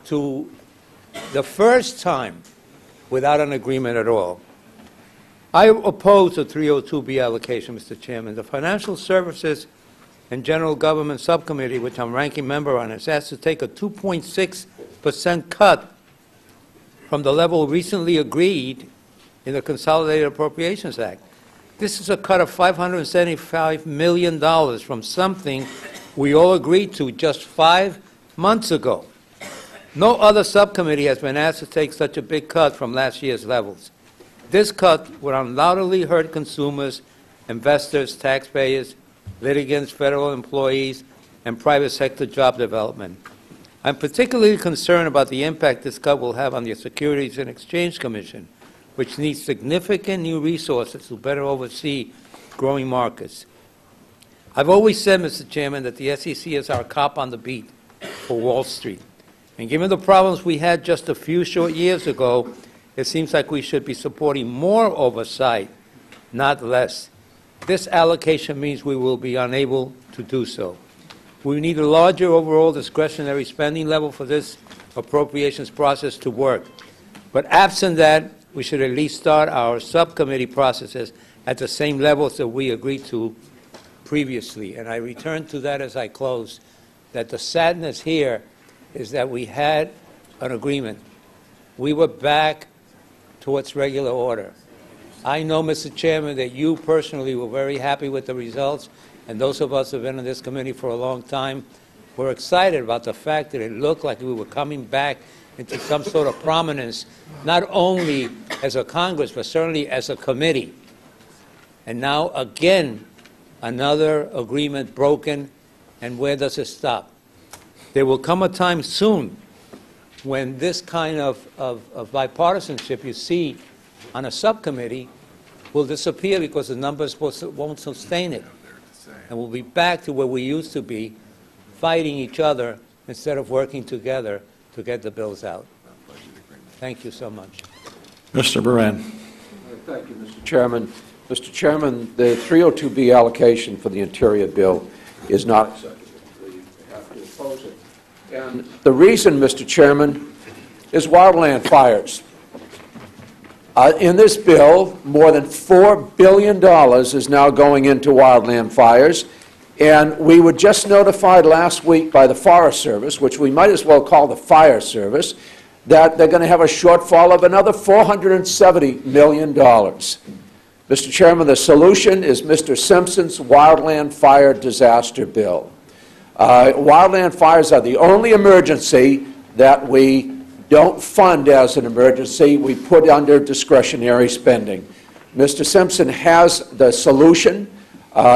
to the first time without an agreement at all. I oppose the 302B allocation, Mr. Chairman. The Financial Services and General Government Subcommittee, which I'm ranking member on, is asked to take a 2.6% cut from the level recently agreed in the Consolidated Appropriations Act. This is a cut of $575 million from something we all agreed to just 5 months ago. No other subcommittee has been asked to take such a big cut from last year's levels. This cut would undoubtedly hurt consumers, investors, taxpayers, litigants, federal employees, and private sector job development. I'm particularly concerned about the impact this cut will have on the Securities and Exchange Commission, which needs significant new resources to better oversee growing markets. I've always said, Mr. Chairman, that the SEC is our cop on the beat for Wall Street. And given the problems we had just a few short years ago, it seems like we should be supporting more oversight, not less. This allocation means we will be unable to do so. We need a larger overall discretionary spending level for this appropriations process to work. But absent that, we should at least start our subcommittee processes at the same levels that we agreed to previously. And I return to that as I close, that the sadness here is that we had an agreement. We were back towards regular order. I know, Mr. Chairman, that you personally were very happy with the results, and those of us who have been in this committee for a long time were excited about the fact that it looked like we were coming back into some sort of prominence, not only as a Congress, but certainly as a committee. And now, again, another agreement broken, and where does it stop? There will come a time soon when this kind of bipartisanship you see on a subcommittee will disappear because the numbers won't sustain it. And we'll be back to where we used to be, fighting each other instead of working together to get the bills out. Thank you so much. Mr. Moran. Thank you, Mr. Chairman. Mr. Chairman, the 302B allocation for the Interior bill is not acceptable. We have to oppose it. And the reason, Mr. Chairman, is wildland fires. In this bill, more than $4 billion is now going into wildland fires, and we were just notified last week by the Forest Service, which we might as well call the Fire Service, that they're going to have a shortfall of another $470 million. Mr. Chairman, the solution is Mr. Simpson's wildland fire disaster bill. Wildland fires are the only emergency that we don't fund as an emergency. We put under discretionary spending. Mr. Simpson has the solution.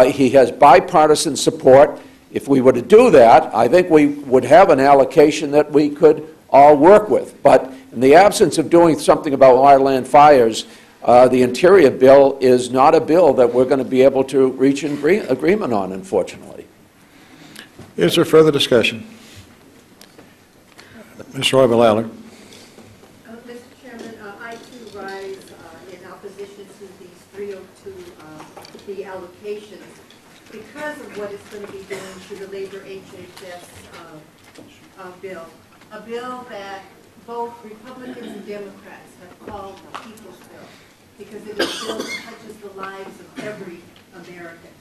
He has bipartisan support, if we were to do that, I think we would have an allocation that we could all work with. But in the absence of doing something about wildland fires, the Interior bill is not a bill that we're going to be able to reach an agreement on, unfortunately. Is there further discussion? Ms. Roybal-Allard. Mr. Chairman, I too rise in opposition to these 302 the allocations because of what it's going to be doing to the labor HHS bill, a bill that both Republicans and Democrats have called a people's bill because it is a bill that touches the lives of every American.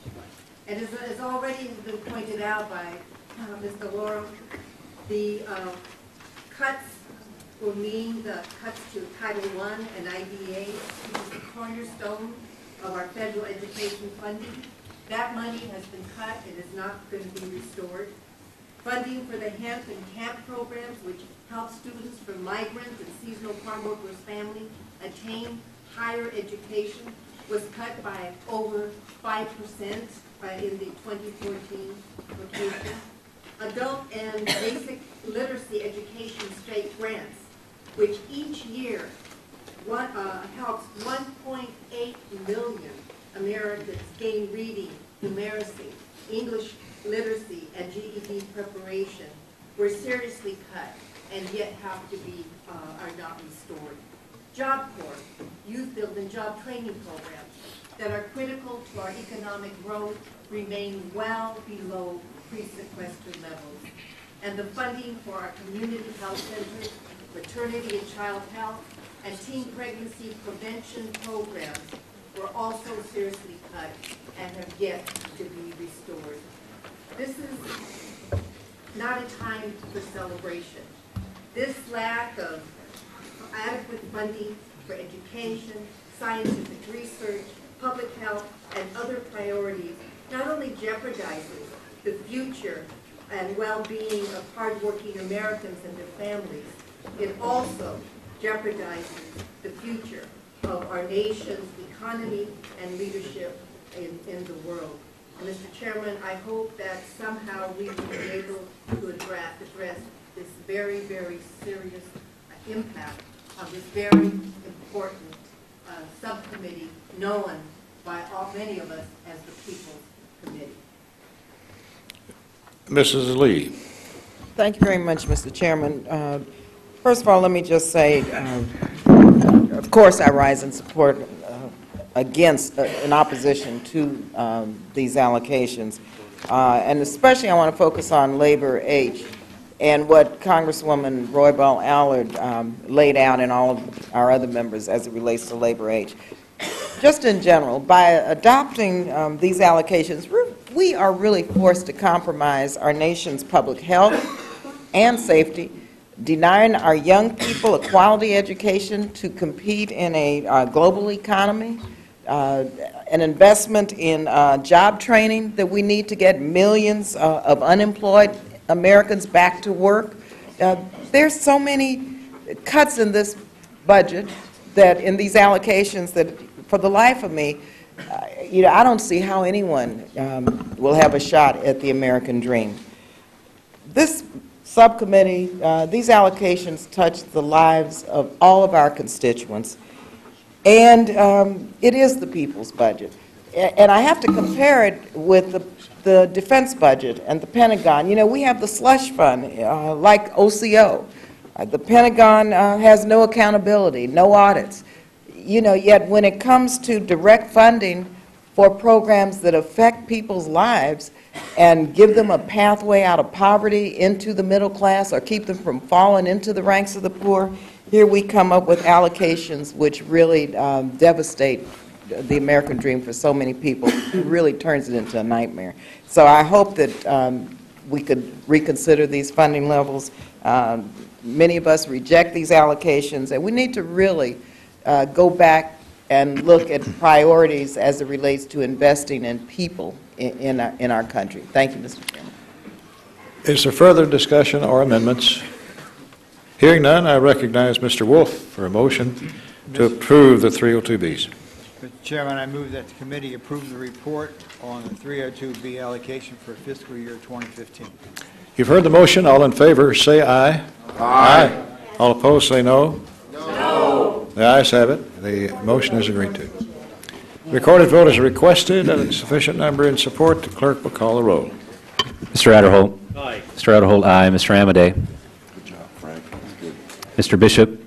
And as already been pointed out by Mr. Laurel, the cuts will mean the cuts to Title I and IDA, which is the cornerstone of our federal education funding. That money has been cut. It is not going to be restored. Funding for the hemp and camp programs, which help students from migrant and seasonal farm workers' families attain higher education, was cut by over 5% in the 2014 location. Adult and basic literacy education state grants, which each year helps 1.8 million Americans gain reading, numeracy, English literacy, and GED preparation, were seriously cut and yet have to be, are not restored. Job Corps, youth build and job training programs that are critical to our economic growth remain well below pre-sequester levels. And the funding for our community health centers, maternity and child health, and teen pregnancy prevention programs were also seriously cut and have yet to be restored. This is not a time for celebration. This lack of adequate funding for education, scientific research, public health, and other priorities not only jeopardizes the future and well-being of hardworking Americans and their families, it also jeopardizes the future of our nation's economy and leadership in the world. And Mr. Chairman, I hope that somehow we will be able to address this very, very serious impact of this very important subcommittee known by many of us as the People's Committee. Mrs. Lee. Thank you very much, Mr. Chairman. First of all, let me just say, of course, I rise in support against, in opposition to these allocations. And especially I want to focus on Labor H and what Congresswoman Roybal-Allard laid out and all of our other members as it relates to Labor H. Just in general, by adopting these allocations, we are really forced to compromise our nation's public health and safety, denying our young people a quality education to compete in a global economy, an investment in job training that we need to get millions of unemployed Americans back to work. There's so many cuts in this budget that in these allocations that for the life of me, I don't see how anyone will have a shot at the American dream. This subcommittee, these allocations touch the lives of all of our constituents, and it is the people's budget. And I have to compare it with the defense budget and the Pentagon. We have the slush fund, like OCO. The Pentagon has no accountability, no audits. Yet when it comes to direct funding for programs that affect people's lives and give them a pathway out of poverty into the middle class or keep them from falling into the ranks of the poor, here we come up with allocations which really devastate the American dream for so many people. It really turns it into a nightmare. So I hope that we could reconsider these funding levels. Many of us reject these allocations, and we need to really go back and look at priorities as it relates to investing in people in our country. Thank you, Mr. Chairman. Is there further discussion or amendments? Hearing none, I recognize Mr. Wolf for a motion to approve the 302Bs. Mr. Chairman, I move that the committee approve the report on the 302B allocation for fiscal year 2015. You've heard the motion. All in favor, say aye. Aye. All opposed, say no. No. The ayes have it. The motion is agreed to. Recorded vote is requested and a sufficient number in support. The clerk will call the roll. Mr. Adderholt. Aye. Mr. Adderholt, aye. Mr. Amadei. Good job, Frank. Good. Mr. Bishop.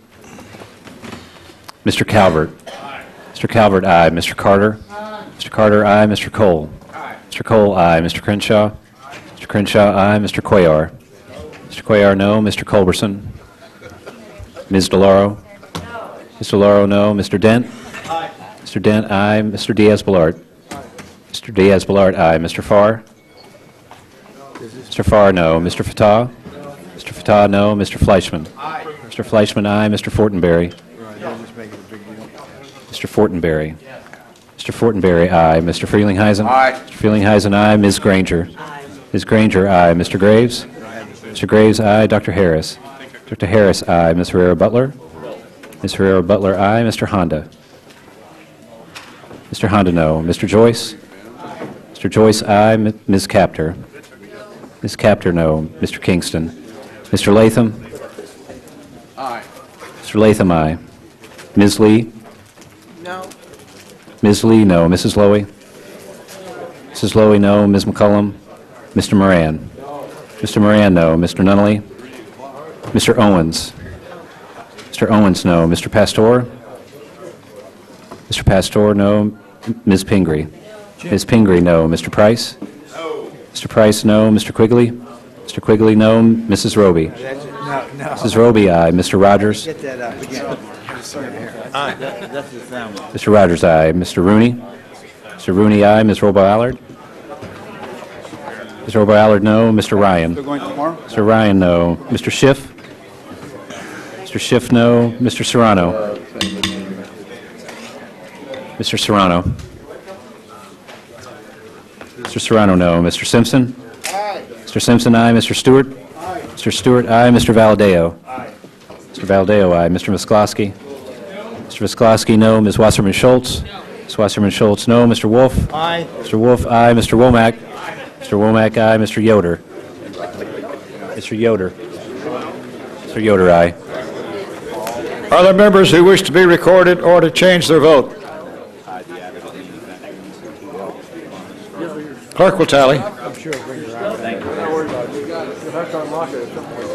Mr. Calvert. Aye. Mr. Calvert, aye. Mr. Carter. Aye. Mr. Carter, aye. Mr. Cole. Aye. Mr. Cole, aye. Mr. Crenshaw. Aye. Mr. Crenshaw, aye. Mr. Cuellar. Mr. Cuellar, no. Mr. Culberson. Ms. DeLauro. No. Ms. DeLauro, no. Mr. Dent. Aye. Mr. Dent, aye. Mr. Diaz-Balart. Aye. Mr. Diaz-Balart, aye. Mr. Farr. Mr. Farr, no. Mr. Fatah. No. Mr. Fatah, no. Mr. Fleischman. Aye. Mr. Fleischman, aye. Mr. Fortenberry. Mr. Fortenberry. Mr. Fortenberry, aye. Mr. Frelinghuysen. Aye. Mr. Frelinghuysen, aye. Ms. Granger. Aye. Ms. Granger, aye. Mr. Graves. Mr. Graves, aye. Dr. Harris. Dr. Harris, aye. Ms. Herrera-Butler. Ms. Herrera-Butler, aye. Mr. Honda. Mr. Honda, no. Mr. Joyce. Mr. Joyce, aye. Ms. Capter. Ms. Capter, no. Mr. Kingston. Mr. Latham. Aye. Mr. Latham, aye. Ms. Lee. No. Ms. Lee, no. Mrs. Lowy. Mrs. Lowy, no. Ms. McCullum. Mr. Moran. Mr. Moran, no. Mr. Nunnally. Mr. Owens. Mr. Owens, no. Mr. Pastor. Mr. Pastor, no. Ms. Pingree. Ms. Pingree, no. Mr. Price. Mr. Price, no. Mr. Quigley. Mr. Quigley, no. Mrs. Roby. Mrs. Roby, aye. Mr. Rogers. Get that up again. Aye. That's the sound. Mr. Rogers, aye. Mr. Rooney. Mr. Rooney, aye. Ms. Robo-Allard. Ms. Robo-Allard, no. Mr. Ryan. Still going tomorrow? Mr. Ryan, no. Mr. Schiff. Mr. Schiff, no. Mr. Serrano. Mr. Serrano. Mr. Serrano, no. Mr. Simpson. Aye. Mr. Simpson, aye. Mr. Stewart. Aye. Mr. Stewart, aye. Mr. Valadeo. Aye. Mr. Valadeo, aye. Mr. Misklowski. Mr. Misklowski, no. Ms. Wasserman Schultz. Ms. Wasserman Schultz, no. Mr. Wolf. Aye. Mr. Wolf, aye. Mr. Womack. Mr. Womack, aye. Mr. Yoder. Mr. Yoder. Mr. Yoder, aye. Are there members who wish to be recorded or to change their vote? Clerk will tally. I'm sure it'll bring her out. Thank you. You'll have to unlock it at some point.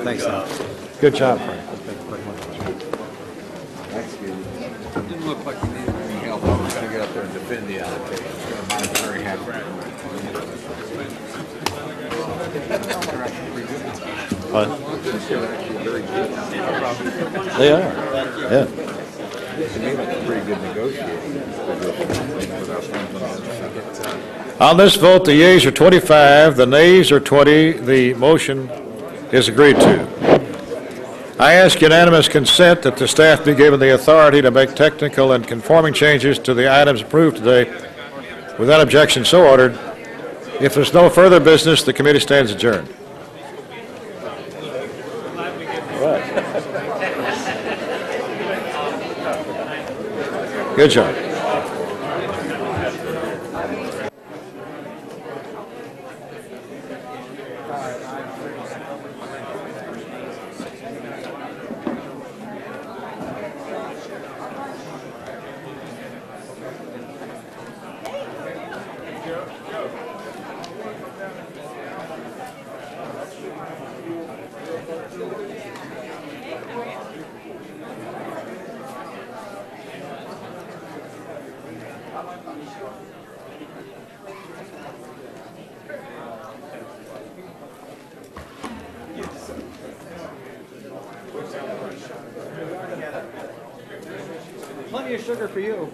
Thanks, Al. Good job, Frank. It didn't look like you needed any help. I was going to get up there and defend the allocation. I'm very happy. They are. Yeah. It made a pretty good negotiating. On this vote, the yeas are 25, the nays are 20. The motion is agreed to. I ask unanimous consent that the staff be given the authority to make technical and conforming changes to the items approved today. Without objection, so ordered. If there's no further business, the committee stands adjourned. Good job. Plenty of sugar for you.